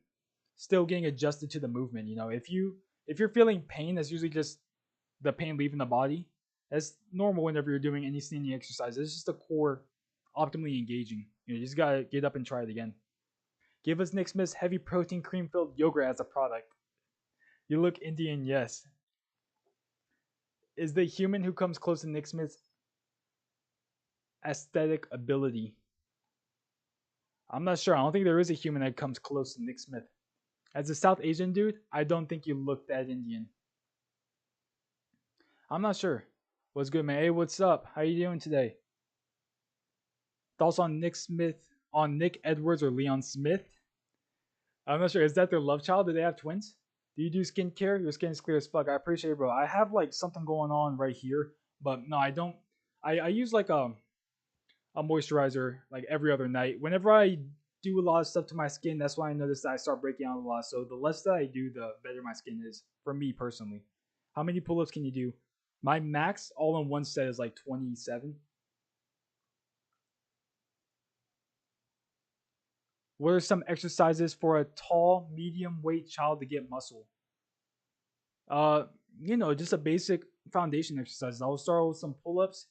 still getting adjusted to the movement. If you're feeling pain, that's usually just the pain leaving the body. That's normal whenever you're doing any standing exercise. It's just the core optimally engaging. You just gotta get up and try it again. Give us Nick Smith's heavy protein cream filled yogurt as a product. You look Indian, yes. Is the human who comes close to Nick Smith's aesthetic ability? I'm not sure. I don't think there is a human that comes close to Nick Smith. As a South Asian dude, I don't think you look that Indian. I'm not sure. What's good, man? Hey, what's up? How you doing today? Thoughts on Nick Smith, on Nick Edwards or Leon Smith? I'm not sure. Is that their love child? Do they have twins? Do you do skincare? Your skin's clear as fuck. I appreciate it, bro. I have like something going on right here, but no, I don't. I use like a moisturizer like every other night. Whenever I do a lot of stuff to my skin, that's why I notice that I start breaking out a lot. So the less that I do, the better my skin is for me personally. How many pull-ups can you do? My max all in one set is like 27. What are some exercises for a tall, medium weight child to get muscle? Uh, just a basic foundation exercise. I will start with some pull-ups.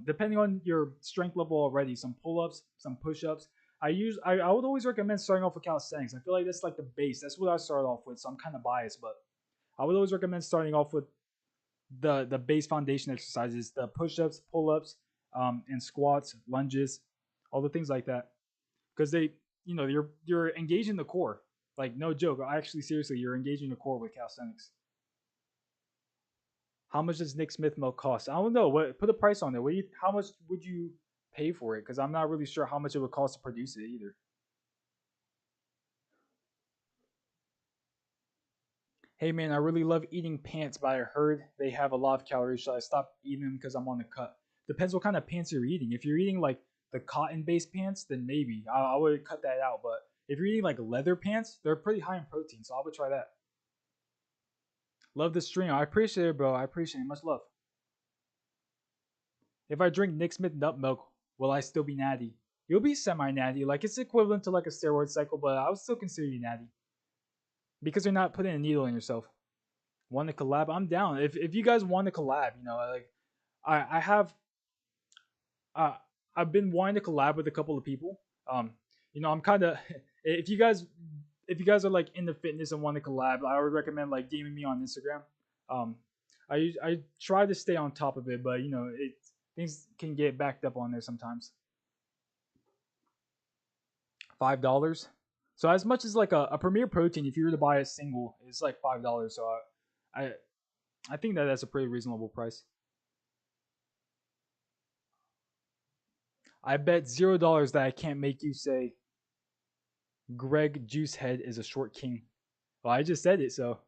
Depending on your strength level already, some pull-ups, some push-ups. I would always recommend starting off with calisthenics. I feel like that's like the base. That's what I started off with, so I'm kind of biased, but I would always recommend starting off with the base foundation exercises, the push-ups, pull-ups, and squats, lunges, all the things like that, because you're engaging the core. Like no joke, actually seriously, you're engaging the core with calisthenics. How much does Nick Smith milk cost? I don't know. What put a price on it? How much would you pay for it? Because I'm not really sure how much it would cost to produce it either. Hey man, I really love eating pants, but I heard they have a lot of calories. Should I stop eating them because I'm on the cut? Depends what kind of pants you're eating. If you're eating like the cotton-based pants, then maybe I would cut that out. But if you're eating like leather pants, they're pretty high in protein, so I would try that. Love the stream. I appreciate it, bro. I appreciate it. Much love. If I drink Nick Smith nut milk, will I still be natty? You'll be semi-natty. Like it's equivalent to like a steroid cycle, but I would still consider you natty because you're not putting a needle in yourself. Want to collab? I'm down. If you guys want to collab, like I have uh I've been wanting to collab with a couple of people. I'm kind of if you guys are like into fitness and want to collab, I would recommend like DMing me on Instagram. Um, I try to stay on top of it, but things can get backed up on there sometimes. $5. So as much as like a Premier Protein, if you were to buy a single, it's like $5. So I I think that that's a pretty reasonable price. I bet $0 that I can't make you say Greg Juicehead is a short king. Well, I just said it, so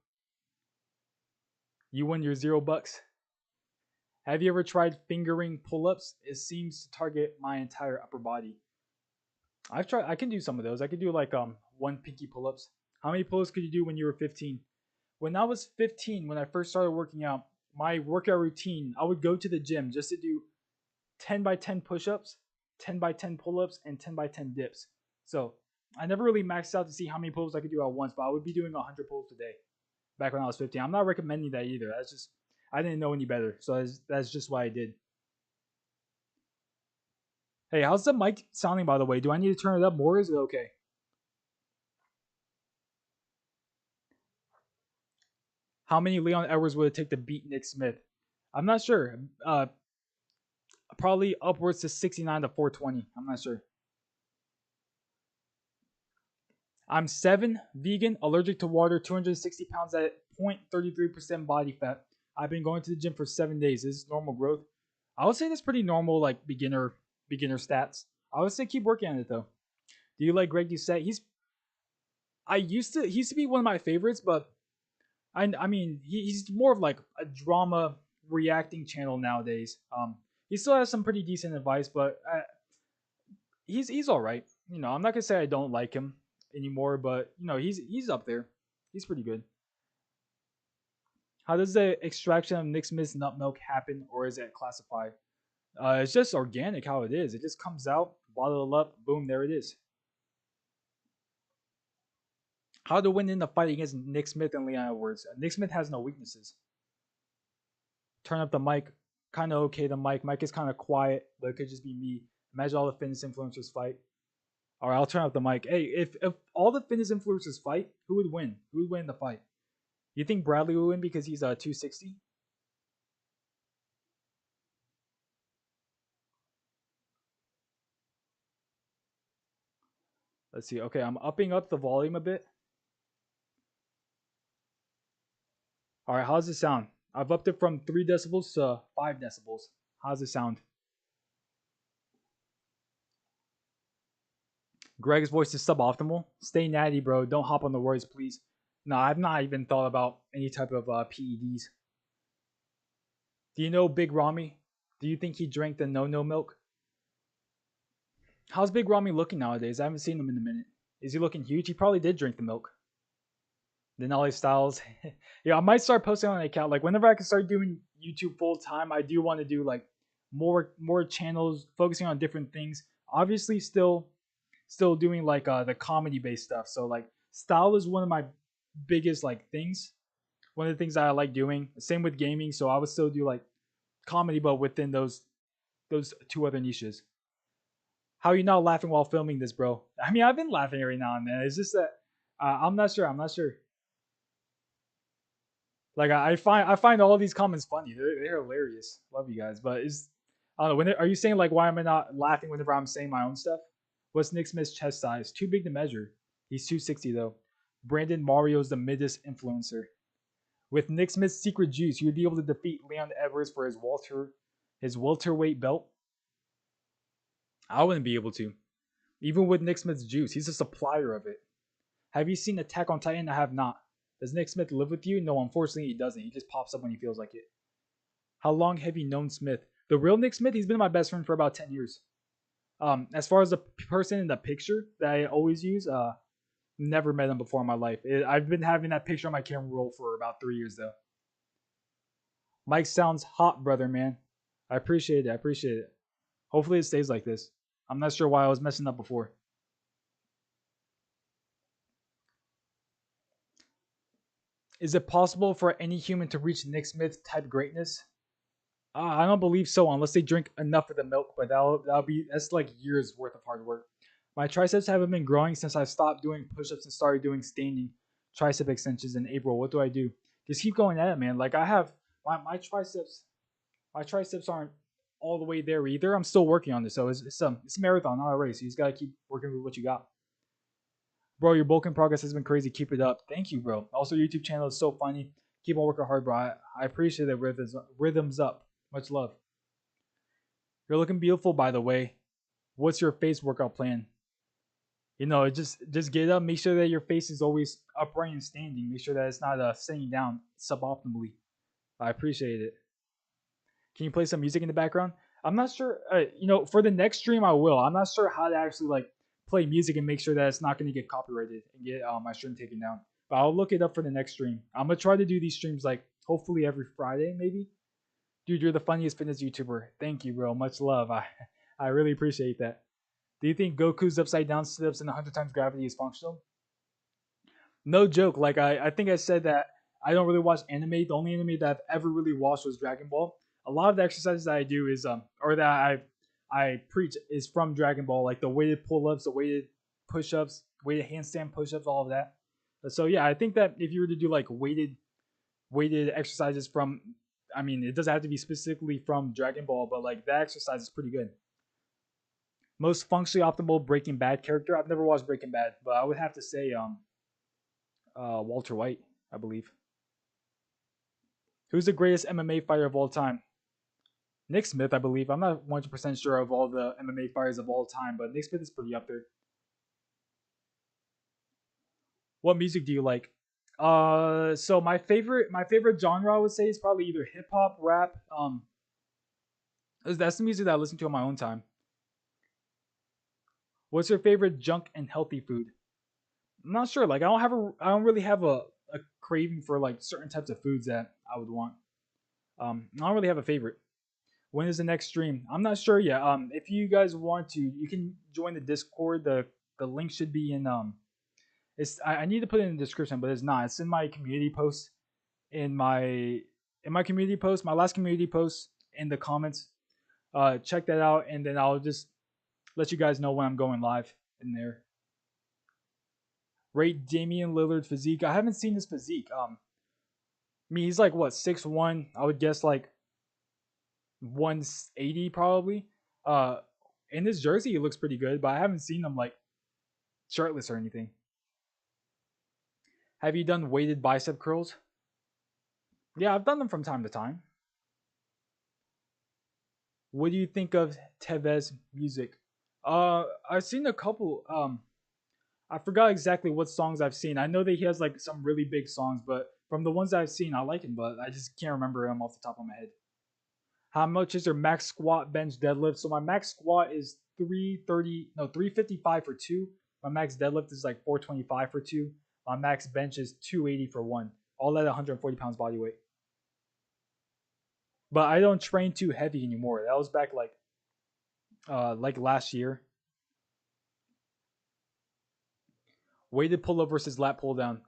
you win your $0. Have you ever tried fingering pull-ups? It seems to target my entire upper body. I've tried. I can do some of those. I could do like one pinky pull-ups. How many pull-ups could you do when you were 15? When I was 15, when I first started working out, my workout routine, I would go to the gym just to do 10 by 10 push-ups, 10 by 10 pull-ups, and 10 by 10 dips. So I never really maxed out to see how many pull-ups I could do at once, but I would be doing 100 pull-ups a day back when I was 15. I'm not recommending that either. That's just I didn't know any better, so that's just what I did. Hey, how's the mic sounding, by the way? Do I need to turn it up more? Or is it okay? How many Leon Edwards would it take to beat Nick Smith? I'm not sure. Probably upwards to 69 to 420. I'm not sure. I'm 7, vegan, allergic to water, 260 pounds at 0.33% body fat. I've been going to the gym for 7 days. This is normal growth. I would say that's pretty normal, like beginner stats. I would say keep working on it though. Do you like Greg Doucette? He used to be one of my favorites, but I mean he's more of like a drama reacting channel nowadays. He still has some pretty decent advice, but he's all right. I'm not gonna say I don't like him anymore, but he's up there. He's pretty good. How does the extraction of Nick Smith's nut milk happen, or is it classified? It's just organic how it is. It just comes out, bottle it up, boom, there it is. How to win in the fight against Nick Smith and Leon Edwards? Nick Smith has no weaknesses. Turn up the mic. Kind of okay, the mic. Mic is kind of quiet, but it could just be me. Imagine all the fitness influencers fight. All right, I'll turn off the mic. Hey, if all the fitness influencers fight, who would win? Who would win in the fight? You think Bradley would win because he's 260? Let's see. Okay, I'm upping up the volume a bit. All right, how's it sound? I've upped it from 3 decibels to 5 decibels. How's it sound? Greg's voice is suboptimal. Stay natty, bro. Don't hop on the words, please. No, I've not even thought about any type of PEDs. Do you know Big Ramy? Do you think he drank the no milk? How's Big Ramy looking nowadays? I haven't seen him in a minute. Is he looking huge? He probably did drink the milk. Denali Styles. Yeah, I might start posting on an account. Like whenever I can start doing YouTube full time, I do want to do like more channels focusing on different things. Obviously, still doing like the comedy based stuff. So like style is one of my biggest like things. One of the things that I like doing. Same with gaming. So I would still do like comedy, but within those two other niches. How are you not laughing while filming this, bro? I mean, I've been laughing every now and then. It's just that I'm not sure. I'm not sure. Like I find all these comments funny. They're hilarious. Love you guys, but is I don't know. Are you saying like why am I not laughing whenever I'm saying my own stuff? What's Nick Smith's chest size? Too big to measure. He's 260 though. Brandon Mario's the middest influencer. With Nick Smith's secret juice, you would be able to defeat Leon Edwards for his welterweight belt. I wouldn't be able to. Even with Nick Smith's juice, he's a supplier of it. Have you seen Attack on Titan? I have not. Does Nick Smith live with you? No, unfortunately he doesn't. He just pops up when he feels like it. How long have you known Smith? The real Nick Smith, he's been my best friend for about 10 years. As far as the person in the picture that I always use, never met him before in my life. I've been having that picture on my camera roll for about 3 years though. Mike sounds hot, brother, man. I appreciate it. I appreciate it. Hopefully it stays like this. I'm not sure why I was messing up before. Is it possible for any human to reach Nick Smith type greatness? I don't believe so, unless they drink enough of the milk. But that's like years worth of hard work. My triceps haven't been growing since I stopped doing push-ups and started doing standing tricep extensions in April. What do I do? Just keep going at it, man. Like I have my triceps, my triceps aren't all the way there either. I'm still working on this, so it's a marathon, not a race. You just gotta keep working with what you got. Bro, your bulking progress has been crazy. Keep it up. Thank you, bro. Also, YouTube channel is so funny. Keep on working hard, bro. I appreciate it. Rhythms up. Much love. You're looking beautiful, by the way. What's your face workout plan? Just get up. Make sure that your face is always upright and standing. Make sure that it's not sitting down suboptimally. I appreciate it. Can you play some music in the background? I'm not sure. For the next stream, I will. I'm not sure how to actually like play music and make sure that it's not going to get copyrighted and get my stream taken down. But I'll look it up for the next stream. I'm gonna try to do these streams like hopefully every Friday, maybe. Dude, you're the funniest fitness YouTuber. Thank you, bro. Much love. I really appreciate that. Do you think Goku's upside down sit-ups and 100 times gravity is functional? No joke. Like I think I said that I don't really watch anime. The only anime that I've ever really watched was Dragon Ball. A lot of the exercises that I do is or that I preach is from Dragon Ball, like the weighted pull-ups, the weighted push-ups, weighted handstand push-ups, all of that. So yeah, I think that if you were to do like weighted exercises from, I mean, it doesn't have to be specifically from Dragon Ball, but like that exercise is pretty good. Most functionally optimal Breaking Bad character. I've never watched Breaking Bad, but I would have to say Walter White, I believe. Who's the greatest MMA fighter of all time? Nick Smith, I believe. I'm not 100% sure of all the MMA fighters of all time, but Nick Smith is pretty up there. What music do you like? So my favorite genre I would say is probably either hip hop, rap. That's the music that I listen to on my own time. What's your favorite junk and healthy food? I'm not sure. Like I don't really have a craving for like certain types of foods that I would want. I don't really have a favorite. When is the next stream? I'm not sure yet. If you guys want to, you can join the Discord. The link should be in I need to put it in the description, but it's not. It's in my community post. In my community post, my last community post in the comments. Check that out, and then I'll just let you guys know when I'm going live in there. Rate Damian Lillard physique. I haven't seen his physique. I mean, he's like what 6'1". I would guess like 180 probably. In his jersey, he looks pretty good, but I haven't seen him like shirtless or anything. Have you done weighted bicep curls? Yeah, I've done them from time to time. What do you think of Tevez music? I've seen a couple. I forgot exactly what songs I've seen. I know that he has like some really big songs, but from the ones I've seen, I like him, but I just can't remember him off the top of my head. How much is your max squat, bench, deadlift? So my max squat is 355 for two. My max deadlift is like 425 for two. My max bench is 280 for one. All at 140 pounds body weight. But I don't train too heavy anymore. That was back like last year. Weighted pull up versus lat pull down.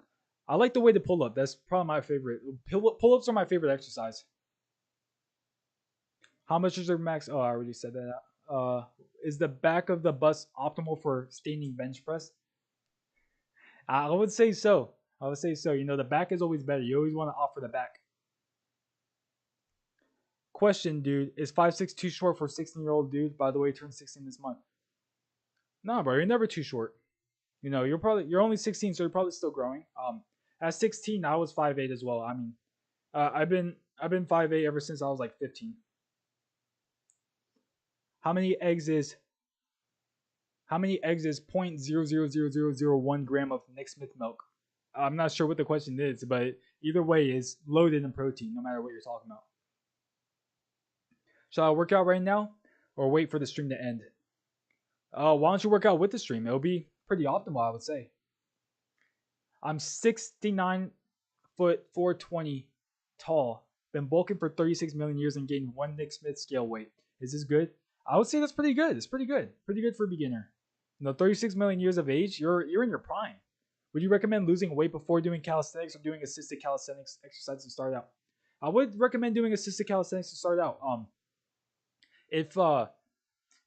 I like the weighted pull up. That's probably my favorite. Pull ups are my favorite exercise. How much is your max? Oh, I already said that. Is the back of the bust optimal for standing bench press? I would say so. I would say so. You know, the back is always better. You always want to opt for the back. Question, dude. Is 5'6" too short for a 16-year-old dude? By the way, turned 16 this month. Nah, bro, you're never too short. You know, you're only 16, so you're probably still growing. At 16, I was 5'8" as well. I mean, I've been 5'8" ever since I was like 15. How many eggs is 0.000001 gram of Nick Smith milk? I'm not sure what the question is, but either way, it's loaded in protein, no matter what you're talking about. Shall I work out right now, or wait for the stream to end? Why don't you work out with the stream? It'll be pretty optimal, I would say. I'm 69 foot 420 tall. Been bulking for 36 million years and gained 1 Nick Smith scale weight. Is this good? I would say that's pretty good. It's pretty good. Pretty good for a beginner. You know, 36 million years of age, you're in your prime. Would you recommend losing weight before doing calisthenics or doing assisted calisthenics exercises to start out? I would recommend doing assisted calisthenics to start out. If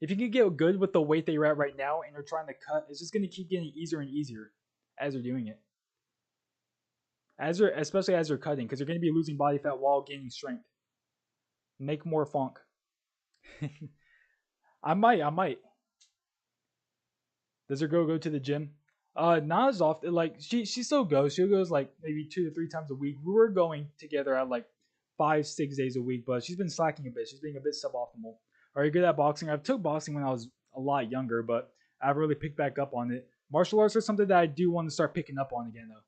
you can get good with the weight that you're at right now and you're trying to cut, it's just going to keep getting easier and easier as you're doing it. Especially as you're cutting, because you're going to be losing body fat while gaining strength. Make more funk. I might. Does her girl go to the gym? Not as often. Like she still goes. She goes like maybe 2 to 3 times a week. We were going together at like 5-6 days a week, but she's been slacking a bit. She's being a bit suboptimal. Are you good at boxing? I took boxing when I was a lot younger, but I haven't really picked back up on it. Martial arts are something that I do want to start picking up on again, though.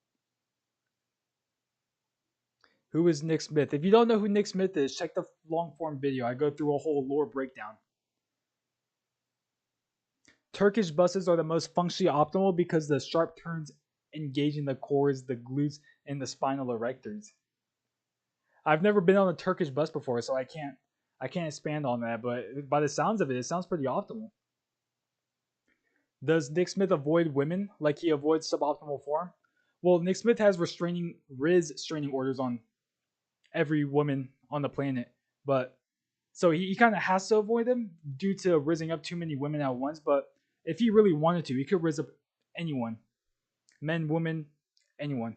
Who is Nick Smith? If you don't know who Nick Smith is, check the long form video. I go through a whole lore breakdown. Turkish buses are the most functionally optimal because the sharp turns engaging the cores, the glutes, and the spinal erectors. I've never been on a Turkish bus before, so I can't expand on that, but by the sounds of it, it sounds pretty optimal. Does Nick Smith avoid women like he avoids suboptimal form? Well, Nick Smith has restraining orders on every woman on the planet, but so he kind of has to avoid them due to rizzing up too many women at once. But if he really wanted to, he could rizz up anyone, men, women, anyone.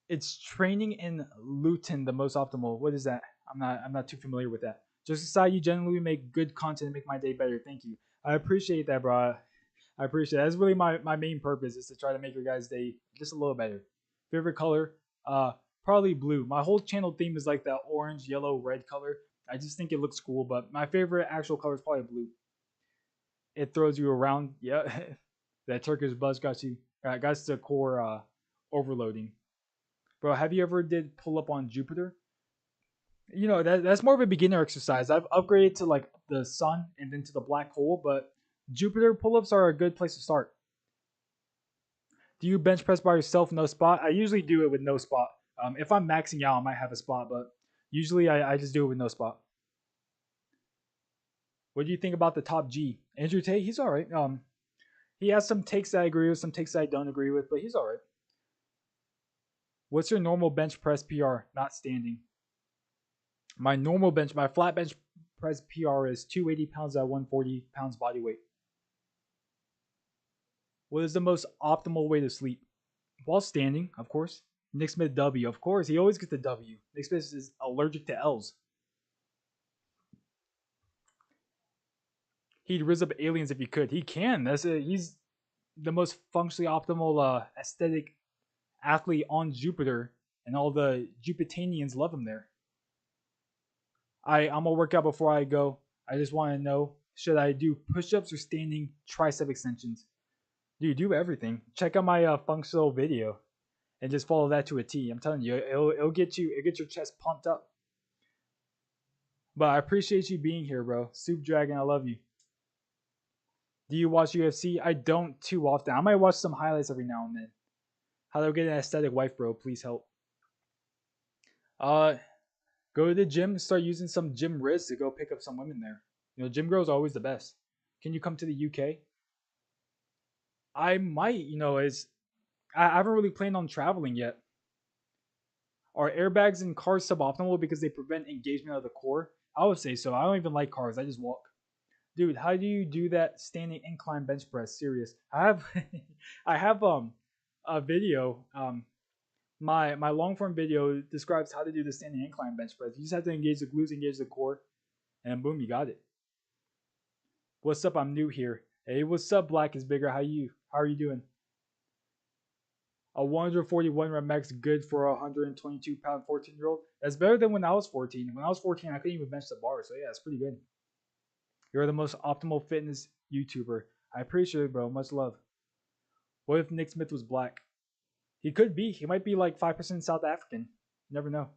It's training in Luton the most optimal. What is that? I'm not too familiar with that. Just decide you generally make good content and make my day better. Thank you. I appreciate that, bro. I appreciate it. That's really my main purpose, is to try to make your guys' day just a little better. Favorite color? Probably blue. My whole channel theme is like that orange, yellow, red color. I just think it looks cool, but my favorite actual color is probably blue. It throws you around. Yeah, that Turkish buzz got the core overloading. Bro, have you ever did pull up on Jupiter? You know, that's more of a beginner exercise. I've upgraded to like the sun and then to the black hole, but Jupiter pull-ups are a good place to start. Do you bench press by yourself, no spot? I usually do it with no spot. If I'm maxing out, I might have a spot, but usually I just do it with no spot. What do you think about the top G? Andrew Tate, he's all right. He has some takes that I agree with, some takes that I don't agree with, but he's all right. What's your normal bench press PR? Not standing. My flat bench press PR is 280 pounds at 140 pounds body weight. What is the most optimal way to sleep? While standing, of course. Nick Smith W, of course. He always gets the W. Nick Smith is allergic to L's. He'd rizz up aliens if he could. He can. He's the most functionally optimal aesthetic athlete on Jupiter, and all the Jupitanians love him there. I'm gonna work out before I go. I just want to know, should I do push-ups or standing tricep extensions? Dude, do everything. Check out my functional video and just follow that to a T. I'm telling you, it'll get your chest pumped up. But I appreciate you being here, bro. Soup Dragon, I love you. Do you watch UFC? I don't too often. I might watch some highlights every now and then. How do I get an aesthetic wife, bro? Please help. Go to the gym and start using some gym Riz to go pick up some women there. You know, gym girls are always the best. Can you come to the UK? I might, I haven't really planned on traveling yet. Are airbags in cars suboptimal because they prevent engagement of the core? I would say so. I don't even like cars. I just walk. Dude, how do you do that standing incline bench press? Serious. I have a video. My long form video describes how to do the standing incline bench press. You just have to engage the glutes, engage the core, and then boom, you got it. What's up? I'm new here. Hey, what's up? Black is bigger. How are you doing? A 141 rep max good for a 122 pound 14-year-old. That's better than when I was 14. When I was 14, I couldn't even bench the bar. So yeah, it's pretty good. You're the most optimal fitness YouTuber. I appreciate it, bro. Much love. What if Nick Smith was black? He could be. He might be like 5% South African. You never know.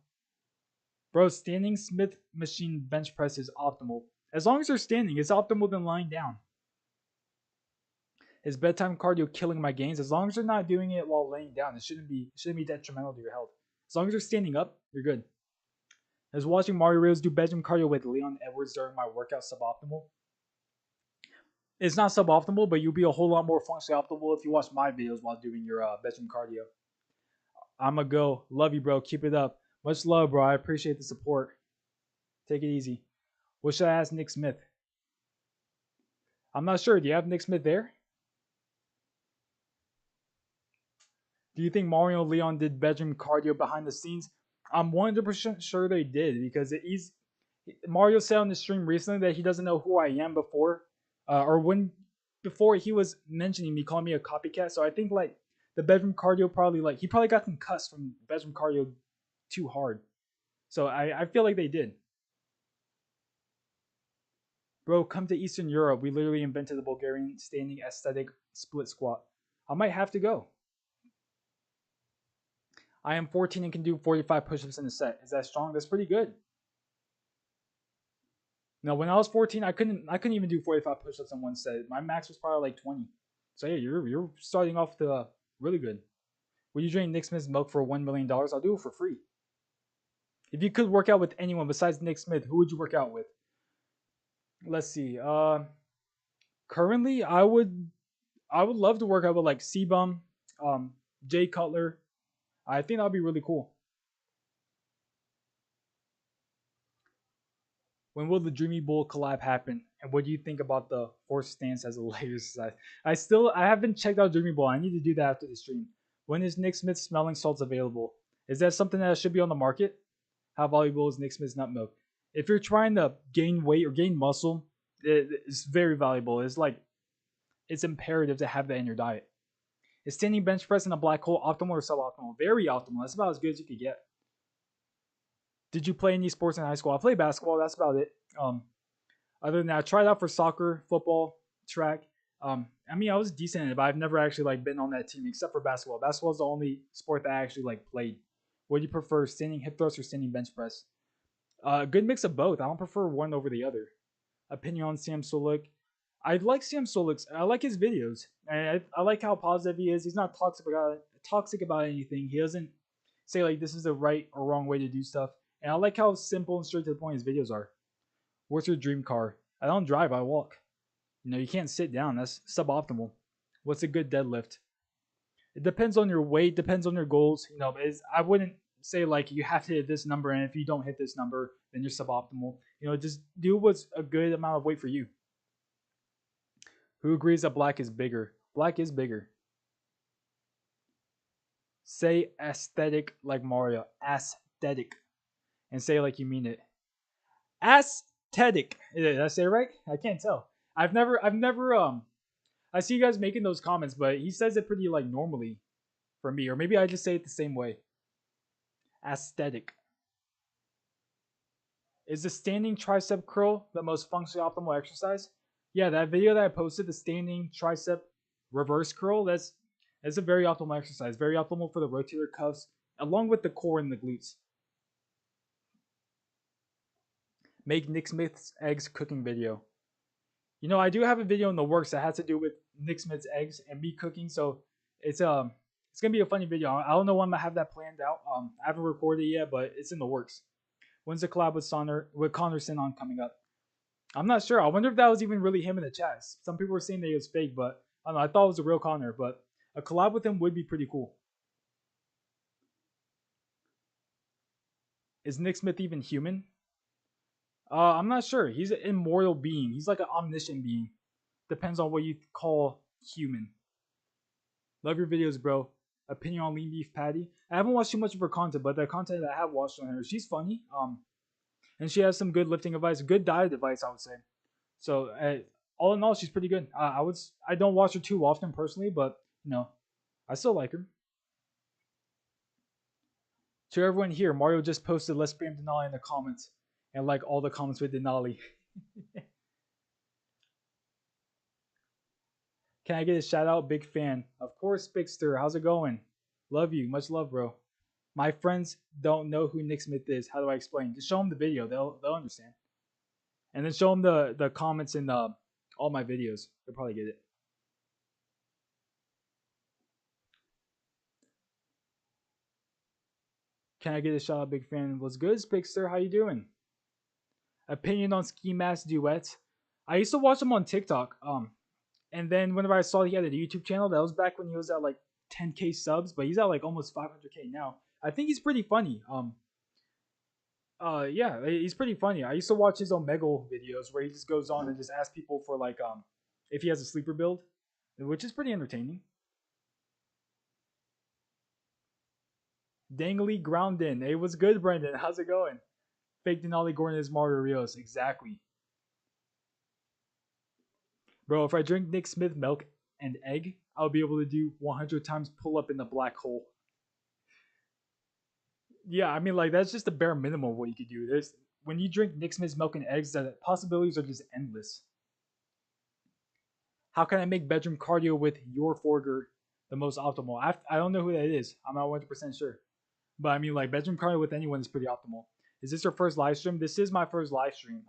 Bro, standing Smith machine bench press is optimal. As long as they're standing, it's optimal than lying down. Is bedtime cardio killing my gains? As long as they're not doing it while laying down, it shouldn't be detrimental to your health. As long as you're standing up, you're good. Is watching Mario Reels do bedroom cardio with Leon Edwards during my workout suboptimal? It's not suboptimal, but you'll be a whole lot more functionally optimal if you watch my videos while doing your bedroom cardio. I'ma go. Love you, bro. Keep it up. Much love, bro. I appreciate the support. Take it easy. What should I ask Nick Smith? I'm not sure. Do you have Nick Smith there? Do you think Mario and Leon did bedroom cardio behind the scenes? I'm 100% sure they did, because Mario said on the stream recently that he doesn't know who I am before he was mentioning me, calling me a copycat. So I think like the bedroom cardio probably he probably got concussed from bedroom cardio too hard. So I feel like they did. Bro, come to Eastern Europe. We literally invented the Bulgarian standing aesthetic split squat. I might have to go. I am 14 and can do 45 push-ups in a set. Is that strong? That's pretty good. No, when I was 14, I couldn't even do 45 push-ups in one set. My max was probably like 20. So yeah, you're starting off the really good. Would you drink Nick Smith's milk for $1 million? I'll do it for free. If you could work out with anyone besides Nick Smith, who would you work out with? Let's see. Currently, I would love to work out with like C-Bum, Jay Cutler. I think that would be really cool. When will the Dreamy Bull collab happen? And what do you think about the horse stance as a layer size? I haven't checked out Dreamy Bull. I need to do that after the stream. When is Nick Smith's smelling salts available? Is that something that should be on the market? How valuable is Nick Smith's nut milk? If you're trying to gain weight or gain muscle, it's very valuable. It's imperative to have that in your diet. Is standing bench press in a black hole optimal or suboptimal? Very optimal. That's about as good as you could get. Did you play any sports in high school? I played basketball. That's about it. Other than that, I tried out for soccer, football, track. I was decent at it, but I've never actually been on that team except for basketball. Basketball is the only sport that I actually played. What do you prefer, standing hip thrust or standing bench press? Good mix of both. I don't prefer one over the other. Opinion on Sam Solik. I like Sam Solik. I like his videos. I like how positive he is. He's not toxic about anything. He doesn't say this is the right or wrong way to do stuff. And I like how simple and straight to the point his videos are. What's your dream car? I don't drive, I walk. You can't sit down. That's suboptimal. What's a good deadlift? It depends on your weight, depends on your goals. I wouldn't say like you have to hit this number, and if you don't hit this number, then you're suboptimal. Just do what's a good amount of weight for you. Who agrees that black is bigger? Black is bigger. Say aesthetic like Mario. Aesthetic. And say like you mean it. Aesthetic. Did I say it right? I can't tell. I've never I see you guys making those comments, but he says it pretty like normally for me, or maybe I just say it the same way. Aesthetic. Is the standing tricep curl the most functionally optimal exercise? Yeah, that video that I posted, the standing tricep reverse curl, that's a very optimal exercise. Very optimal for the rotator cuffs, along with the core and the glutes. Make Nick Smith's eggs cooking video. I do have a video in the works that has to do with Nick Smith's eggs and me cooking, so it's gonna be a funny video. I don't know when I have that planned out. I haven't recorded it yet, but it's in the works. When's the collab with Connor Sinon coming up? I'm not sure. I wonder if that was even really him in the chat. Some people were saying that he was fake, but I don't know. I thought it was a real Connor, but a collab with him would be pretty cool. Is Nick Smith even human? I'm not sure. He's an immortal being. He's like an omniscient being. Depends on what you call human. Love your videos, bro. Opinion on lean beef patty. I haven't watched too much of her content, but the content that I have watched on her, she's funny. And she has some good lifting advice, good diet advice, I would say. So, all in all, she's pretty good. I don't watch her too often personally, but I still like her. To everyone here, Mario just posted "Let's spam Denali" in the comments, and like all the comments with Denali. Can I get a shout out? Big fan. Of course, Bigster. How's it going? Love you. Much love, bro. My friends don't know who Nick Smith is. How do I explain? Just show them the video. They'll understand. And then show them the comments in all my videos. They'll probably get it. Can I get a shout out? Big fan. What's good, Bigster? How you doing? Opinion on Ski Mask duets. I used to watch him on TikTok. And then whenever I saw he had a YouTube channel, that was back when he was at like 10K subs, but he's at like almost 500K now. I think he's pretty funny. Yeah, he's pretty funny. I used to watch his Omegle videos where he just goes on and just asks people for like if he has a sleeper build, which is pretty entertaining. Dangly ground in. Hey, what's good, Brendan? How's it going? Fake Denali Gordon is Mario Rios. Exactly. Bro, if I drink Nick Smith milk and egg, I'll be able to do 100 times pull up in the black hole. Yeah, I mean, like, that's just the bare minimum of what you could do. When you drink Nick Smith's milk and eggs, the possibilities are just endless. How can I make bedroom cardio with your Forger the most optimal? I don't know who that is. I'm not 100% sure. But I mean, like, bedroom cardio with anyone is pretty optimal. Is this your first live stream? This is my first live stream.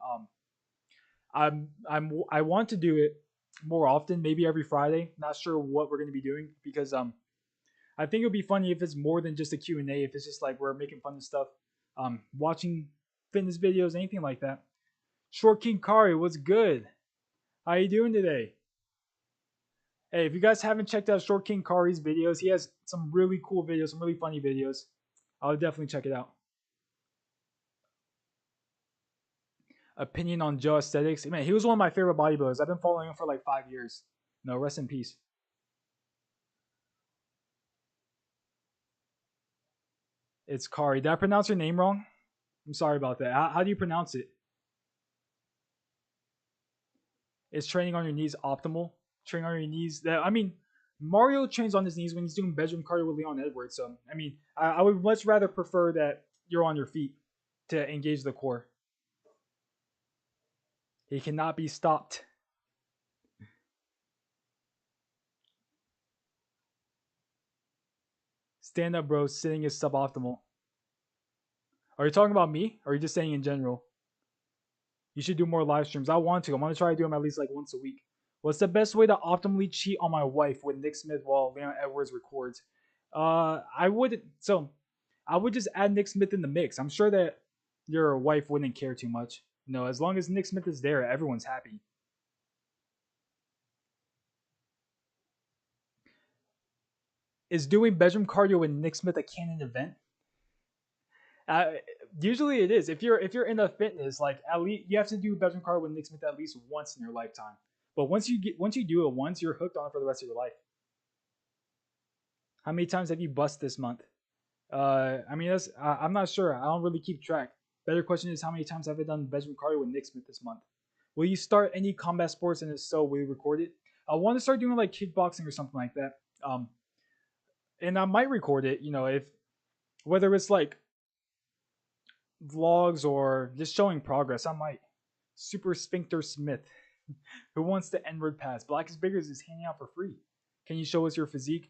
I want to do it more often, maybe every Friday. Not sure what we're going to be doing because I think it would be funny if it's more than just a Q&A, if it's just like we're making fun of stuff, watching fitness videos, anything like that. Short King Kari, what's good? How you doing today? Hey, if you guys haven't checked out Short King Kari's videos, he has some really cool videos, some really funny videos. I'll definitely check it out. Opinion on Joe Aesthetics. Man, he was one of my favorite bodybuilders. I've been following him for like 5 years. No, rest in peace. It's Kari. Did I pronounce your name wrong? I'm sorry about that. How do you pronounce it? Is training on your knees optimal? Training on your knees. I mean, Mario trains on his knees when he's doing bedroom cardio with Leon Edwards. So, I mean, I would much rather prefer that you're on your feet to engage the core. He cannot be stopped. Stand up, bro. Sitting is suboptimal. Are you talking about me? Or are you just saying in general? You should do more live streams. I want to try to do them at least like once a week. What's the best way to optimally cheat on my wife with Nick Smith while Leon Edwards records? I would just add Nick Smith in the mix. I'm sure that your wife wouldn't care too much. As long as Nick Smith is there, everyone's happy. Is doing bedroom cardio with Nick Smith a canon event? Uh, Usually it is. If you're into fitness, like at least you have to do bedroom cardio with Nick Smith at least once in your lifetime. But once you do it once, you're hooked on it for the rest of your life. How many times have you bust this month? I mean, I'm not sure. I don't really keep track. Better question is how many times have I done bedroom cardio with Nick Smith this month? Will you start any combat sports, and if so, will you record it? I want to start doing like kickboxing or something like that. And I might record it. If whether it's like vlogs or just showing progress, I might. Super Sphincter Smith, who wants the N-word pass? Black is Bigger is handing out for free. Can you show us your physique?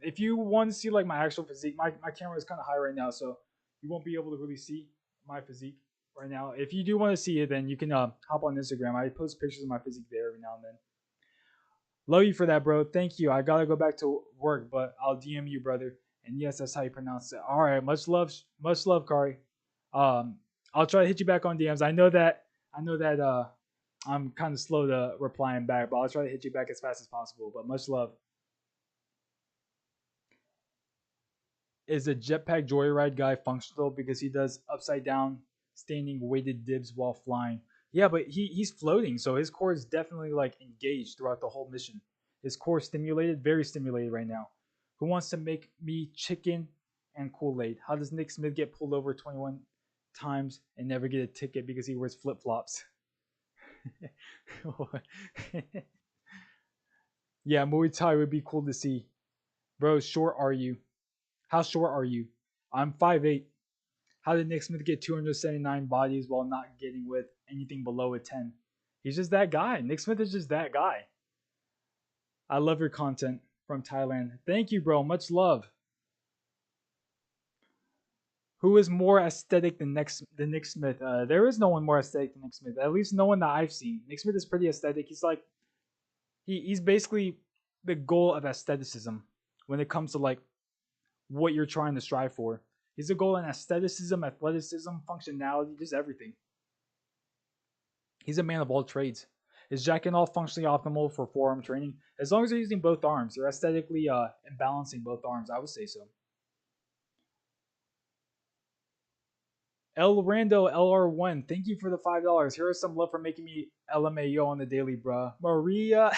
If you want to see like my actual physique, my camera is kind of high right now, so you won't be able to really see my physique right now. If you do want to see it, then you can hop on Instagram. I post pictures of my physique there every now and then. Love you for that, bro. Thank you. I gotta go back to work, but I'll DM you, brother. And yes, that's how you pronounce it. All right, much love, Kari. I'll try to hit you back on DMs. I know that I'm kind of slow to replying back, but I'll try to hit you back as fast as possible. But much love. Is a jetpack joyride guy functional because he does upside down standing weighted dips while flying? Yeah, but he's floating, so his core is definitely like engaged throughout the whole mission. His core stimulated, very stimulated right now. Who wants to make me chicken and Kool-Aid? How does Nick Smith get pulled over 21 times and never get a ticket because he wears flip-flops? Yeah, Muay Thai would be cool to see. Bro, short are you? How short are you? I'm 5'8". How did Nick Smith get 279 bodies while not getting with anything below a 10? He's just that guy. Nick Smith is just that guy. I love your content from Thailand. Thank you, bro. Much love. Who is more aesthetic than Nick Smith? There is no one more aesthetic than Nick Smith. At least no one that I've seen. Nick Smith is pretty aesthetic. He's like he's basically the goal of aestheticism when it comes to like what you're trying to strive for. He's a goal in aestheticism, athleticism, functionality, just everything. He's a man of all trades. Is Jack and all functionally optimal for forearm training? As long as you're using both arms, you're aesthetically balancing both arms. I would say so. El Rando LR1, thank you for the $5. Here is some love for making me LMAO on the daily, bruh. Maria,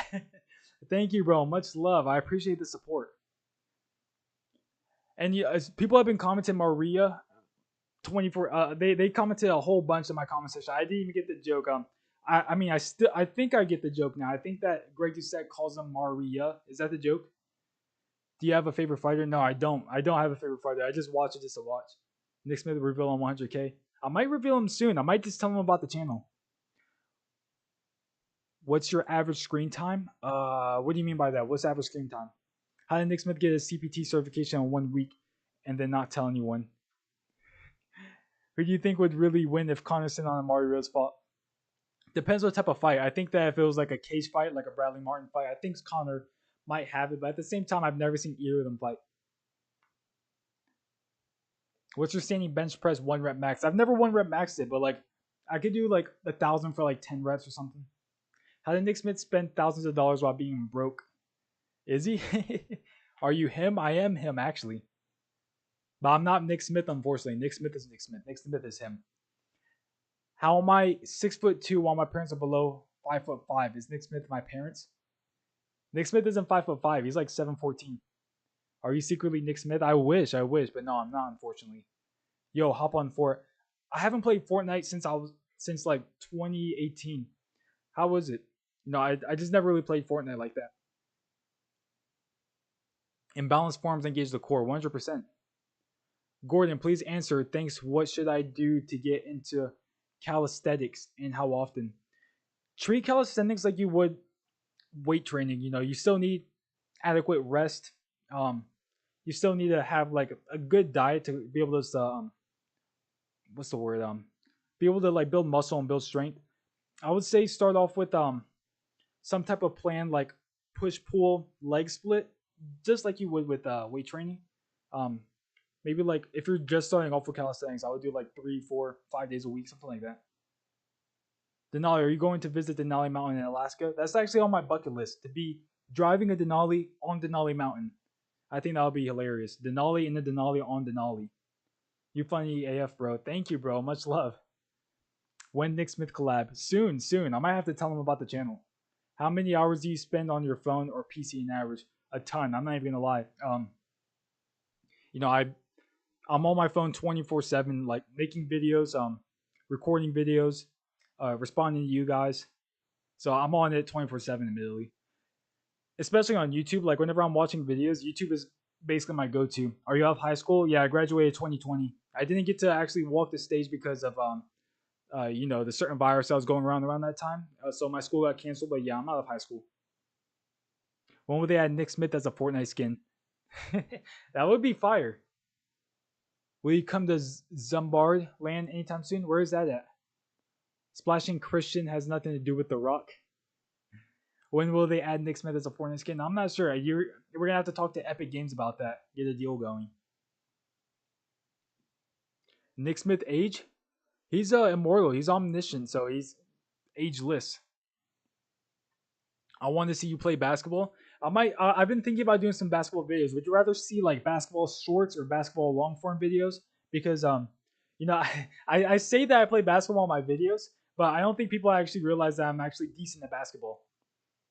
thank you, bro. Much love. I appreciate the support. And people have been commenting Maria 24. They commented a whole bunch in my comment section. I didn't even get the joke. I think I get the joke now. I think that Greg Doucette calls them Maria. Is that the joke? Do you have a favorite fighter? No, I don't. I don't have a favorite fighter. I just watch it just to watch. Nick Smith reveal on 100K. I might reveal him soon. I might just tell him about the channel. What's your average screen time? What do you mean by that? What's average screen time? How did Nick Smith get his CPT certification in 1 week and then not tell anyone? Who do you think would really win if Connorson on Amari Rose fought? Depends what type of fight. I think that if it was like a cage fight, like a Bradley Martin fight, I think Connor might have it. But at the same time, I've never seen either of them fight. What's your standing bench press 1 rep max? I've never 1 rep maxed it, but like I could do like 1,000 for like 10 reps or something. How did Nick Smith spend thousands of dollars while being broke? Is he? Are you him? I am him, actually. But I'm not Nick Smith, unfortunately. Nick Smith is Nick Smith. Nick Smith is him. How am I 6'2" while my parents are below 5'5"? Is Nick Smith my parents? Nick Smith isn't 5'5". He's like 7'14". Are you secretly Nick Smith? I wish, but no, I'm not, unfortunately. Yo, hop on Fort. I haven't played Fortnite since like 2018. How was it? No, I just never really played Fortnite like that. Imbalanced forms engage the core, 100%. Gordon, please answer. Thanks. What should I do to get into calisthenics and how often? Treat calisthenics like you would weight training. You still need adequate rest. You still need to have like a good diet to be able to what's the word? Be able to like build muscle and build strength. I would say start off with some type of plan like push pull leg split, just like you would with weight training. Maybe like if you're just starting off with calisthenics, I would do like 3, 4, 5 days a week, something like that. Denali, are you going to visit Denali Mountain in Alaska? That's actually on my bucket list, to be driving a Denali on Denali Mountain. I think that would be hilarious. Denali in the Denali on Denali. You funny AF, bro. Thank you, bro. Much love. When Nick Smith collab? Soon, soon. I might have to tell him about the channel. How many hours do you spend on your phone or PC in average? A ton. I'm not even gonna lie. You know, I'm on my phone 24/7, like making videos, recording videos, responding to you guys. So I'm on it 24/7, admittedly. Especially on YouTube. Like whenever I'm watching videos, YouTube is basically my go-to. Are you out of high school? Yeah, I graduated 2020. I didn't get to actually walk the stage because of you know, the certain virus that was going around that time. So my school got canceled. But yeah, I'm out of high school. When would they add Nick Smith as a Fortnite skin? That would be fire. Will you come to Zumbard land anytime soon? Where is that at? Splashing Christian has nothing to do with The Rock. When will they add Nick Smith as a Fortnite skin? I'm not sure. We're gonna have to talk to Epic Games about that. Get a deal going. Nick Smith age? He's immortal. He's omniscient, so he's ageless. I want to see you play basketball. I've been thinking about doing some basketball videos. Would you rather see like basketball shorts or basketball long form videos? Because you know, I say that I play basketball in my videos, but I don't think people actually realize that I'm actually decent at basketball.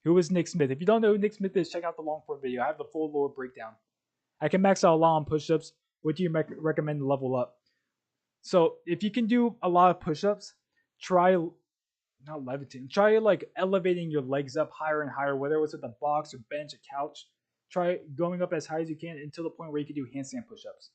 Who is Nick Smith? If you don't know who Nick Smith is, check out the long form video. I have the full lore breakdown. I can max out a lot on push-ups. What do you recommend to level up? So if you can do a lot of push-ups, try not levitating. Try like elevating your legs up higher and higher, whether it's with a box or bench, a couch. Try going up as high as you can until the point where you can do handstand push-ups.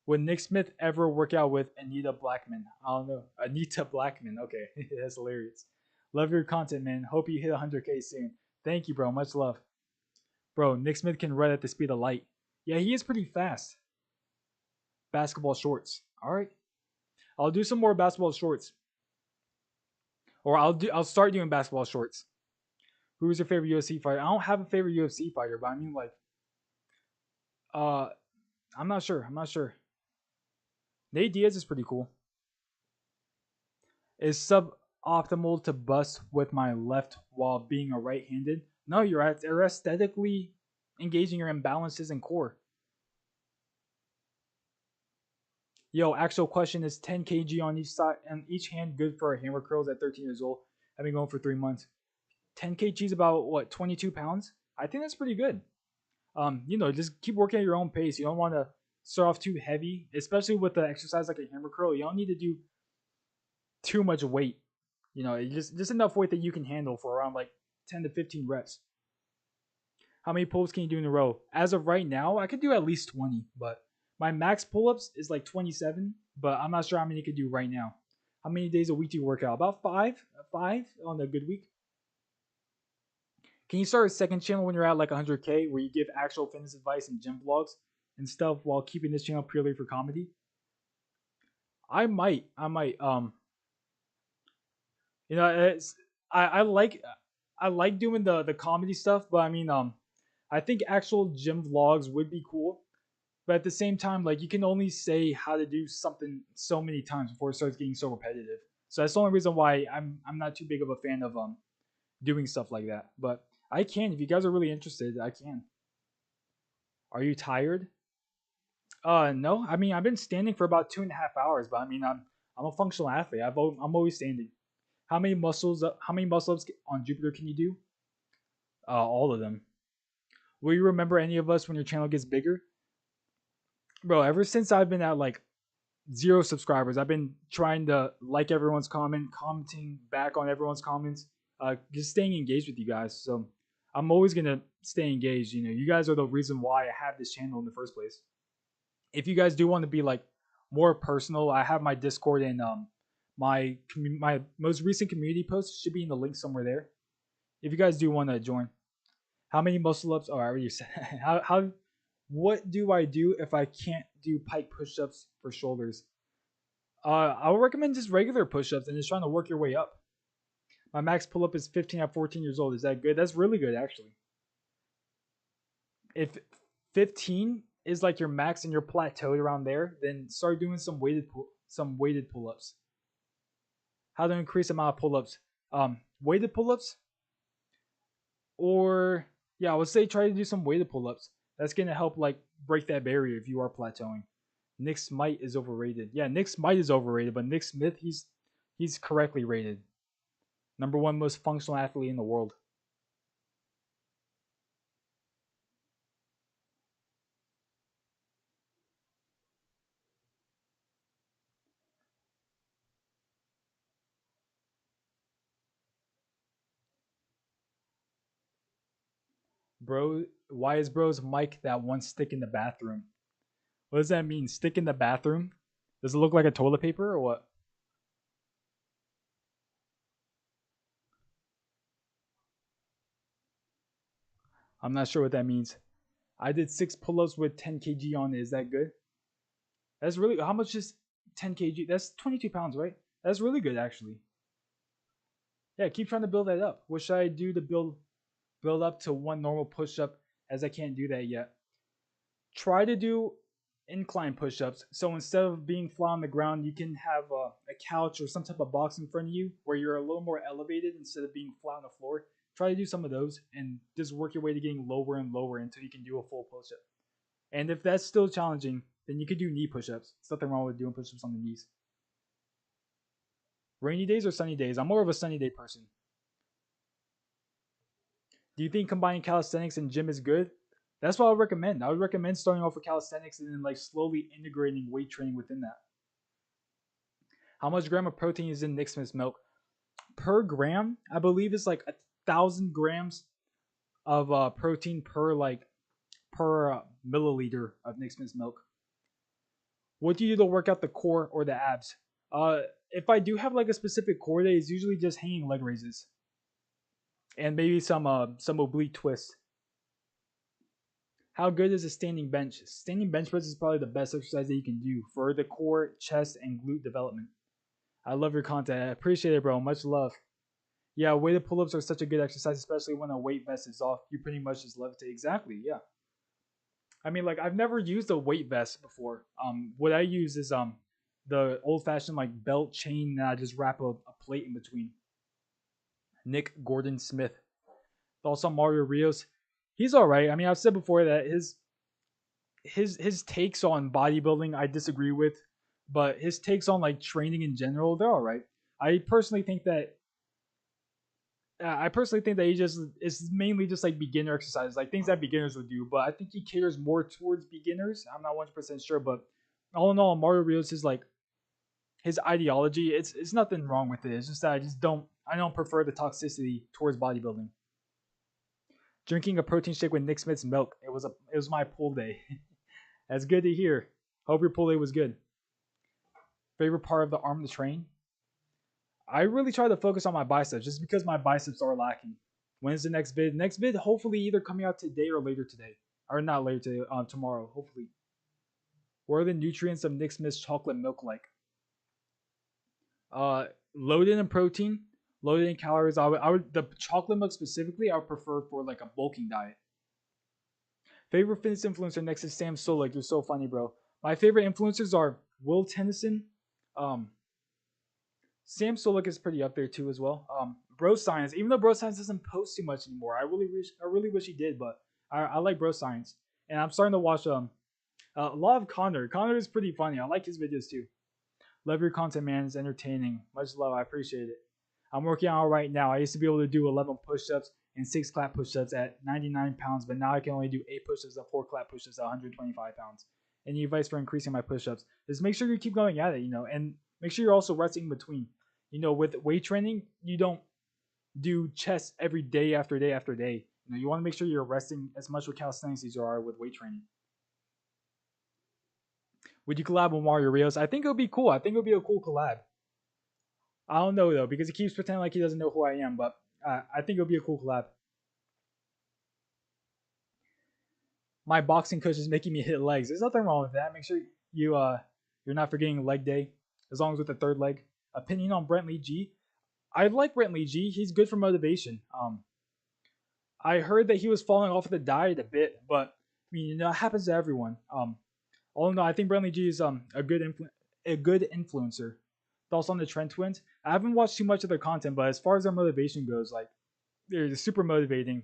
Would Nick Smith ever work out with Anita Blackman? I don't know. Anita Blackman. Okay, that's hilarious. Love your content, man. Hope you hit 100K soon. Thank you, bro. Much love. Bro, Nick Smith can run at the speed of light. Yeah, he is pretty fast. Basketball shorts. All right. I'll do some more basketball shorts. Or I'll start doing basketball shorts. Who's your favorite UFC fighter? I don't have a favorite UFC fighter, but I mean like uh I'm not sure. Nate Diaz is pretty cool. Is suboptimal to bust with my left while being a right-handed? No, you're aesthetically engaging your imbalances and core. Yo, actual question is 10 kg on each side and each hand good for hammer curls at 13 years old. I've been going for 3 months. 10 kg is about what, 22 pounds? I think that's pretty good. You know, just keep working at your own pace. You don't want to start off too heavy, especially with the exercise like a hammer curl. You don't need to do too much weight. You know, just enough weight that you can handle for around like 10 to 15 reps. How many pull-ups can you do in a row? As of right now, I could do at least 20, but my max pull-ups is like 27, but I'm not sure how many you could do right now. How many days a week do you work out? About five on a good week. Can you start a second channel when you're at like 100K where you give actual fitness advice and gym vlogs and stuff while keeping this channel purely for comedy? I might. You know, I like doing the comedy stuff, but I mean, I think actual gym vlogs would be cool. But at the same time, like you can only say how to do something so many times before it starts getting so repetitive. So that's the only reason why I'm not too big of a fan of doing stuff like that. But I can, if you guys are really interested, I can. Are you tired? No. I mean, I've been standing for about 2.5 hours, but I mean, I'm a functional athlete. I'm always standing. How many muscle ups on Jupiter can you do? All of them. Will you remember any of us when your channel gets bigger? Bro, ever since I've been at like 0 subscribers, I've been trying to like everyone's commenting back on everyone's comments, just staying engaged with you guys. So I'm always gonna stay engaged. You know, you guys are the reason why I have this channel in the first place. If you guys do want to be like more personal, I have my Discord and my most recent community post should be in the link somewhere there. If you guys do want to join. How many muscle ups? Oh, I already said. how what do I do if I can't do pike push-ups for shoulders? I would recommend just regular push-ups and just trying to work your way up. My max pull-up is 15 at 14 years old. Is that good? That's really good, actually. If 15 is like your max and you're plateaued around there, then start doing some weighted pull-ups. How to increase the amount of pull-ups? Weighted pull-ups, or yeah, I would say try to do some weighted pull-ups. That's gonna help like break that barrier if you are plateauing. Nick Smite is overrated. Yeah, Nick Smite is overrated, but Nick Smith, he's correctly rated. Number one most functional athlete in the world. Bro, why is bro's mic that one stick in the bathroom? What does that mean? Stick in the bathroom? Does it look like a toilet paper or what? I'm not sure what that means. I did 6 pull-ups with 10 kg on it. Is that good? That's really how much is 10 kg? That's 22 pounds, right? That's really good actually. Yeah, keep trying to build that up. What should I do to build up to one normal push-up as I can't do that yet? Try to do incline push-ups. So instead of being flat on the ground, you can have a couch or some type of box in front of you where you're a little more elevated instead of being flat on the floor. Try to do some of those and just work your way to getting lower and lower until you can do a full push-up. And if that's still challenging, then you could do knee push-ups. There's nothing wrong with doing push-ups on the knees. Rainy days or sunny days? I'm more of a sunny day person. Do you think combining calisthenics and gym is good? That's what I would recommend. I would recommend starting off with calisthenics and then like slowly integrating weight training within that. How much gram of protein is in Nick Smith's milk? Per gram, I believe it's like 1,000 grams of protein per milliliter of Nick Smith's milk. What do you do to work out the core or the abs? If I do have like a specific core day, it's usually just hanging leg raises and maybe some oblique twists. How good is a standing bench? Standing bench press is probably the best exercise that you can do for the core, chest, and glute development. I love your content. I appreciate it, bro. Much love. Yeah, weighted pull-ups are such a good exercise, especially when a weight vest is off. You pretty much just levitate. Exactly. Yeah. I mean, like I've never used a weight vest before. What I use is the old-fashioned like belt chain that I just wrap a plate in between. Nick Gordon Smith. Also Mario Rios. He's all right. I mean, I've said before that his takes on bodybuilding I disagree with, but his takes on like training in general, they're all right. I personally think that he just is mainly just like beginner exercises, like things that beginners would do. But I think he caters more towards beginners. I'm not 100% sure, but all in all, Mario Rios is like his ideology. It's nothing wrong with it. It's just that I don't prefer the toxicity towards bodybuilding. Drinking a protein shake with Nick Smith's milk. It was my pull day. That's good to hear. Hope your pull day was good. Favorite part of the arm to train? I really try to focus on my biceps just because my biceps are lacking. When is the next vid? Next vid hopefully either coming out today or later today. Or not later today, tomorrow, hopefully. What are the nutrients of Nick Smith's chocolate milk like? Loaded in protein, loaded in calories. I would the chocolate milk specifically I would prefer for like a bulking diet. Favorite fitness influencer next to Sam Solik. You're so funny, bro. My favorite influencers are Will Tennyson. Um, Sam Solik is pretty up there too as well. Bro Science. Even though Bro Science doesn't post too much anymore, I really wish he did. But I like Bro Science, and I'm starting to watch a lot of Connor. Connor is pretty funny. I like his videos too. Love your content, man. It's entertaining. Much love. I appreciate it. I'm working out right now. I used to be able to do 11 push-ups and 6 clap push-ups at 99 pounds, but now I can only do 8 push-ups and 4 clap push-ups at 125 pounds. Any advice for increasing my push-ups? Just make sure you keep going at it, and make sure you're also resting in between. With weight training, you don't do chest every day after day after day. You want to make sure you're resting as much with calisthenics as you are with weight training. Would you collab with Mario Rios? I think it would be cool. I think it would be a cool collab. I don't know though because he keeps pretending like he doesn't know who I am, but I think it would be a cool collab. My boxing coach is making me hit legs. There's nothing wrong with that. Make sure you're not forgetting leg day, as long as with the third leg. Opinion on Brentley G. I like Brentley G. He's good for motivation. I heard that he was falling off of the diet a bit, but I mean, it happens to everyone. All in all, I think Brentley G is a good influencer. Thoughts on the Trent twins? I haven't watched too much of their content, but as far as their motivation goes, like they're super motivating.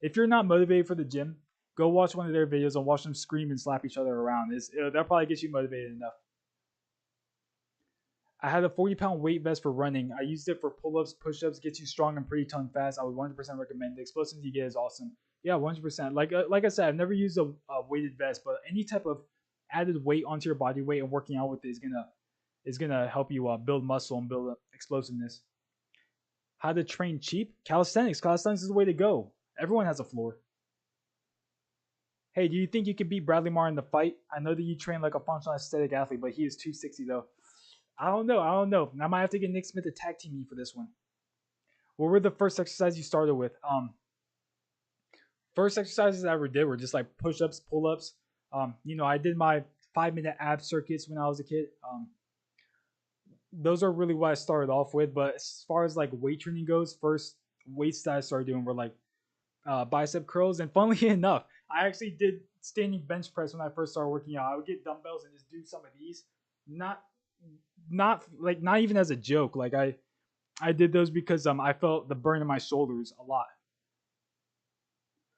If you're not motivated for the gym Go watch one of their videos and watch them scream and slap each other around. That probably gets you motivated enough. I had a 40-pound weight vest for running. I used it for pull-ups, push-ups, gets you strong and pretty tongue fast. I would 100% recommend. The explosiveness you get is awesome. Yeah, 100%. Like I said, I've never used a weighted vest, but any type of added weight onto your body weight and working out with it is gonna help you build muscle and build explosiveness. How to train cheap? Calisthenics. Calisthenics is the way to go. Everyone has a floor. Hey, do you think you could beat Bradley Marr in the fight? I know that you train like a functional aesthetic athlete, but he is 260 though. I don't know. I might have to get Nick Smith to tag team me for this one. What were the first exercises you started with? First exercises I ever did were just like push-ups, pull-ups. I did my 5-minute ab circuits when I was a kid. Those are really what I started off with. But as far as like weight training goes, first weights that I started doing were like bicep curls. And funnily enough, I actually did standing bench press when I first started working out. I would get dumbbells and just do some of these. Not even as a joke. Like I did those because I felt the burn in my shoulders a lot.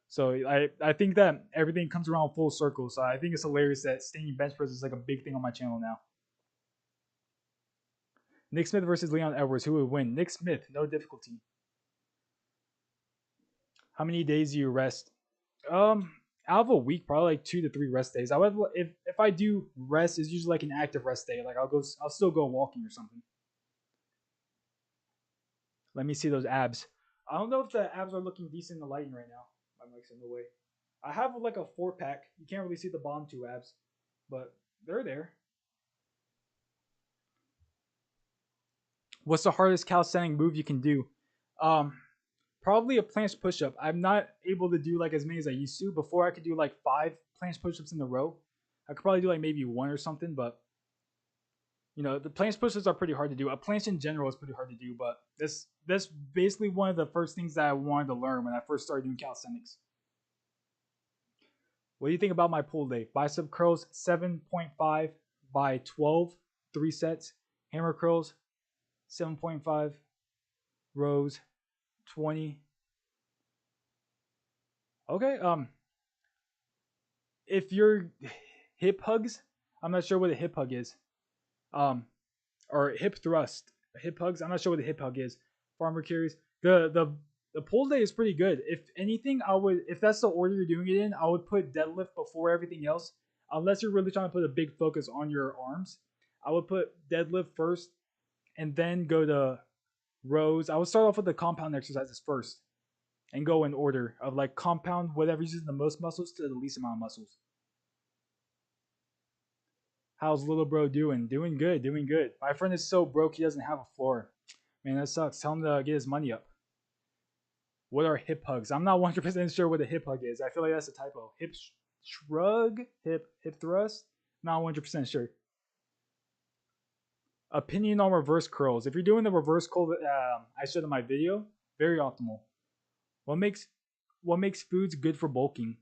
So I think that everything comes around full circle. So I think it's hilarious that standing bench press is like a big thing on my channel now. Nick Smith versus Leon Edwards. Who would win? Nick Smith. No difficulty. How many days do you rest? Out of a week, probably like 2 to 3 rest days. I would, if I do rest, it's usually like an active rest day. Like I'll still go walking or something. Let me see those abs. I don't know if the abs are looking decent in the lighting right now. My mic's in the way. I have like a 4-pack. You can't really see the bottom 2 abs, but they're there. What's the hardest calisthenic move you can do? Probably a planche push-up. I'm not able to do like as many as I used to. Before I could do like 5 planche push-ups in a row. I could probably do like maybe 1 or something, but the planche push-ups are pretty hard to do. A planche in general is pretty hard to do, but that's basically one of the first things that I wanted to learn when I first started doing calisthenics. What do you think about my pull day? Bicep curls 7.5 by 12, 3 sets. Hammer curls 7.5 rows, 20. Okay. If you're hip hugs, I'm not sure what a hip hug is. Or hip thrust, hip hugs. I'm not sure what a hip hug is. Farmer carries. The pull day is pretty good. If anything, if that's the order you're doing it in, I would put deadlift before everything else. Unless you're really trying to put a big focus on your arms, I would put deadlift first, and then go to rows. I would start off with the compound exercises first, and go in order of like compound, whatever's using the most muscles to the least amount of muscles. How's little bro doing? Doing good, doing good. My friend is so broke he doesn't have a floor. Man, that sucks. Tell him to get his money up. What are hip hugs? I'm not 100% sure what a hip hug is. I feel like that's a typo. Hip shrug? Hip thrust? Not 100% sure. Opinion on reverse curls. If you're doing the reverse curl that I showed in my video, very optimal. What makes foods good for bulking?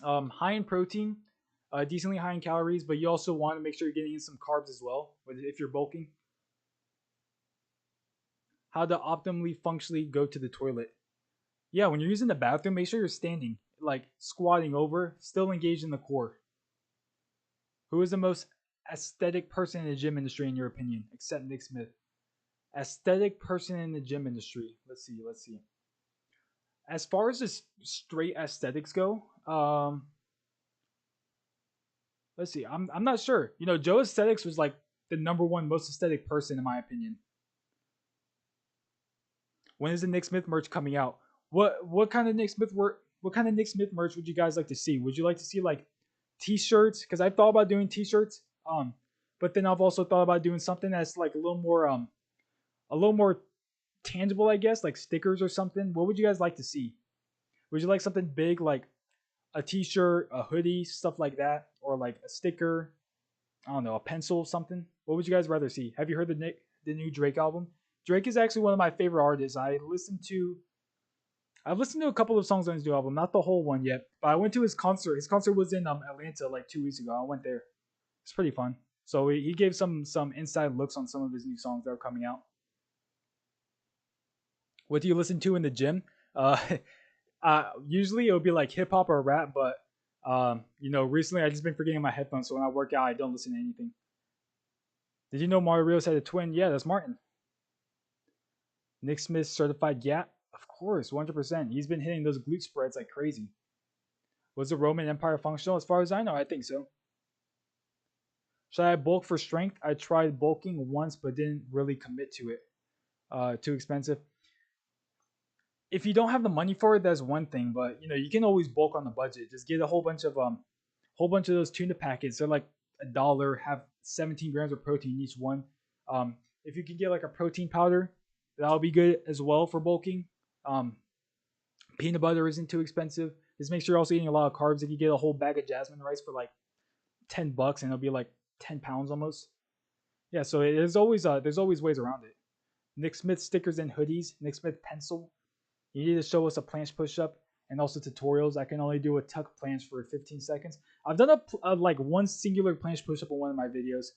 High in protein, decently high in calories, but you also want to make sure you're getting in some carbs as well if you're bulking. How to optimally functionally go to the toilet. Yeah, when you're using the bathroom, make sure you're standing, like squatting over, still engaged in the core. Who is the most aesthetic person in the gym industry in your opinion, except Nick Smith? Aesthetic person in the gym industry. Let's see. As far as just straight aesthetics go, let's see. I'm not sure. Joe Aesthetics was like the #1 most aesthetic person in my opinion. When is the Nick Smith merch coming out? What kind of Nick Smith merch would you guys like to see? Would you like to see like t-shirts? Because I've thought about doing t-shirts. But then I've also thought about doing something that's like a little more tangible, I guess, like stickers or something. What would you guys like to see? Would you like something big like a t-shirt, a hoodie, stuff like that, or like a sticker? I don't know, a pencil, something. What would you guys rather see? Have you heard the new Drake album? Drake is actually one of my favorite artists. I've listened to a couple of songs on his new album, not the whole one yet. But I went to his concert. His concert was in Atlanta like 2 weeks ago. I went there. It's pretty fun. So he gave some inside looks on some of his new songs that are coming out. What do you listen to in the gym? Usually it would be like hip hop or rap, but recently I just been forgetting my headphones, so when I work out, I don't listen to anything. Did you know Mario Rios had a twin? Yeah, that's Martin. Nick Smith certified, yeah, of course, 100%. He's been hitting those glute spreads like crazy. Was the Roman Empire functional? As far as I know, I think so. Should I bulk for strength? I tried bulking once, but didn't really commit to it. Too expensive. If you don't have the money for it, that's one thing. But you can always bulk on the budget. Just get a whole bunch of those tuna packets. They're like $1. Have 17 grams of protein each one. If you can get like a protein powder, that'll be good as well for bulking. Peanut butter isn't too expensive. Just make sure you're also eating a lot of carbs. If you get a whole bag of jasmine rice for like $10, and it'll be like 10 pounds almost. Yeah, so there's always ways around it. Nick Smith stickers and hoodies. Nick Smith pencil. You need to show us a planche push-up and also tutorials. I can only do a tuck planche for 15 seconds. I've done like one singular planche push-up in one of my videos.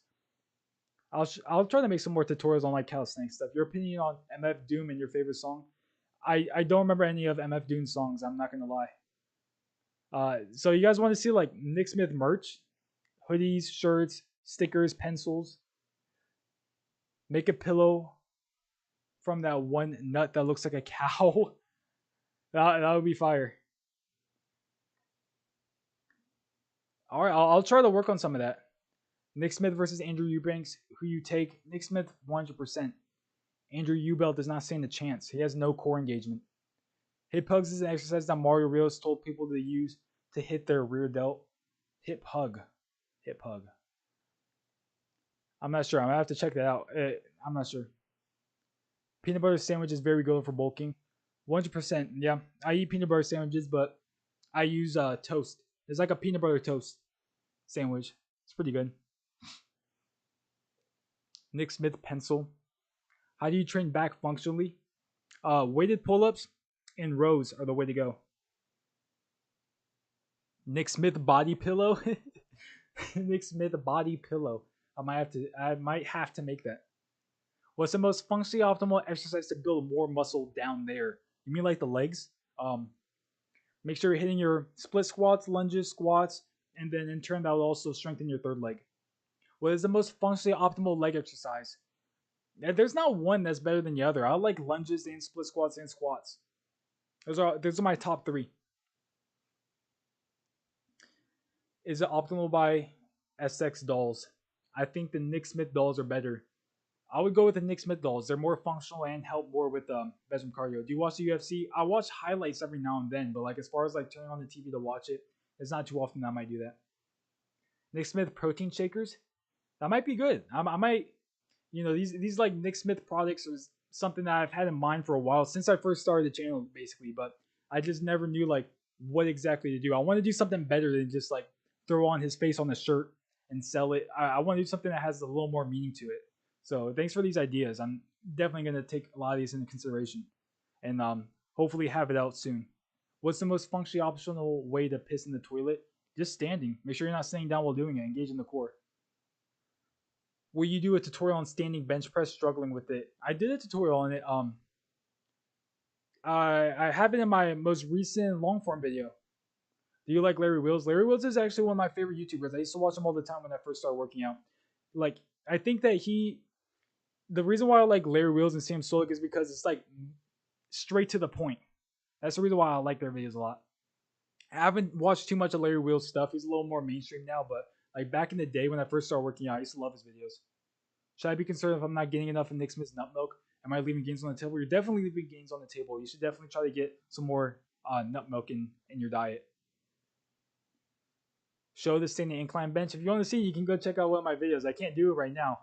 I'll try to make some more tutorials on like calisthenics stuff. Your opinion on MF Doom and your favorite song? I don't remember any of MF Doom's songs. I'm not gonna lie. So you guys want to see like Nick Smith merch, hoodies, shirts, stickers, pencils. Make a pillow from that one nut that looks like a cow. that would be fire. All right, I'll try to work on some of that. Nick Smith versus Andrew Eubanks. Who you take? Nick Smith 100%. Andrew Eubanks does not stand a chance. He has no core engagement. Hip hugs is an exercise that Mario Rios told people to use to hit their rear delt. Hip hug. Hip hug. I'm not sure. I'm going to have to check that out. I'm not sure. Peanut butter sandwich is very good for bulking. 100%. Yeah, I eat peanut butter sandwiches, but I use toast. It's like a peanut butter toast sandwich. It's pretty good. Nick Smith pencil. How do you train back functionally? Weighted pull-ups and rows are the way to go. Nick Smith body pillow. Nick Smith body pillow. I might have to make that. What's the most functionally optimal exercise to build more muscle down there? You mean like the legs? Make sure you're hitting your split squats, lunges, squats, and then in turn that will also strengthen your third leg. What is the most functionally optimal leg exercise? There's not one that's better than the other. I like lunges and split squats and squats. Those are my top 3. Is it optimal by SX dolls? I think the Nick Smith dolls are better. I would go with the Nick Smith dolls. They're more functional and help more with bedroom cardio. Do you watch the UFC? I watch highlights every now and then, but like as far as like turning on the TV to watch it, it's not too often that I might do that. Nick Smith protein shakers, that might be good. I might, these like Nick Smith products was something that I've had in mind for a while since I first started the channel, basically. But I just never knew like what exactly to do. I want to do something better than just like throw on his face on a shirt and sell it. I want to do something that has a little more meaning to it. So thanks for these ideas. I'm definitely going to take a lot of these into consideration and hopefully have it out soon. What's the most functionally optional way to piss in the toilet? Just standing. Make sure you're not sitting down while doing it. Engage in the core. Will you do a tutorial on standing bench press? Struggling with it. I did a tutorial on it. I have it in my most recent long form video. Do you like Larry Wheels? Larry Wheels is actually one of my favorite YouTubers. I used to watch him all the time when I first started working out. Like, I think that the reason why I like Larry Wheels and Sam Solik is because it's like straight to the point. That's the reason why I like their videos a lot. I haven't watched too much of Larry Wheels stuff. He's a little more mainstream now, but like back in the day when I first started working out, I used to love his videos. Should I be concerned if I'm not getting enough of Nick Smith's nut milk? Am I leaving gains on the table? You're definitely leaving gains on the table. You should definitely try to get some more nut milk in your diet. Show the standing incline bench. If you want to see, you can go check out one of my videos. I can't do it right now.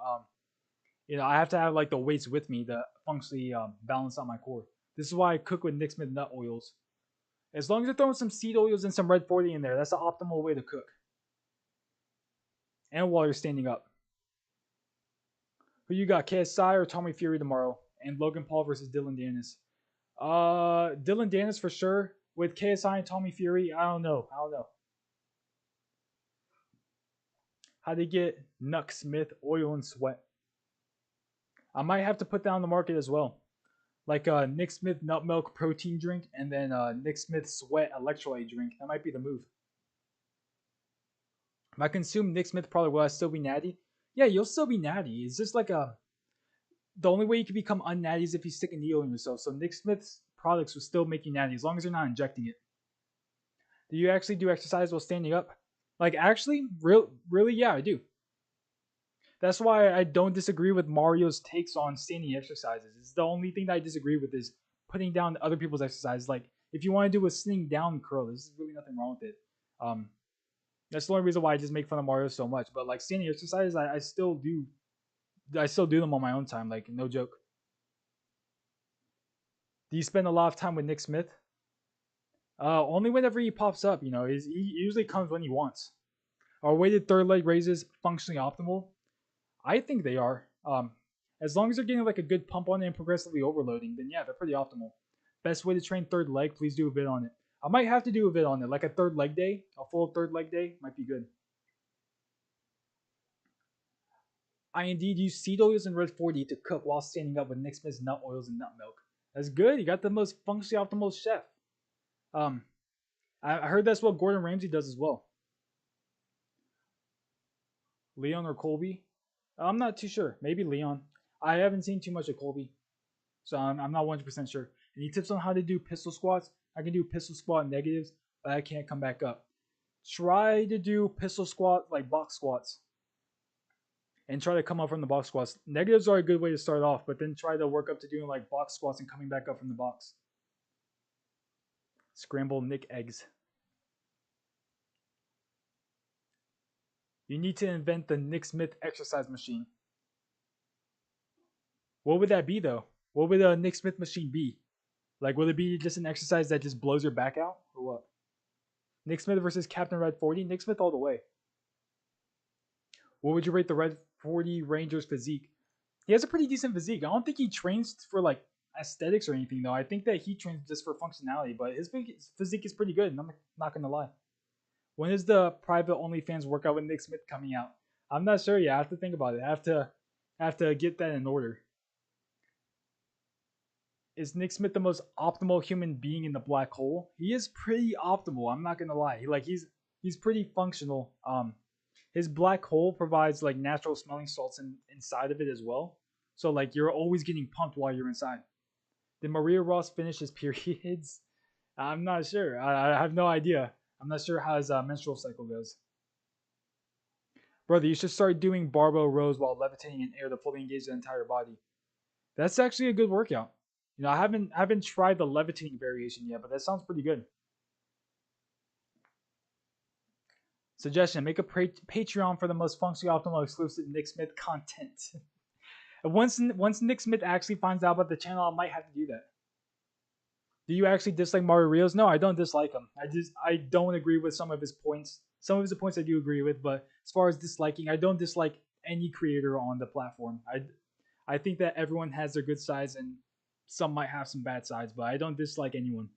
I have to have like the weights with me to functionally balance out my core. This is why I cook with Nick Smith nut oils. As long as you're throwing some seed oils and some red 40 in there, that's the optimal way to cook. And while you're standing up. Who you got, KSI or Tommy Fury tomorrow? And Logan Paul versus Dylan Dennis. Dylan Dennis for sure. With KSI and Tommy Fury, I don't know. How to get Nuck Smith oil and sweat? I might have to put that on the market as well. like Nick Smith nut milk protein drink, and then Nick Smith sweat electrolyte drink. That might be the move. If I consume Nick Smith product, will I still be natty? Yeah, you'll still be natty. It's just like the only way you can become unnatty is if you stick a needle in yourself. So Nick Smith's products will still make you natty as long as you're not injecting it. Do you actually do exercise while standing up? Like actually, really, yeah, I do. That's why I don't disagree with Mario's takes on standing exercises. It's the only thing that I disagree with is putting down other people's exercises. Like if you want to do a sitting down curl, there's really nothing wrong with it. That's the only reason why I just make fun of Mario so much. But like standing exercises, I still do. I still do them on my own time. Like no joke. Do you spend a lot of time with Nick Smith? Only whenever he pops up. You know, he usually comes when he wants. Are weighted third leg raises functionally optimal? I think they are. As long as they're getting like a good pump on it and progressively overloading, then yeah, they're pretty optimal. Best way to train third leg, please do a vid on it. I might have to do a vid on it, like a third leg day, a full third leg day might be good. I indeed use seed oils and red 40 to cook while standing up with Nick Smith's nut oils and nut milk. That's good. You got the most functionally optimal chef. I heard that's what Gordon Ramsay does as well. Leon or Colby? I'm not too sure. Maybe Leon. I haven't seen too much of Colby, so I'm not 100% sure. Any tips on how to do pistol squats? I can do pistol squat negatives, but I can't come back up. Try to do pistol squat like box squats, and try to come up from the box squats. Negatives are a good way to start off, but then try to work up to doing like box squats and coming back up from the box. Scramble Nick eggs. You need to invent the Nick Smith exercise machine. What would that be though? What would a Nick Smith machine be? Like, will it be just an exercise that just blows your back out, or what? Nick Smith versus Captain Red 40. Nick Smith all the way. What would you rate the Red 40 Ranger's physique? He has a pretty decent physique. I don't think he trains for like aesthetics or anything though. I think that he trains just for functionality, but his physique is pretty good, and I'm not gonna lie. When is the private OnlyFans workout with Nick Smith coming out? I'm not sure yet. I have to think about it. I have to get that in order. Is Nick Smith the most optimal human being in the black hole? He is pretty optimal. I'm not gonna lie. He's pretty functional. His black hole provides like natural smelling salts inside of it as well. So like you're always getting pumped while you're inside. Did Maria Ross finish his periods? I'm not sure. I have no idea. I'm not sure how his menstrual cycle goes. Brother, you should start doing barbell rows while levitating in air to fully engage the entire body. That's actually a good workout. You know, I haven't tried the levitating variation yet, but that sounds pretty good. Suggestion: make a Patreon for the most functionally optimal exclusive Nick Smith content. once Nick Smith actually finds out about the channel, I might have to do that. Do you actually dislike Mario Rios? No, I don't dislike him. I don't agree with some of his points. Some of his points I do agree with, but as far as disliking, I don't dislike any creator on the platform. I think that everyone has their good sides and some might have some bad sides, but I don't dislike anyone.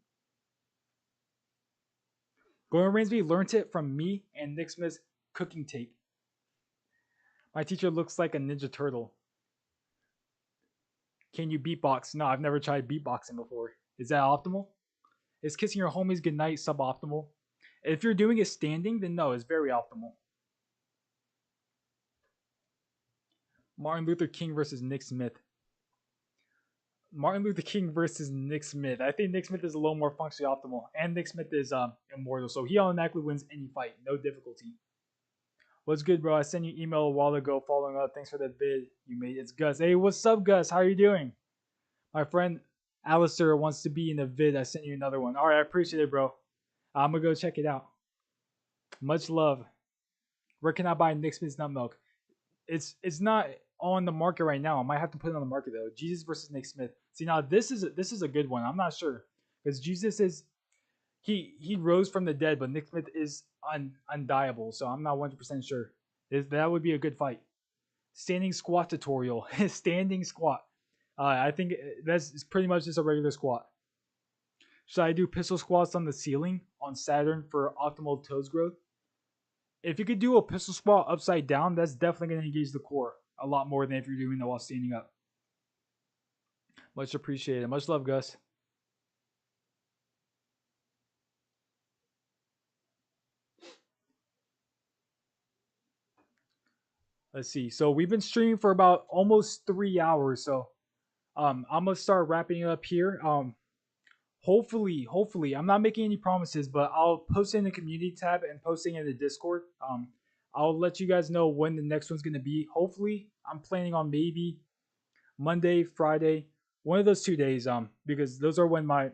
Gordon Ramsay learned it from me and Nick Smith's cooking tape. My teacher looks like a Ninja Turtle. Can you beatbox? No, I've never tried beatboxing before. Is that optimal? Is kissing your homies goodnight suboptimal? If you're doing it standing, then no, it's very optimal. Martin Luther King versus Nick Smith. Martin Luther King versus Nick Smith. I think Nick Smith is a little more functionally optimal, and Nick Smith is immortal, so he automatically wins any fight, no difficulty. What's good, bro? I sent you an email a while ago following up. Thanks for the vid you made. It's Gus. Hey, what's up, Gus? How are you doing? My friend Alistair wants to be in a vid. I sent you another one. All right, I appreciate it, bro. I'm gonna go check it out. Much love. Where can I buy Nick Smith's nut milk? It's not on the market right now. I might have to put it on the market though. Jesus versus Nick Smith. See, now this is a good one. I'm not sure because Jesus is he rose from the dead, but Nick Smith is undiable. So I'm not 100% sure. That would be a good fight. Standing squat tutorial. Standing squat. I think that's pretty much just a regular squat. Should I do pistol squats on the ceiling on Saturn for optimal toes growth? If you could do a pistol squat upside down, that's definitely going to engage the core a lot more than if you're doing it while standing up. Much appreciated. Much love, Gus. Let's see. So we've been streaming for about almost 3 hours. So I'm gonna start wrapping it up here. Hopefully, I'm not making any promises, but I'll post it in the community tab and posting in the Discord. I'll let you guys know when the next one's gonna be. Hopefully, I'm planning on maybe Monday, Friday, one of those 2 days. Because those are when my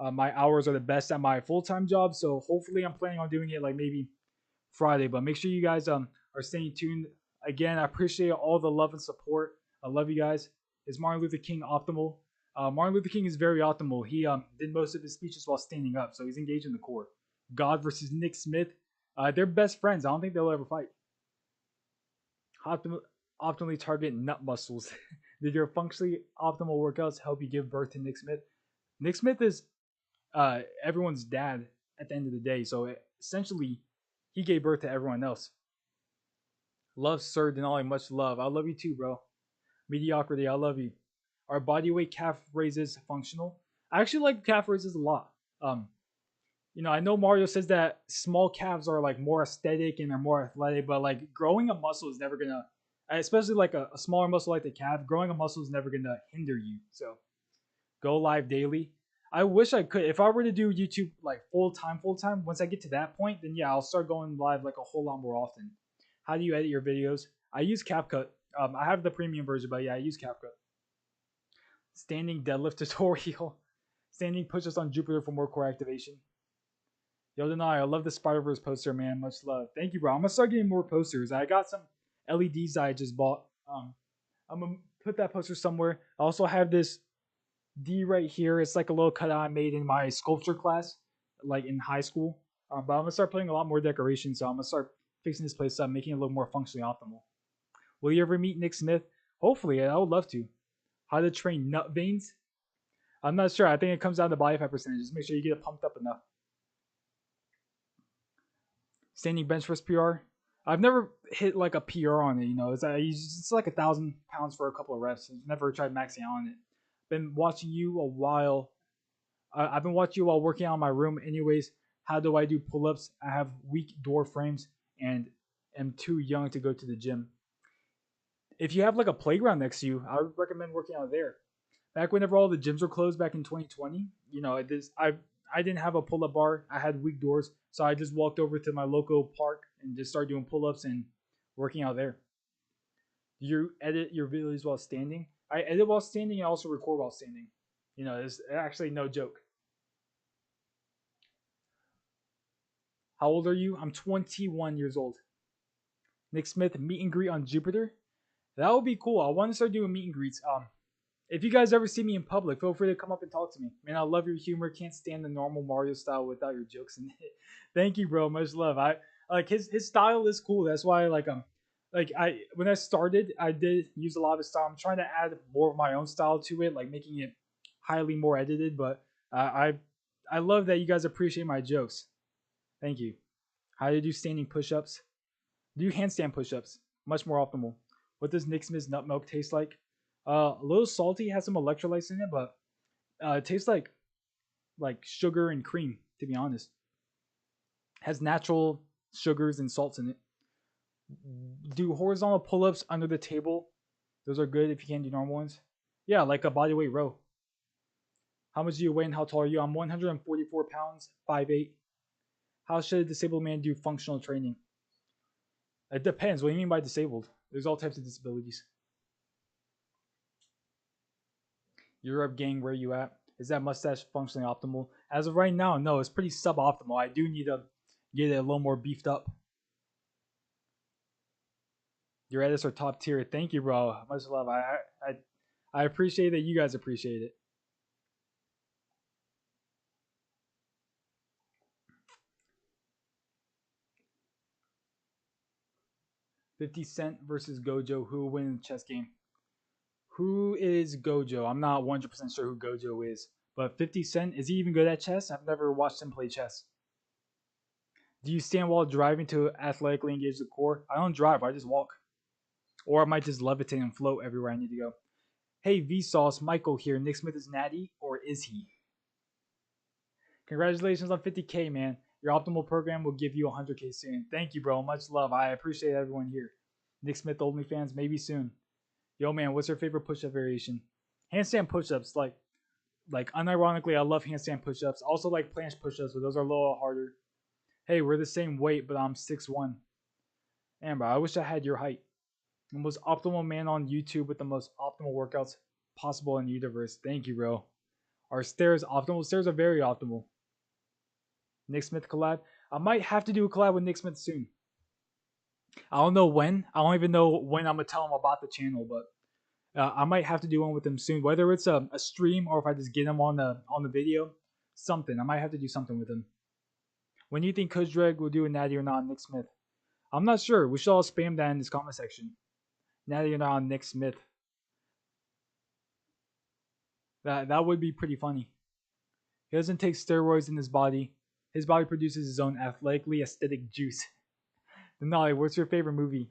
hours are the best at my full time job. So hopefully, I'm planning on doing it like maybe Friday. But make sure you guys are staying tuned. Again, I appreciate all the love and support. I love you guys. Is Martin Luther King optimal? Martin Luther King is very optimal. He did most of his speeches while standing up, so he's engaged in the core. God versus Nick Smith. They're best friends. I don't think they'll ever fight. Optimally target nut muscles. Did your functionally optimal workouts help you give birth to Nick Smith? Nick Smith is everyone's dad at the end of the day, so essentially he gave birth to everyone else. Love Sir Denali, much love. I love you too, bro. Mediocrity, I love you. Are bodyweight calf raises functional? I actually like calf raises a lot. I know Mario says that small calves are like more aesthetic and they're more athletic, but like growing a muscle is never gonna, especially like a smaller muscle like the calf, growing a muscle is never gonna hinder you. So go live daily. I wish I could. If I were to do YouTube like full time, once I get to that point, then yeah, I'll start going live like a whole lot more often. How do you edit your videos? I use CapCut. I have the premium version, but yeah, I use CapCut. Standing deadlift tutorial. Standing push-ups on Jupiter for more core activation. Yo, Denai, I love the Spider-Verse poster, man. Much love. Thank you, bro. I'm gonna start getting more posters. I got some LEDs I just bought. I'm gonna put that poster somewhere. I also have this D right here. It's like a little cutout I made in my sculpture class, like in high school. But I'm gonna start putting a lot more decoration, so I'm gonna start fixing this place up, making it a little more functionally optimal. Will you ever meet Nick Smith? Hopefully, I would love to. How to train nut veins? I'm not sure. I think it comes down to body fat percentage. Just make sure you get it pumped up enough. Standing bench press PR. I've never hit like a PR on it. It's like 1,000 pounds for a couple of reps. I've never tried maxing out on it. Been watching you a while. I've been watching you while working out in my room. Anyways, how do I do pull-ups? I have weak door frames and am too young to go to the gym. If you have like a playground next to you, I would recommend working out there. Back whenever all the gyms were closed back in 2020, I didn't have a pull-up bar. I had weak doors, so I just walked over to my local park and just started doing pull-ups and working out there. Do you edit your videos while standing? I edit while standing and also record while standing. It's actually no joke. How old are you? I'm 21 years old. Nick Smith meet and greet on Jupiter. That would be cool. I want to start doing meet and greets. If you guys ever see me in public, feel free to come up and talk to me. Man, I love your humor. Can't stand the normal Mario style without your jokes in it. Thank you, bro. Much love. I like his style is cool. That's why when I started, I did use a lot of his style. I'm trying to add more of my own style to it, like making it highly more edited. But I love that you guys appreciate my jokes. Thank you. How do you do standing push-ups? Do handstand push-ups. Much more optimal. What does Nick Smith's nut milk taste like? A little salty, has some electrolytes in it, but it tastes like sugar and cream, to be honest. Has natural sugars and salts in it. Do horizontal pull-ups under the table. Those are good if you can't do normal ones. Yeah, like a bodyweight row. How much do you weigh and how tall are you? I'm 144 pounds, 5'8". How should a disabled man do functional training? It depends. What do you mean by disabled? There's all types of disabilities. Europe gang, where you at? Is that mustache functionally optimal? As of right now, no, it's pretty suboptimal. I do need to get it a little more beefed up. Your edits are top tier. Thank you, bro. Much love. I appreciate that you guys appreciate it. $50 versus Gojo. Who will win in the chess game? Who is Gojo? I'm not 100% sure who Gojo is. But $50, is he even good at chess? I've never watched him play chess. Do you stand while driving to athletically engage the core? I don't drive. I just walk. Or I might just levitate and float everywhere I need to go. Hey Vsauce, Michael here. Nick Smith is natty, or is he? Congratulations on 50K, man. Your optimal program will give you 100K soon. Thank you, bro. Much love. I appreciate everyone here. Nick Smith OnlyFans, maybe soon. Yo, man, what's your favorite push-up variation? Handstand push-ups, like unironically, I love handstand push-ups. Also like planche push-ups, but those are a little harder. Hey, we're the same weight, but I'm 6'1". Man, bro, I wish I had your height. The most optimal man on YouTube with the most optimal workouts possible in the universe. Thank you, bro. Are stairs optimal? Stairs are very optimal. Nick Smith collab. I might have to do a collab with Nick Smith soon. I don't know when. I don't even know when I'm gonna tell him about the channel, but I might have to do one with him soon. Whether it's a stream or if I just get him on the video, something. I might have to do something with him. When do you think Coach Dreg will do a natty or not on Nick Smith? I'm not sure. We should all spam that in this comment section. Natty or not on Nick Smith. That would be pretty funny. He doesn't take steroids in his body. His body produces his own athletically aesthetic juice. Denali, what's your favorite movie?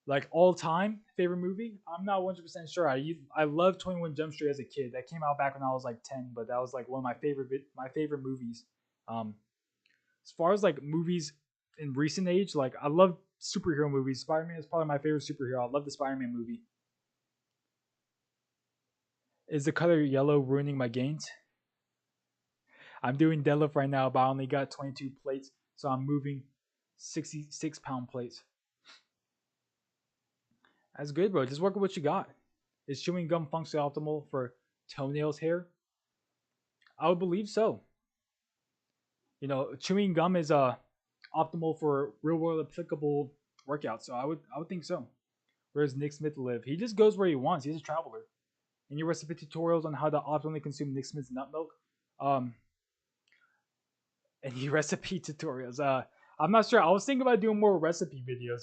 Like all time favorite movie? I'm not 100% sure. I loved 21 Jump Street as a kid. That came out back when I was like 10, but that was like one of my favorite movies. As far as like movies in recent age, like I love superhero movies. Spider-Man is probably my favorite superhero. I love the Spider-Man movie. Is the color yellow ruining my gains? I'm doing deadlift right now, but I only got 22 plates, so I'm moving 66-pound plates. That's good, bro. Just work with what you got. Is chewing gum functionally optimal for toenails hair? I would believe so. You know, chewing gum is optimal for real world applicable workouts, so I would think so. Where does Nick Smith live? He just goes where he wants. He's a traveler. Any recipe tutorials on how to optimally consume Nick Smith's nut milk? Any recipe tutorials? I'm not sure. I was thinking about doing more recipe videos.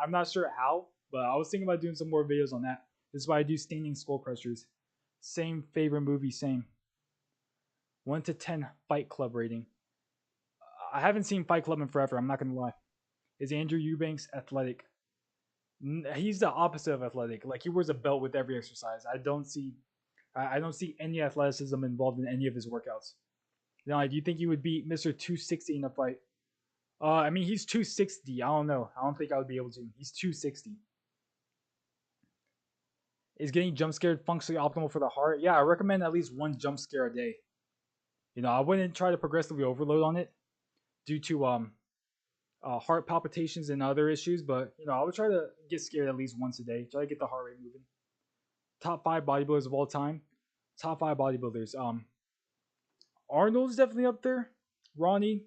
I'm not sure how, but I was thinking about doing some more videos on that. This is why I do standing skull crushers. Same favorite movie, same. 1 to 10 Fight Club rating. I haven't seen Fight Club in forever. I'm not gonna lie. Is Andrew Eubanks athletic? He's the opposite of athletic. Like he wears a belt with every exercise. I don't see any athleticism involved in any of his workouts. Now, do you think he would beat Mr. 260 in a fight? I mean, he's 260. I don't know. I don't think I would be able to. He's 260. Is getting jump scared functionally optimal for the heart? Yeah, I recommend at least 1 jump scare a day. You know, I wouldn't try to progressively overload on it due to heart palpitations and other issues, but you know, I would try to get scared at least once a day. Try to get the heart rate moving. Top 5 bodybuilders of all time. Top 5 bodybuilders. Arnold's definitely up there. Ronnie,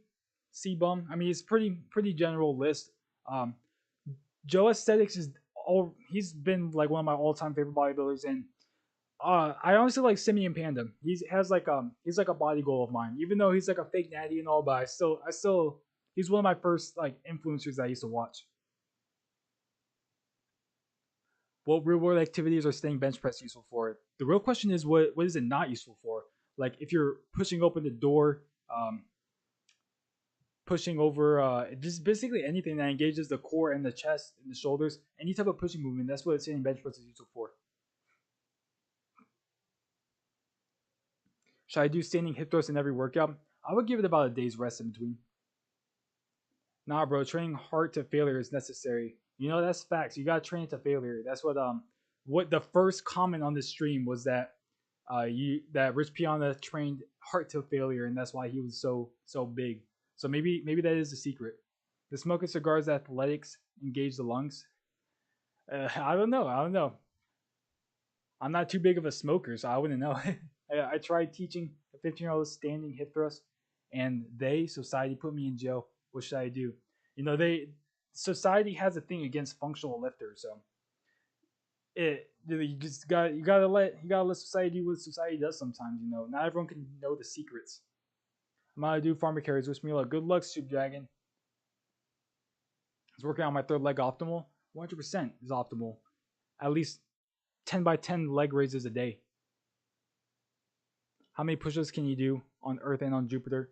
C-Bum. I mean, it's pretty general list. Joe Aesthetics he's been like one of my all-time favorite bodybuilders, and I honestly like Simeon Panda. He's like a body goal of mine. Even though he's like a fake natty and all, but I still he's one of my first like influencers that I used to watch. What real world activities are staying bench press useful for? The real question is what is it not useful for? Like if you're pushing open the door, pushing over, just basically anything that engages the core and the chest and the shoulders, any type of pushing movement, that's what standing bench press is useful for. Should I do standing hip thrusts in every workout? I would give it about a day's rest in between. Nah, bro, training hard to failure is necessary. You know, that's facts. You gotta train it to failure. That's what the first comment on the stream was that that Rich Piana trained hard to failure, and that's why he was so big. So maybe that is the secret. The smoking cigars athletics engage the lungs. I don't know. I'm not too big of a smoker, so I wouldn't know. I tried teaching a 15-year-old standing hip thrust, and society put me in jail. What should I do? You know, society has a thing against functional lifters, so you gotta let society do what society does sometimes. You know, not everyone can know the secrets. I'm gonna do farmer carries. Wish me luck. Good luck, Soup Dragon. I was working on my third leg optimal. 100% is optimal. At least 10 by 10 leg raises a day. How many push-ups can you do on Earth and on Jupiter?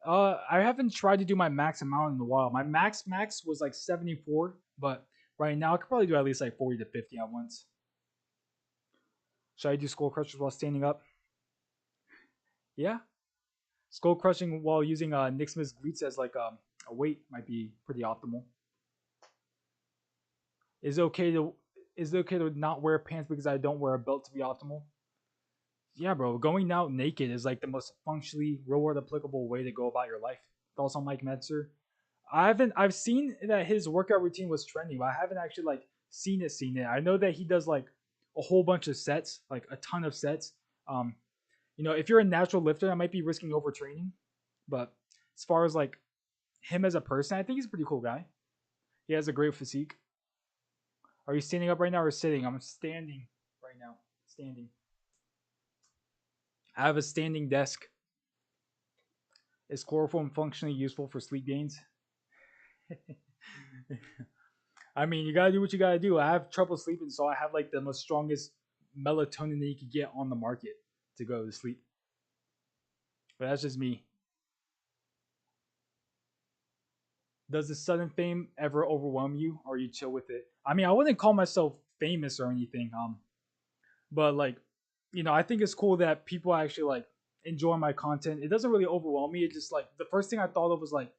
I haven't tried to do my max amount in a while. My max was like 74, but right now I could probably do at least like 40 to 50 at once. Should I do skull crushers while standing up? Yeah. Skull crushing while using Nick Smith's glutes as like a weight might be pretty optimal. Is it okay to not wear pants because I don't wear a belt to be optimal? Yeah, bro. Going out naked is like the most functionally real world applicable way to go about your life. Thoughts on Mike Metzer? I've seen that his workout routine was trending, but I haven't actually like seen it. I know that he does like a whole bunch of sets, like a ton of sets. Um, if you're a natural lifter, I might be risking overtraining. But as far as like him as a person, I think he's a pretty cool guy. He has a great physique. Are you standing up right now or sitting? I'm standing right now. Standing. I have a standing desk. Is chloroform functionally useful for sleep gains? I mean, you gotta do what you gotta do. I have trouble sleeping, so I have like the most strongest melatonin that you could get on the market to go to sleep. But that's just me. Does the sudden fame ever overwhelm you, or you chill with it? I mean, I wouldn't call myself famous or anything. But like, I think it's cool that people actually like enjoy my content. It doesn't really overwhelm me. It just like the first thing I thought of was like,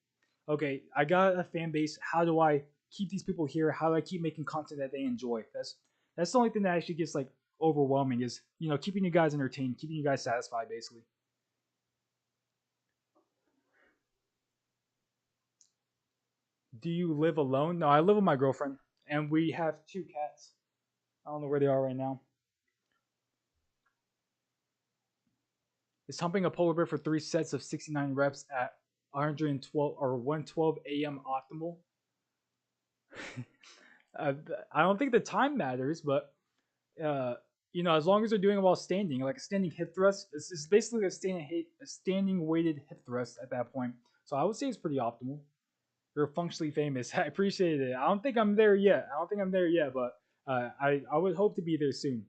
okay, I got a fan base. How do I keep these people here? How do I keep making content that they enjoy? That's the only thing that actually gets like overwhelming is keeping you guys entertained, keeping you guys satisfied, basically. Do you live alone? No, I live with my girlfriend, and we have two cats. I don't know where they are right now. Is humping a polar bear for 3 sets of 69 reps at 112 or 112 a.m. optimal? uh, I don't think the time matters, but as long as they're doing it while standing, like a standing hip thrust, it's basically a standing weighted hip thrust at that point. So I would say it's pretty optimal. You're functionally famous. I appreciate it. I don't think I'm there yet. But I would hope to be there soon.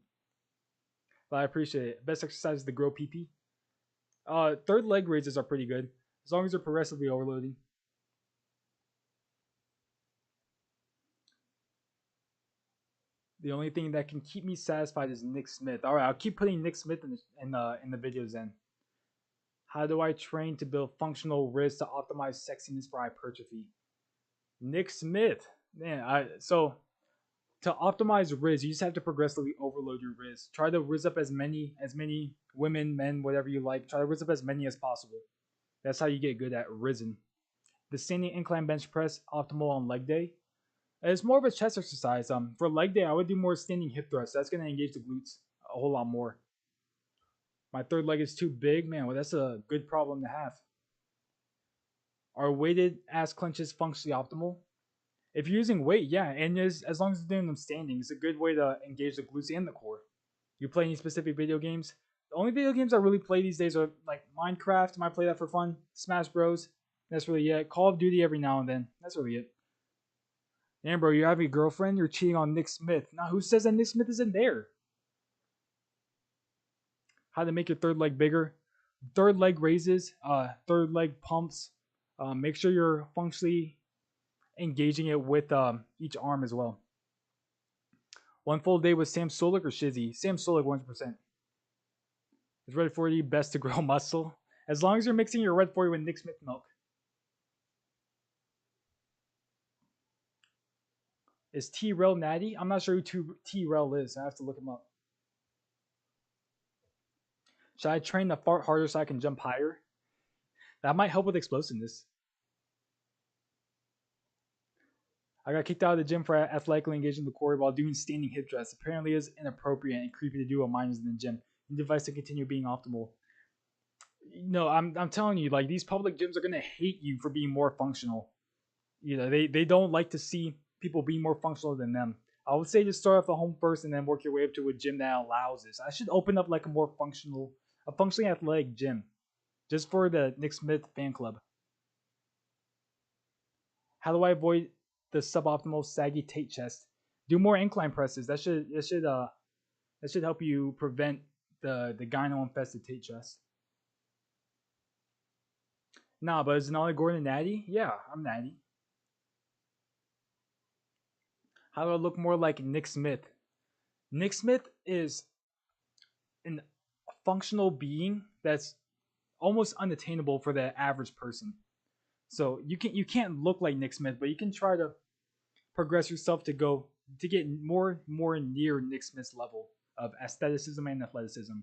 But I appreciate it. Best exercise is the grow PP. Third leg raises are pretty good as long as they're progressively overloading. The only thing that can keep me satisfied is Nick Smith. All right, I'll keep putting Nick Smith in the videos then. How do I train to build functional riz to optimize sexiness for hypertrophy? Nick Smith, man. So to optimize riz, you just have to progressively overload your riz. Try to riz up as many women, men, whatever you like. Try to riz up as many as possible. That's how you get good at risen. The standing incline bench press optimal on leg day. It's more of a chest exercise. For leg day, I would do more standing hip thrusts. That's gonna engage the glutes a whole lot more. My third leg is too big, man. Well, that's a good problem to have. Are weighted ass clenches functionally optimal? If you're using weight, yeah, and as long as you're doing them standing, it's a good way to engage the glutes and the core. You play any specific video games? The only video games I really play these days are like Minecraft. I might play that for fun. Smash Bros. That's really it. Call of Duty every now and then. That's really it. Damn, bro, you have a girlfriend? You're cheating on Nick Smith. Now, who says that Nick Smith isn't there? How to make your third leg bigger? Third leg raises, third leg pumps. Make sure you're functionally engaging it with each arm as well. One full day with Sam Solik or Shizzy? Sam Solik 100%. Is Red 40 best to grow muscle? As long as you're mixing your Red 40 with Nick Smith milk. Is T-Rel natty? I'm not sure who T-Rel is. I have to look him up. Should I train to fart harder so I can jump higher? That might help with explosiveness. I got kicked out of the gym for athletically engaging the core while doing standing hip thrusts. Apparently is inappropriate and creepy to do while minors in the gym. Need advice to continue being optimal. No, I'm telling you, like these public gyms are gonna hate you for being more functional. They don't like to see people being more functional than them. I would say just start off the home first and then work your way up to a gym that allows this. I should open up like a functionally athletic gym, just for the Nick Smith fan club. How do I avoid the suboptimal saggy Tate chest? Do more incline presses. That should help you prevent the gyno infested Tate chest. Nah, but is Nolly Gordon natty? Yeah, I'm natty. How do I look more like Nick Smith? Nick Smith is an functional being that's almost unattainable for the average person. So you can't look like Nick Smith, but you can try to progress yourself to get more near Nick Smith's level of aestheticism and athleticism.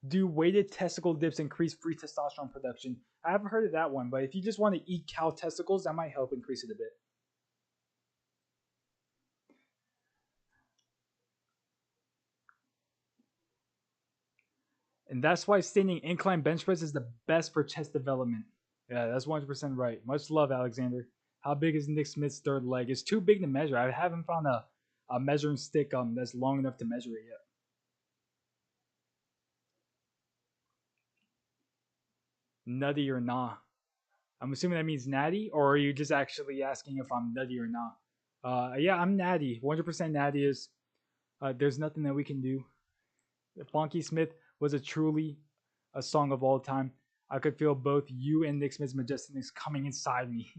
Do weighted testicle dips increase free testosterone production? I haven't heard of that one, but if you just want to eat cow testicles, that might help increase it a bit. And that's why standing incline bench press is the best for chest development. Yeah, that's 100% right. Much love, Alexander. How big is Nick Smith's third leg? It's too big to measure. I haven't found a measuring stick that's long enough to measure it yet. Nutty or nah? I'm assuming that means natty, or are you just actually asking if I'm nutty or not? Yeah, I'm natty. 100% natty is. There's nothing that we can do. Funky Smith was a truly a song of all time. I could feel both you and Nick Smith's majesticness coming inside me.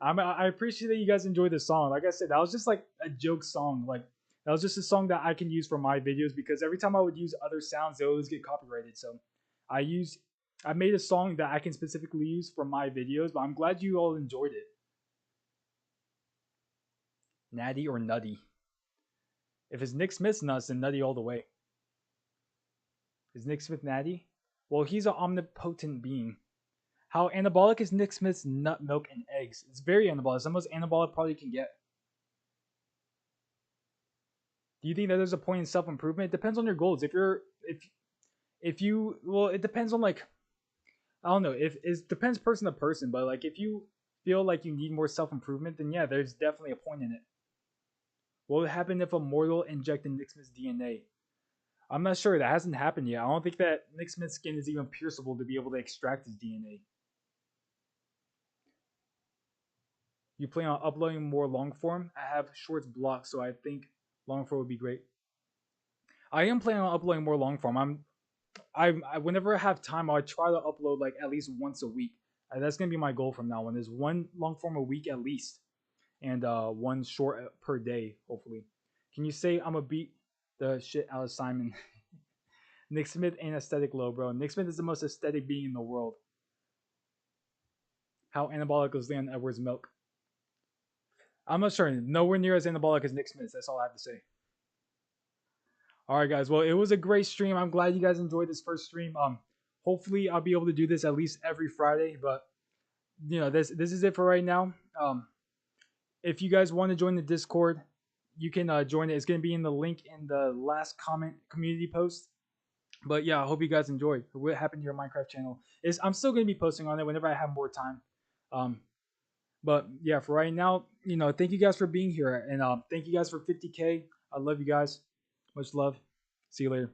I appreciate that you guys enjoyed the song. Like I said, that was just like a joke song. Like that was just a song that I can use for my videos because every time I would use other sounds, they always get copyrighted. So I use I made a song that I can specifically use for my videos. But I'm glad you all enjoyed it. Natty or nutty? If it's Nick Smith's nuts, then nutty all the way. Is Nick Smith natty? Well, he's an omnipotent being. How anabolic is Nick Smith's nut milk and eggs? It's very anabolic. It's the most anabolic product you can get. Do you think that there's a point in self improvement? It depends on your goals. If you well, it depends on like I don't know. If it depends person to person, but like if you feel like you need more self improvement, then yeah, there's definitely a point in it. What would happen if a mortal injected Nick Smith's DNA? I'm not sure. That hasn't happened yet. I don't think that Nick Smith's skin is even pierceable to be able to extract his DNA. You plan on uploading more long form? I have shorts blocked, so I think long form would be great. I am planning on uploading more long form. Whenever I have time, I try to upload like at least once a week. That's gonna be my goal from now on. Is one long form a week at least, and one short per day, hopefully. Can you say I'm a beat the shit out of Simon? Nick Smith ain't aesthetic low, bro. Nick Smith is the most aesthetic being in the world. How anabolic is Leon Edwards' milk? I'm not sure. Nowhere near as anabolic as Nick Smith. That's all I have to say. All right, guys. Well, it was a great stream. I'm glad you guys enjoyed this first stream. Hopefully I'll be able to do this at least every Friday. But this is it for right now. If you guys want to join the Discord, you can join it. It's gonna be in the link in the last comment community post. But yeah, I hope you guys enjoyed. What happened to your Minecraft channel? I'm still gonna be posting on it whenever I have more time. Um, but yeah, for right now, thank you guys for being here, and thank you guys for 50K. I love you guys. Much love. See you later.